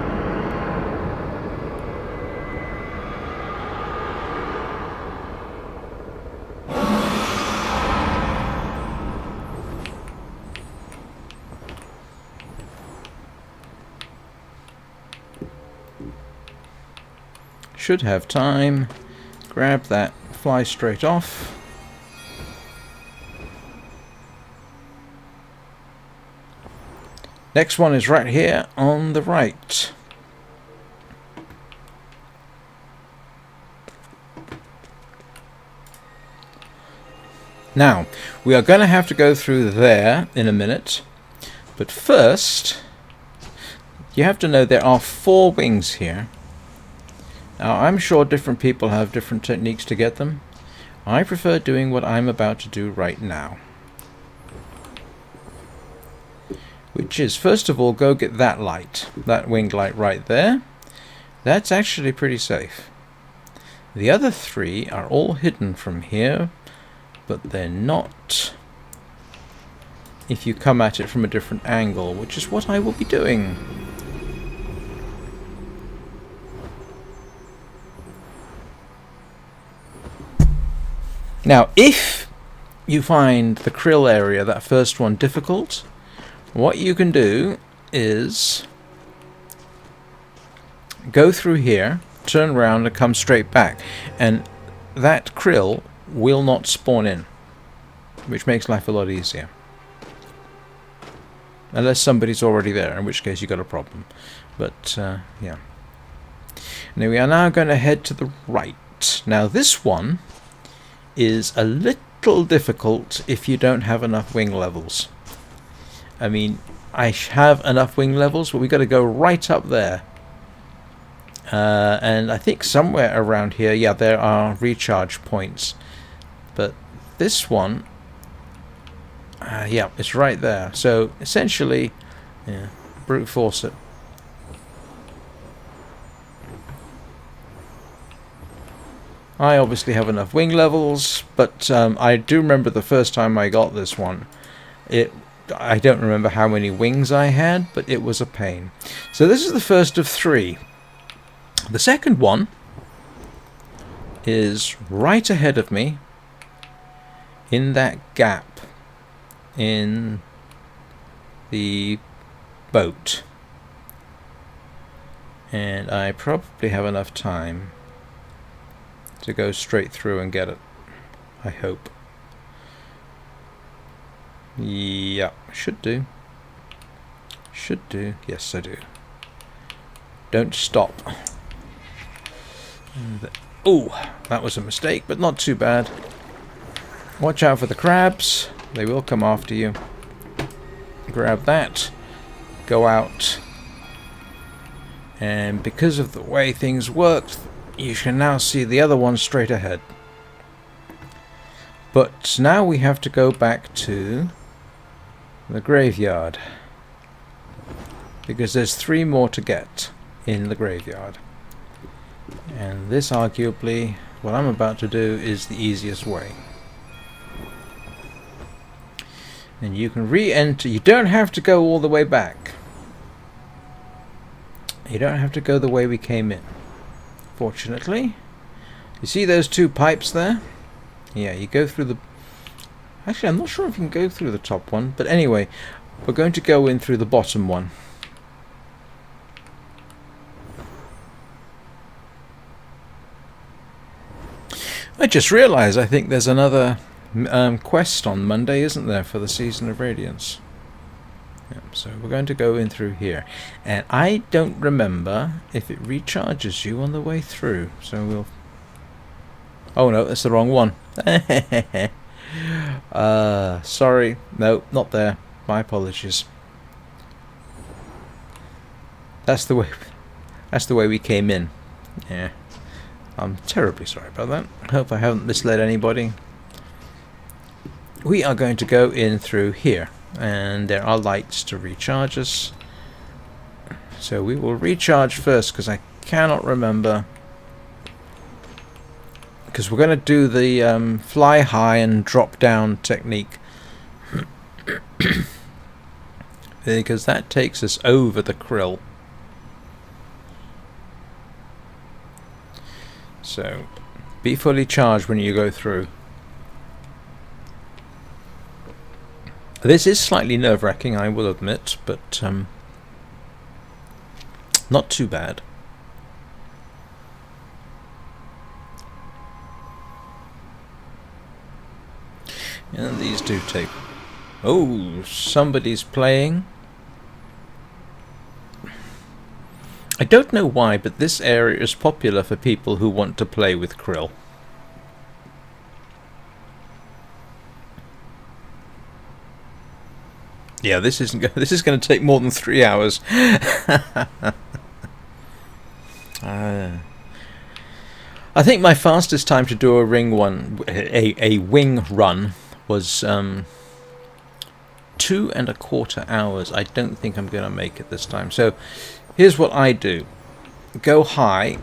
Should have time. Grab that, fly straight off. Next one is right here on the right. Now, we are going to have to go through there in a minute. But first, you have to know there are 4 wings here. Now, I'm sure different people have different techniques to get them. I prefer doing what I'm about to do right now. Which is, first of all, go get that light. That wing light right there. That's actually pretty safe. The other 3 are all hidden from here, but they're not if you come at it from a different angle, which is what I will be doing. Now, if you find the krill area, that first one, difficult, what you can do is go through here, turn around and come straight back, and that krill will not spawn in, which makes life a lot easier. Unless somebody's already there, in which case you've got a problem. But, yeah. Now we are now going to head to the right. Now this one is a little difficult if you don't have enough wing levels. I mean, I have enough wing levels, but we've got to go right up there. And I think somewhere around here, yeah, there are recharge points. But this one, yeah, it's right there. So essentially, yeah, brute force it. I obviously have enough wing levels, but I do remember the first time I got this one. I don't remember how many wings I had, but it was a pain. So this is the first of 3. The second one is right ahead of me in that gap in the boat. And I probably have enough time to go straight through and get it. I hope. Yeah, should do. Should do. Yes, I do. Don't stop. Oh, that was a mistake, but not too bad. Watch out for the crabs. They will come after you. Grab that. Go out. And because of the way things worked, you can now see the other one straight ahead. But now we have to go back to the graveyard, because there's 3 more to get in the graveyard, and this arguably, what I'm about to do, is the easiest way. And you can re-enter. You don't have to go all the way back. You don't have to go the way we came in, fortunately. You see those 2 pipes there? Yeah, you go through the... Actually, I'm not sure if you can go through the top one, but anyway, we're going to go in through the bottom one. I just realised I think there's another quest on Monday, isn't there, for the Season of Radiance? Yep, so we're going to go in through here. And I don't remember if it recharges you on the way through, so we'll... Oh no, that's the wrong one. Sorry. No, not there. My apologies. That's the way we came in. Yeah. I'm terribly sorry about that. I hope I haven't misled anybody. we are going to go in through here, and there are lights to recharge us. So we will recharge first, because I cannot remember. Because we're going to do the fly high and drop down technique. Because that takes us over the krill. So be fully charged when you go through. This is slightly nerve-wracking, I will admit, but not too bad. And these do take... Oh, somebody's playing. I don't know why, but this area is popular for people who want to play with krill. Yeah, this is going to take more than 3 hours. I think my fastest time to do a wing run was 2¼ hours. I don't think I'm going to make it this time. So here's what I do. Go high.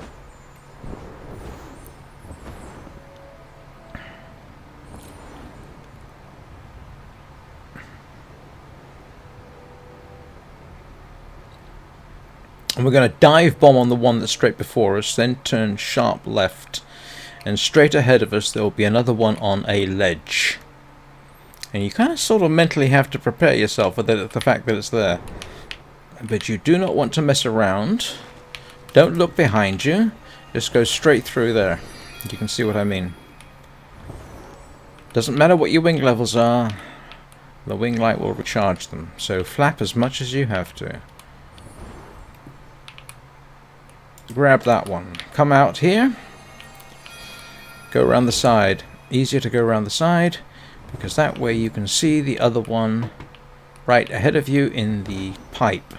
And we're going to dive bomb on the one that's straight before us, then turn sharp left. And straight ahead of us there will be another one on a ledge. And you kind of sort of mentally have to prepare yourself for the fact that it's there. But you do not want to mess around. Don't look behind you. Just go straight through there. You can see what I mean. Doesn't matter what your wing levels are. The wing light will recharge them. So flap as much as you have to. Grab that one. Come out here. Go around the side. Easier to go around the side, because that way you can see the other one right ahead of you in the pipe.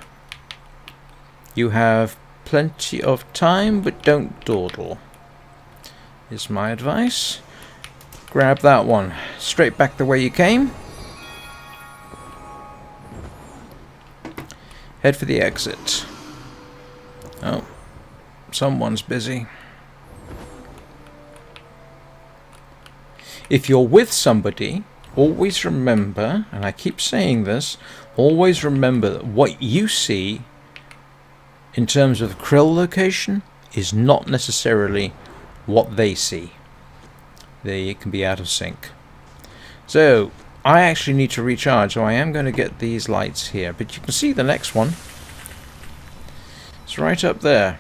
You have plenty of time, but don't dawdle, is my advice. Grab that one. Straight back the way you came. Head for the exit. Oh, someone's busy. If you're with somebody, always remember, and I keep saying this, always remember that what you see in terms of the krill location is not necessarily what they see. They can be out of sync. So I actually need to recharge, so I am going to get these lights here. But you can see the next one. It's right up there.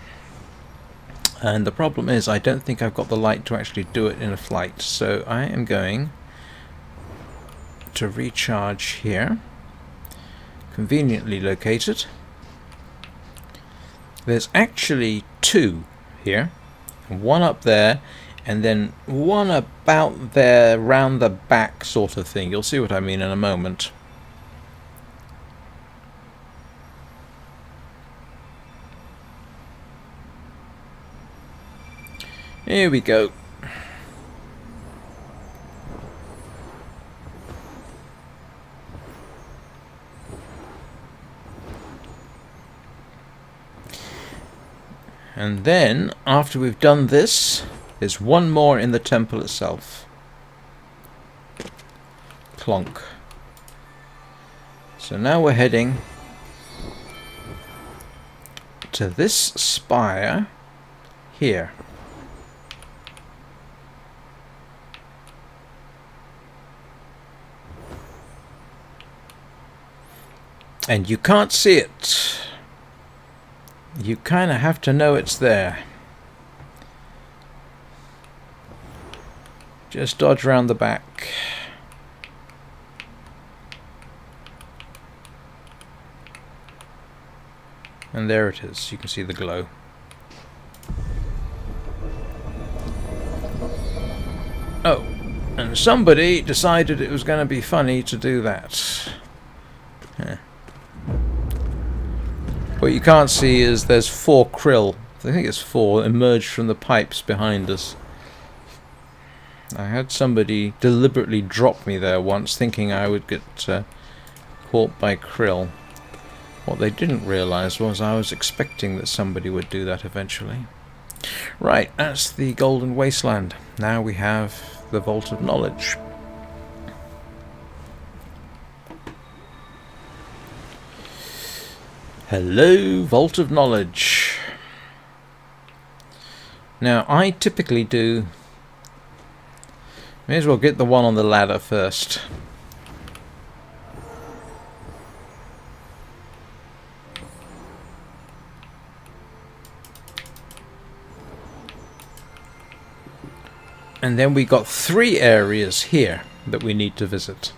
And the problem is I don't think I've got the light to actually do it in a flight. So I am going to recharge here. Conveniently located. There's actually two here. One up there, and then one about there round the back sort of thing. You'll see what I mean in a moment. Here we go. And then, after we've done this, there's one more in the temple itself. Clonk. So now we're heading to this spire here. And you can't see it. You kind of have to know it's there. Just dodge around the back. And there it is. You can see the glow. Oh, and somebody decided it was going to be funny to do that. Yeah. What you can't see is there's 4 krill, I think it's 4, emerged from the pipes behind us. I had somebody deliberately drop me there once, thinking I would get caught by krill. What they didn't realise was I was expecting that somebody would do that eventually. Right, that's the Golden Wasteland. Now we have the Vault of Knowledge. Hello, Vault of Knowledge. Now, I typically do... May as well get the one on the ladder first. And then we got 3 areas here that we need to visit.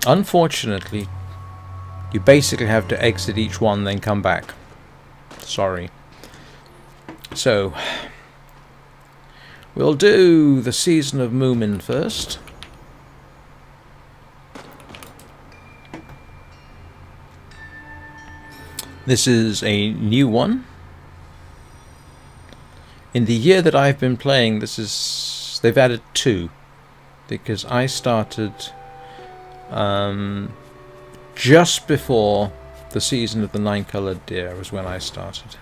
Unfortunately, you basically have to exit each one, then come back. Sorry. So, we'll do the Season of Moomin first. This is a new one. In the year that I've been playing, they've added 2, because I started just before the Season of the Nine-Coloured Deer was when I started,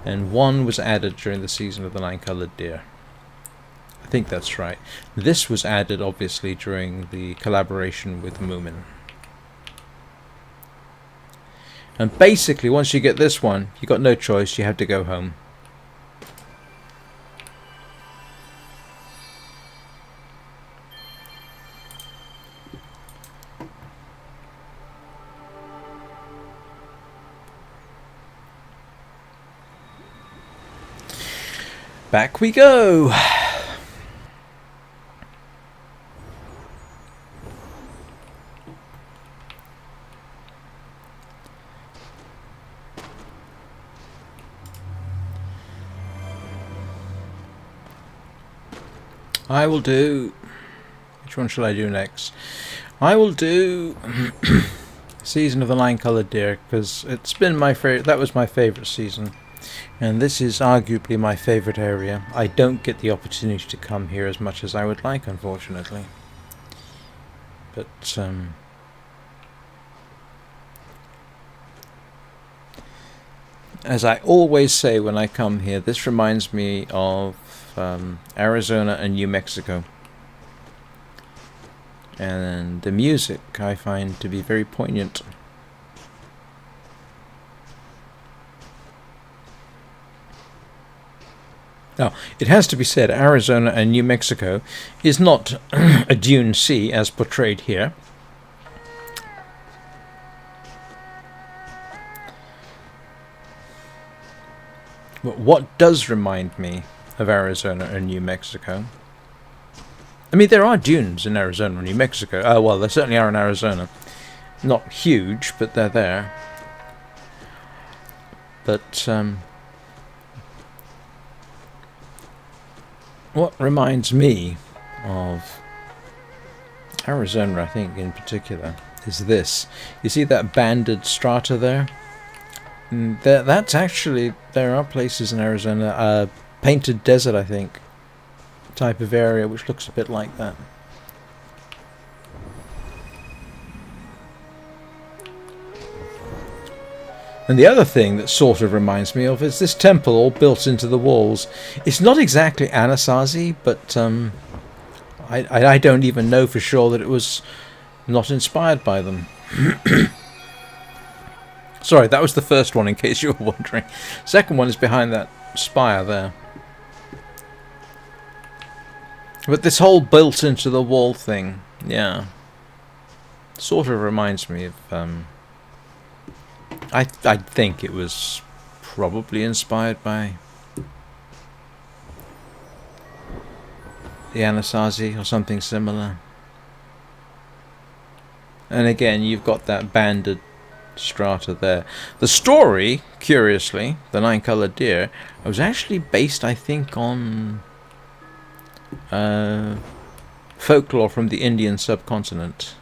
and 1 was added during the Season of the Nine-Coloured Deer. I think that's right. This was added obviously during the collaboration with Moomin. And basically, once you get this one, you got no choice. You have to go home. Back we go! I will do... Which one shall I do next? I will do Season of the Nine-Coloured Deer, because it's been my favorite. That was my favourite season. And this is arguably my favourite area. I don't get the opportunity to come here as much as I would like, unfortunately. But, as I always say when I come here, this reminds me of Arizona and New Mexico. And the music I find to be very poignant. Now, it has to be said, Arizona and New Mexico is not a dune sea as portrayed here. But what does remind me of Arizona and New Mexico? I mean, there are dunes in Arizona and New Mexico. Oh, well, there certainly are in Arizona. Not huge, but they're there. But, what reminds me of Arizona, I think, in particular, is this. You see that banded strata there? That's actually, there are places in Arizona, painted desert, I think, type of area, which looks a bit like that. And the other thing that sort of reminds me of is this temple all built into the walls. It's not exactly Anasazi, but I don't even know for sure that it was not inspired by them. Sorry, that was the first one, in case you were wondering. Second one is behind that spire there. But this whole built into the wall thing, yeah, sort of reminds me of... I think it was probably inspired by the Anasazi or something similar. And again, you've got that banded strata there. The story, curiously, the Nine-Coloured Deer, was actually based, I think, on folklore from the Indian subcontinent.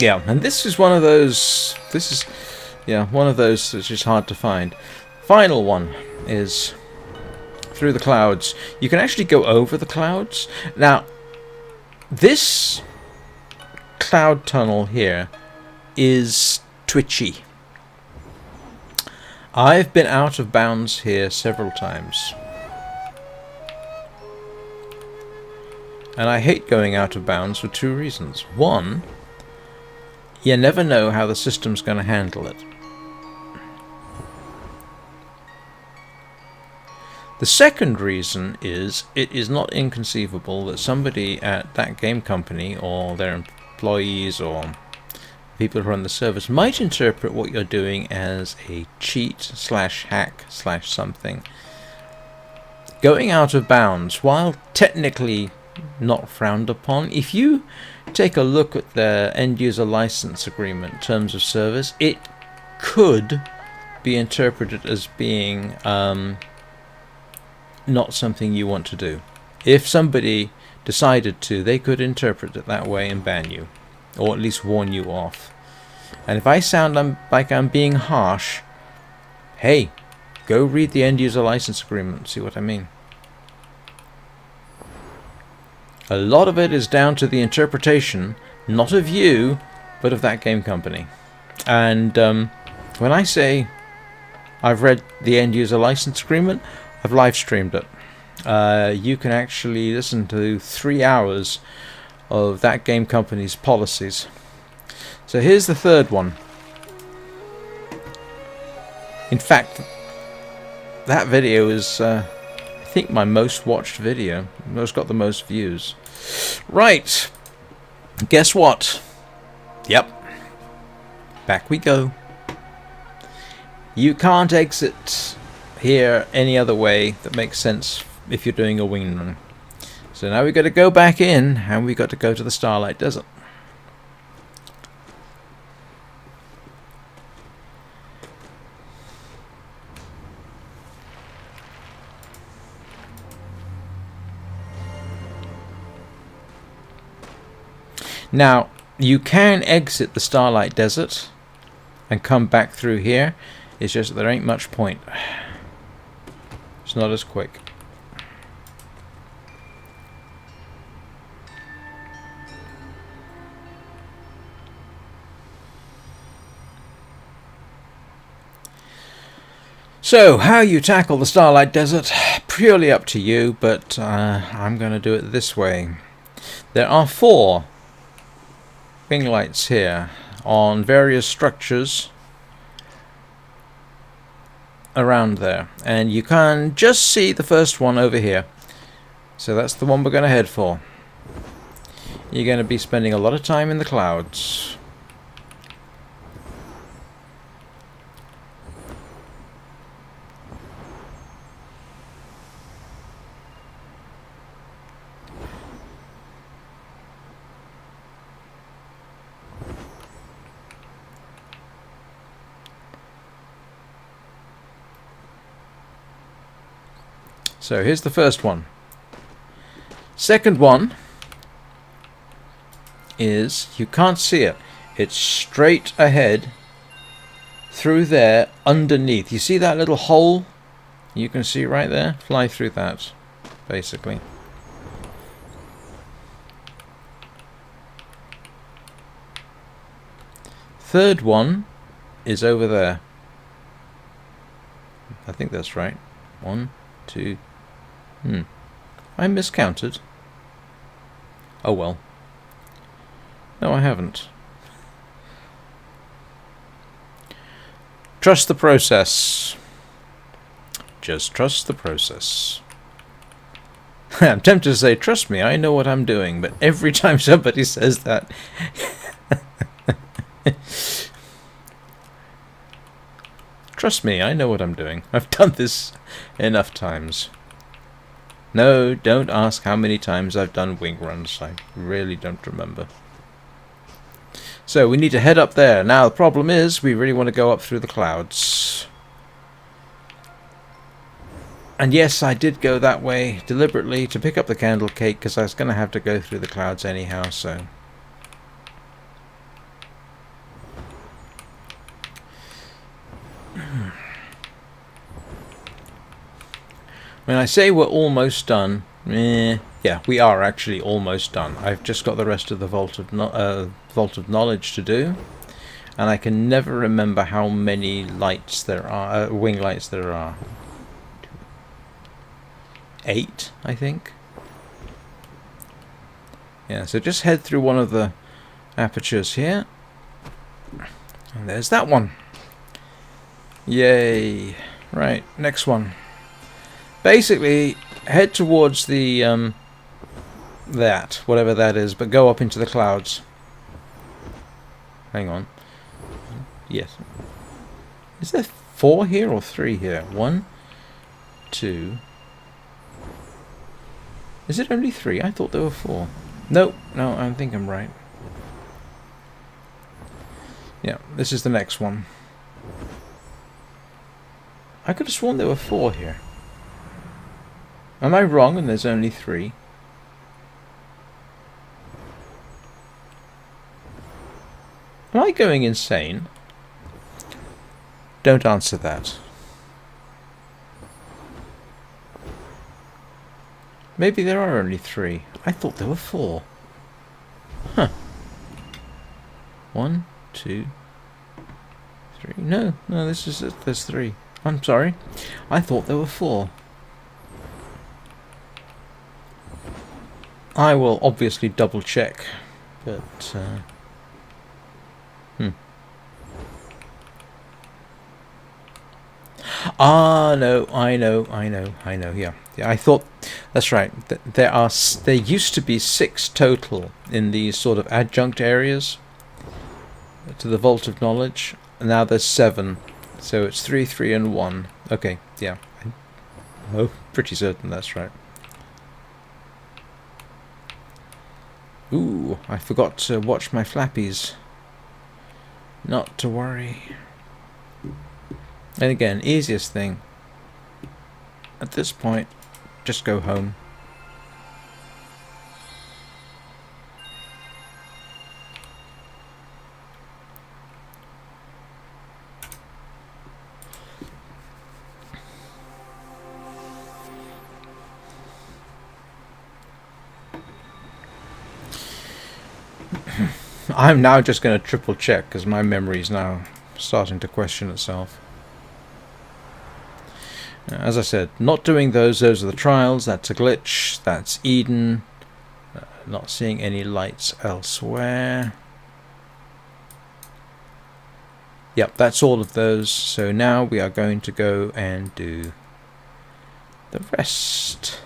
Yeah, and this is one of those. This is, yeah, one of those that's just hard to find. Final one is through the clouds. You can actually go over the clouds. Now, this cloud tunnel here is twitchy. I've been out of bounds here several times. And I hate going out of bounds for two reasons. One, you never know how the system's going to handle it. The second reason is it is not inconceivable that somebody at that game company or their employees or people who run the service might interpret what you're doing as a cheat slash hack slash something. Going out of bounds, while technically not frowned upon, if you take a look at the end user license agreement terms of service, it could be interpreted as being not something you want to do. If somebody decided to, they could interpret it that way and ban you, or at least warn you off. And if I sound like I'm being harsh, hey, go read the end user license agreement, see what I mean. A lot of it is down to the interpretation, not of you, but of that game company. And when I say I've read the end user license agreement, I've live streamed it. You can actually listen to 3 hours of that game company's policies. So here's the third one. In fact, that video is I think my most watched video. It's got the most views. Right. Guess what? Yep. Back we go. You can't exit here any other way that makes sense if you're doing a wing run. So now we've got to go back in and we've got to go to the Starlight Desert. Now, you can exit the Starlight Desert and come back through here. It's just that there ain't much point. It's not as quick. So, how you tackle the Starlight Desert, purely up to you, but I'm going to do it this way. There are 4 wing lights here on various structures around there, and you can just see the first one over here. So that's the one we're going to head for. You're going to be spending a lot of time in the clouds. So here's the first one. Second one is, you can't see it. It's straight ahead through there underneath. You see that little hole you can see right there? Fly through that, basically. Third one is over there. I think that's right. 1, 2. I miscounted. Oh well. No, I haven't. Trust the process. Just trust the process. I'm tempted to say, trust me, I know what I'm doing, but every time somebody says that... Trust me, I know what I'm doing. I've done this enough times. No, don't ask how many times I've done wing runs. I really don't remember. So we need to head up there. Now the problem is we really want to go up through the clouds. And yes, I did go that way deliberately to pick up the candle cake because I was going to have to go through the clouds anyhow, so... When I say we're almost done, yeah, we are actually almost done. I've just got the rest of the Vault of Knowledge to do, and I can never remember how many lights there are, wing lights there are. 8, I think. Yeah, so just head through one of the apertures here, and there's that one. Yay! Right, next one. Basically, head towards the, whatever that is, but go up into the clouds. Hang on. Yes. Is there 4 here or 3 here? 1, 2. Is it only 3? I thought there were 4. No, I think I'm right. Yeah, this is the next one. I could have sworn there were 4 here. Am I wrong and there's only 3? Am I going insane? Don't answer that. Maybe there are only 3. I thought there were 4. Huh. 1, 2, 3. No, there's 3. I'm sorry. I thought there were 4. I will obviously double check, but Ah, no, I know, yeah. I thought, that's right, there used to be 6 total in these sort of adjunct areas to the Vault of Knowledge, and now there's 7, so it's 3, 3, and 1. Okay, yeah. I'm pretty certain that's right. Ooh, I forgot to watch my flappies. Not to worry. And again, easiest thing. At this point, just go home. I'm now just going to triple check because my memory is now starting to question itself. As I said, not doing those are the trials, that's a glitch, that's Eden, not seeing any lights elsewhere. Yep, that's all of those, so now we are going to go and do the rest.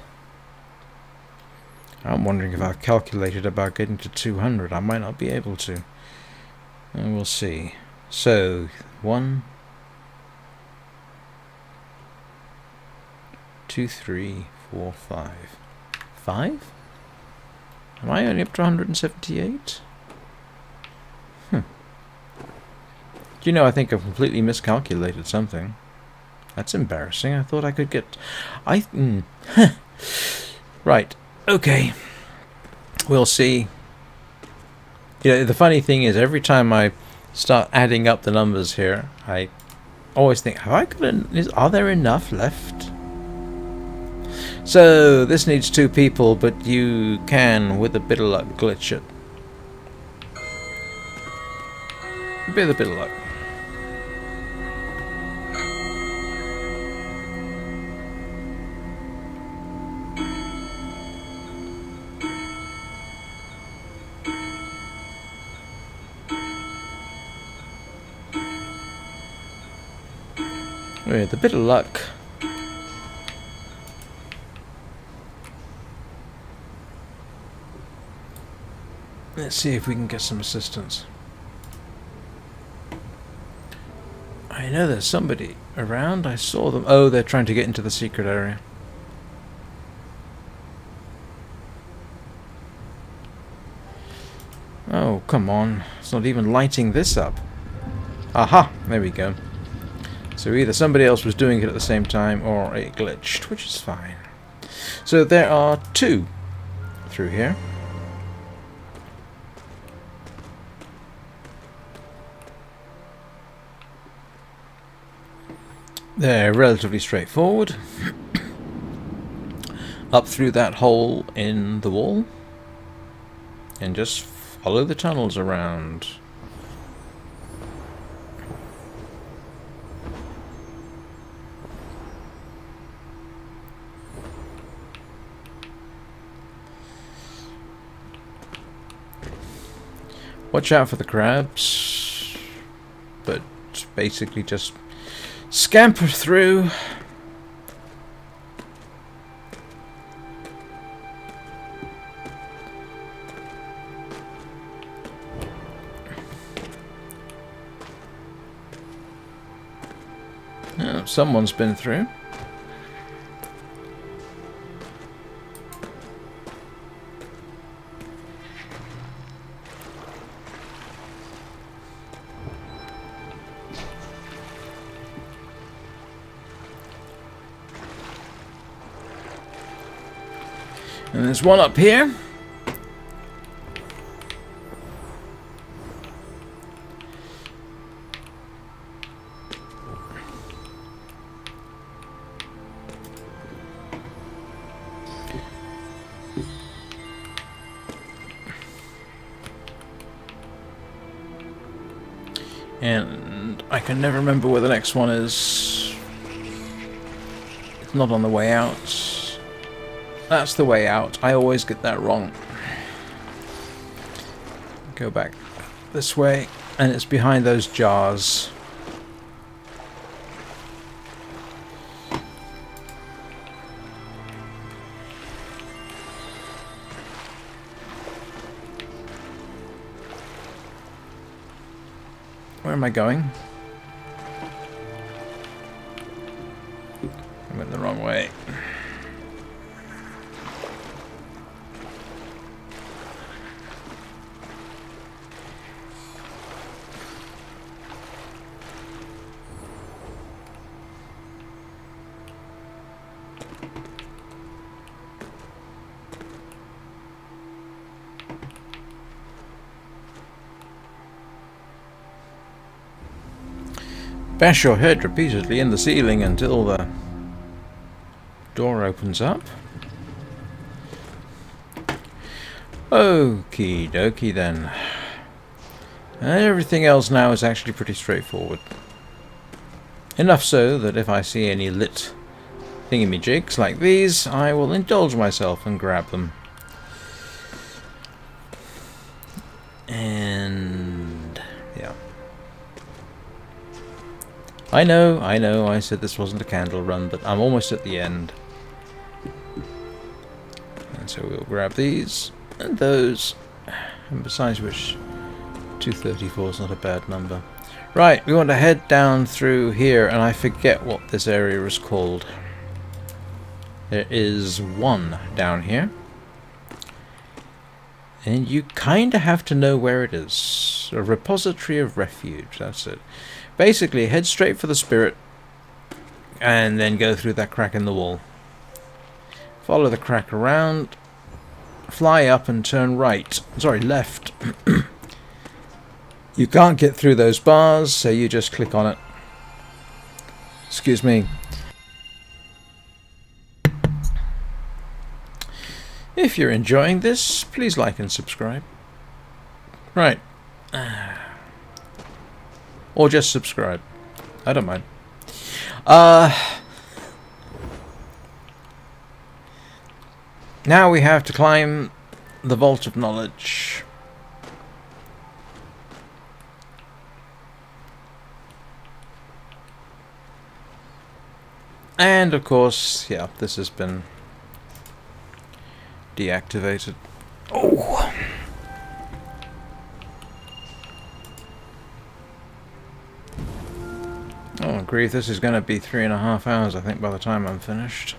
I'm wondering if I've calculated about getting to 200. I might not be able to. And we'll see. So, 1, 2, 3, 4, 5. 5? Am I only up to 178? Do you know, I think I've completely miscalculated something. That's embarrassing. I thought I could get... Right. Okay. We'll see. You know, the funny thing is, every time I start adding up the numbers here, I always think, have I got are there enough left? So, this needs 2 people, but you can, with a bit of luck, glitch it. With a bit of luck. With a bit of luck. Let's see if we can get some assistance. I know there's somebody around. I saw them. Oh, they're trying to get into the secret area. Oh, come on. It's not even lighting this up. Aha! There we go. So either somebody else was doing it at the same time or it glitched, which is fine. So there are 2 through here. They're relatively straightforward. Up through that hole in the wall and just follow the tunnels around. Watch out for the crabs, but basically just scamper through. Oh, someone's been through. And there's one up here. And I can never remember where the next one is. It's not on the way out. That's the way out. I always get that wrong. Go back this way, and it's behind those jars. Where am I going? I went the wrong way. Bash your head repeatedly in the ceiling until the door opens up. Okie dokie then. And everything else now is actually pretty straightforward. Enough so that if I see any lit thingamajigs like these, I will indulge myself and grab them. And yeah. I know, I said this wasn't a candle run, but I'm almost at the end. And so we'll grab these and those. And besides which, 234 is not a bad number. Right, we want to head down through here, and I forget what this area is called. There is one down here. And you kind of have to know where it is. A repository of refuge, that's it. Basically, head straight for the spirit, and then go through that crack in the wall. Follow the crack around, fly up and turn right. Sorry, left. You can't get through those bars, so you just click on it. Excuse me. If you're enjoying this, please like and subscribe. Right. Or just subscribe. I don't mind. Now we have to climb the Vault of Knowledge. And of course, yeah, this has been deactivated. Oh! Oh, grief, this is going to be 3.5 hours, I think, by the time I'm finished.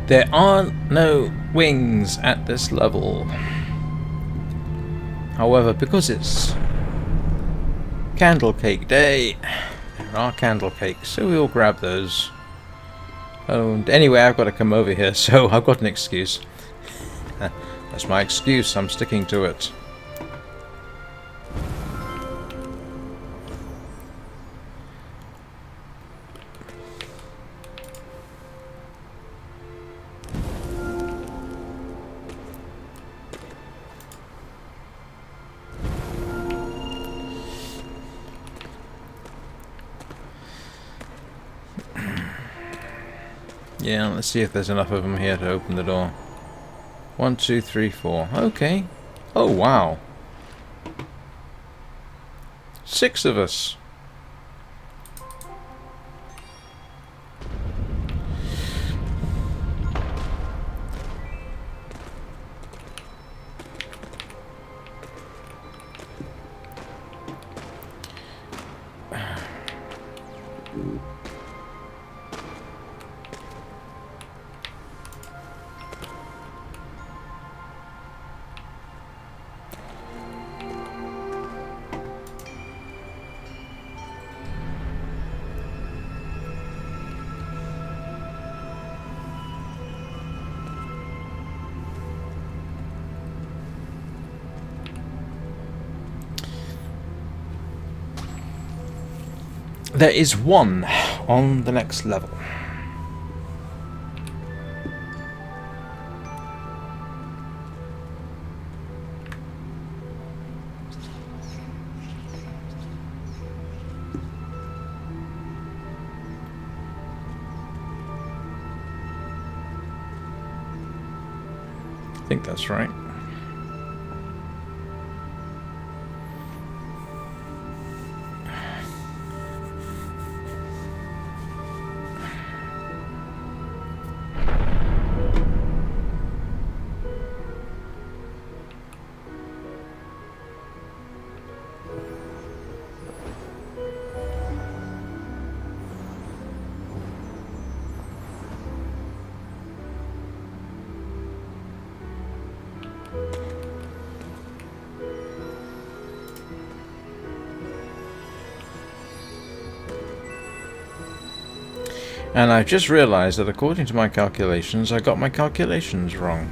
There are no wings at this level. However, because it's candle cake day, there are candle cakes, so we'll grab those. Oh, and anyway, I've got to come over here, so I've got an excuse. That's my excuse, I'm sticking to it. Yeah, let's see if there's enough of them here to open the door. 1, 2, 3, 4. Okay. Oh, wow. 6 of us. There is one on the next level. I think that's right. And I've just realised that according to my calculations, I got my calculations wrong.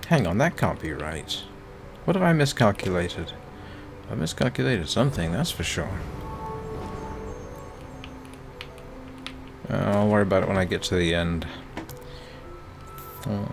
Hang on, that can't be right. What have I miscalculated? I miscalculated something, that's for sure. I'll worry about it when I get to the end. Oh.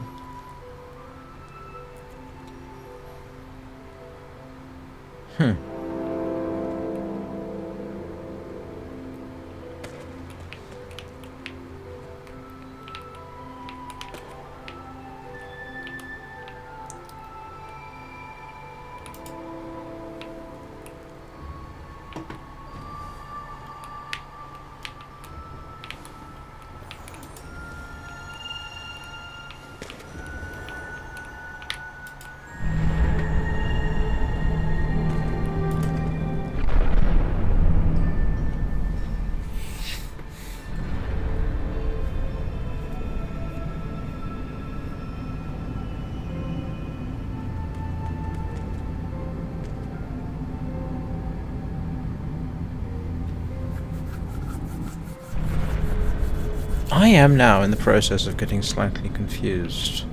I am now in the process of getting slightly confused.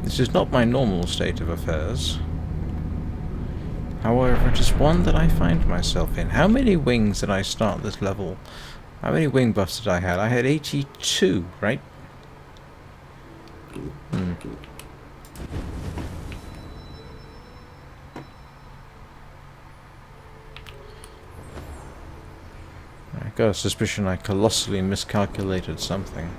This is not my normal state of affairs. However, it is one that I find myself in. How many wings did I start this level? How many wing buffs did I have? I had 82, right? I got a suspicion I colossally miscalculated something.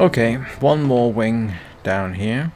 Okay, one more wing down here.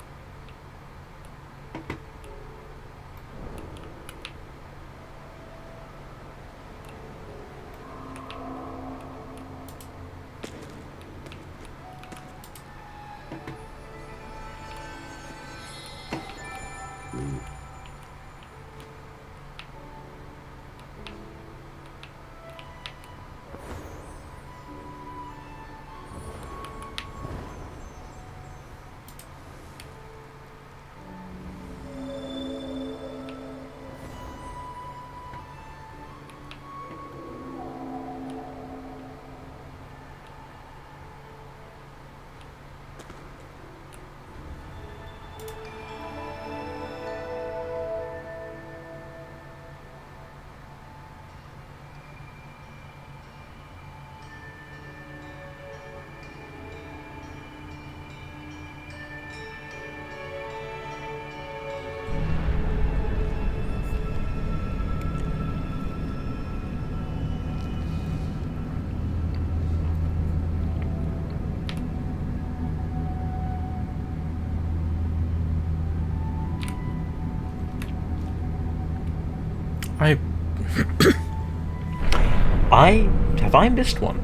Have I missed one?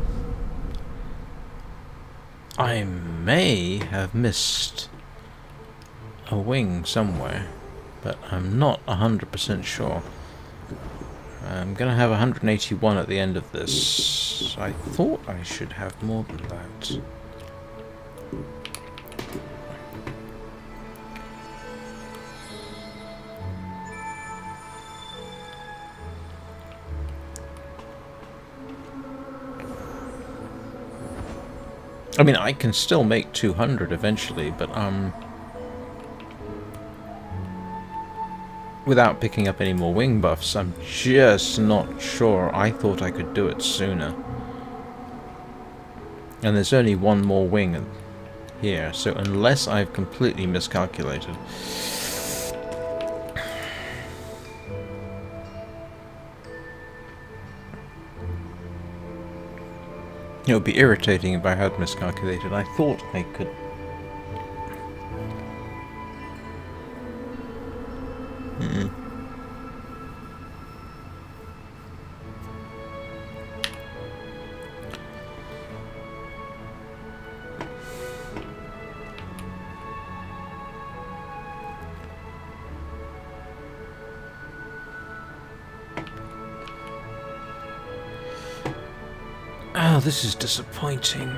I may have missed a wing somewhere, but I'm not 100% sure. I'm gonna have 181 at the end of this. I thought I should have more than that. I mean, I can still make 200 eventually, but without picking up any more wing buffs, I'm just not sure. I thought I could do it sooner. And there's only one more wing here, so unless I've completely miscalculated... It would be irritating if I had miscalculated. I thought I could... Oh, this is disappointing.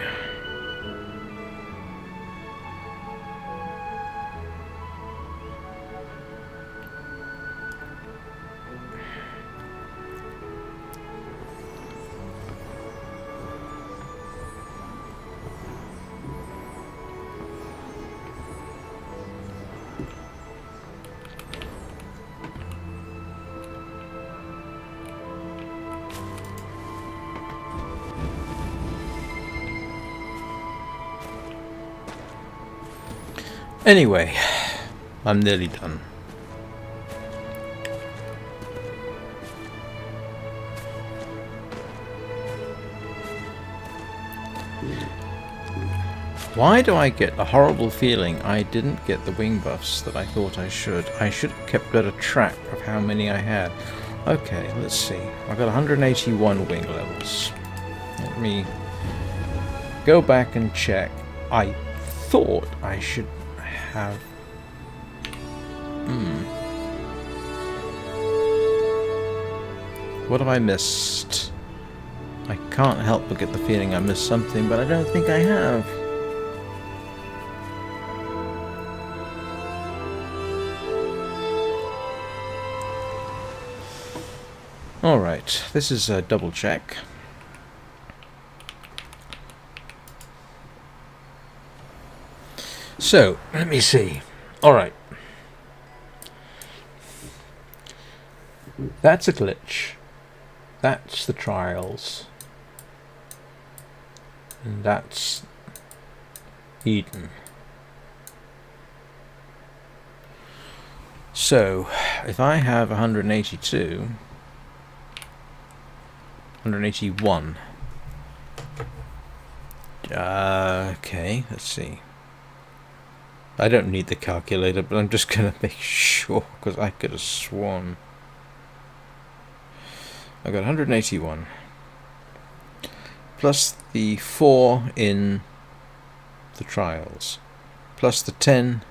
Anyway, I'm nearly done. Why do I get a horrible feeling I didn't get the wing buffs that I thought I should? I should have kept better track of how many I had. Okay, let's see. I've got 181 wing levels. Let me go back and check. I thought I should have... What have I missed? I can't help but get the feeling I missed something, but I don't think I have. Alright, this is a double check. So, let me see. Alright. That's a glitch. That's the trials. And that's Eden. So, if I have 182, 181, Okay, let's see. I don't need the calculator, but I'm just going to make sure, because I could have sworn. I got 181. Plus the 4 in the trials. Plus the 10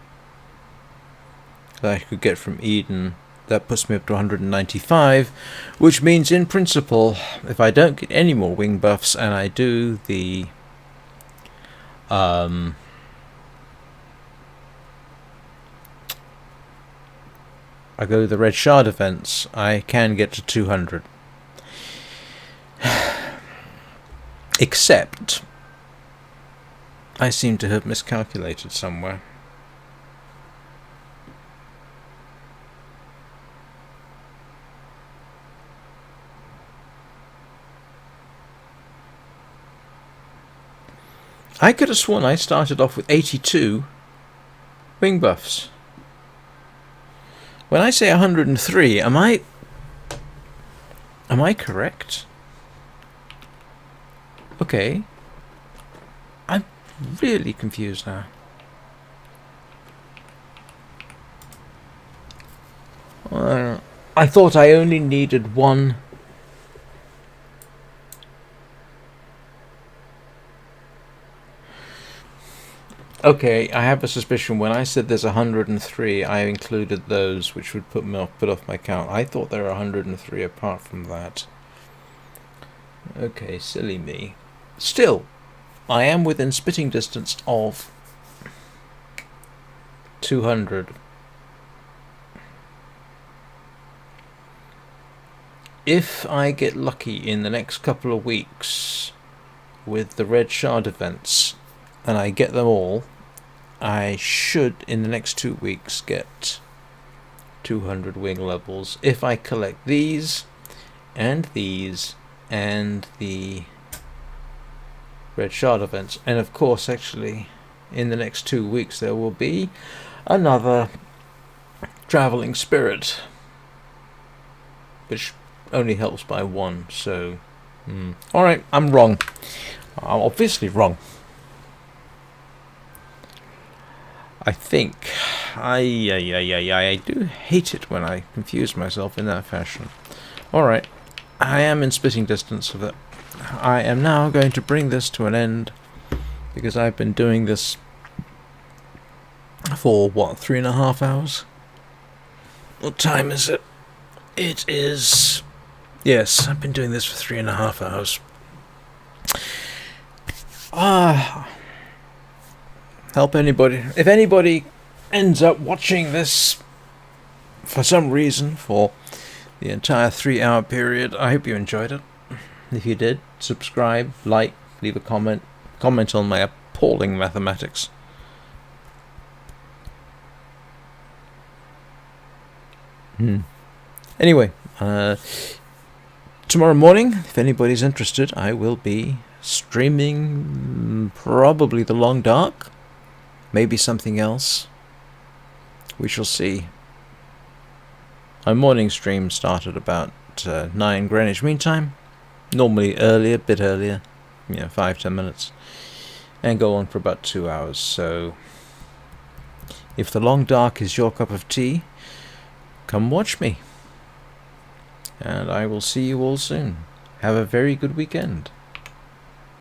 that I could get from Eden. That puts me up to 195, which means in principle, if I don't get any more wing buffs and I do the I go the red shard events, I can get to 200. Except I seem to have miscalculated somewhere. I could have sworn I started off with 82 wing buffs. When I say 103, am I correct? Okay. I'm really confused now. I thought I only needed one. Okay, I have a suspicion when I said there's 103, I included those, which would put off my count. I thought there were 103 apart from that. Okay, silly me. Still, I am within spitting distance of 200. If I get lucky in the next couple of weeks with the red shard events, and I get them all, I should in the next 2 weeks get 200 wing levels if I collect these and the red shard events. And of course, actually, in the next 2 weeks there will be another traveling spirit, which only helps by 1. So alright, I'm wrong. I'm obviously wrong. I think I do hate it when I confuse myself in that fashion. Alright, I am in spitting distance of it. I am now going to bring this to an end, because I've been doing this for, what, 3.5 hours? What time is it? It is... Yes, I've been doing this for 3.5 hours. Help anybody. If anybody ends up watching this for some reason for the entire 3-hour period, I hope you enjoyed it. If you did, subscribe, like, leave a comment on my appalling mathematics. Anyway, tomorrow morning, if anybody's interested, I will be streaming probably The Long Dark. Maybe something else. We shall see. My morning stream started about 9 Greenwich Mean Time. Normally earlier, a bit earlier. 5-10 minutes. And go on for about 2 hours. So, if The Long Dark is your cup of tea, come watch me. And I will see you all soon. Have a very good weekend.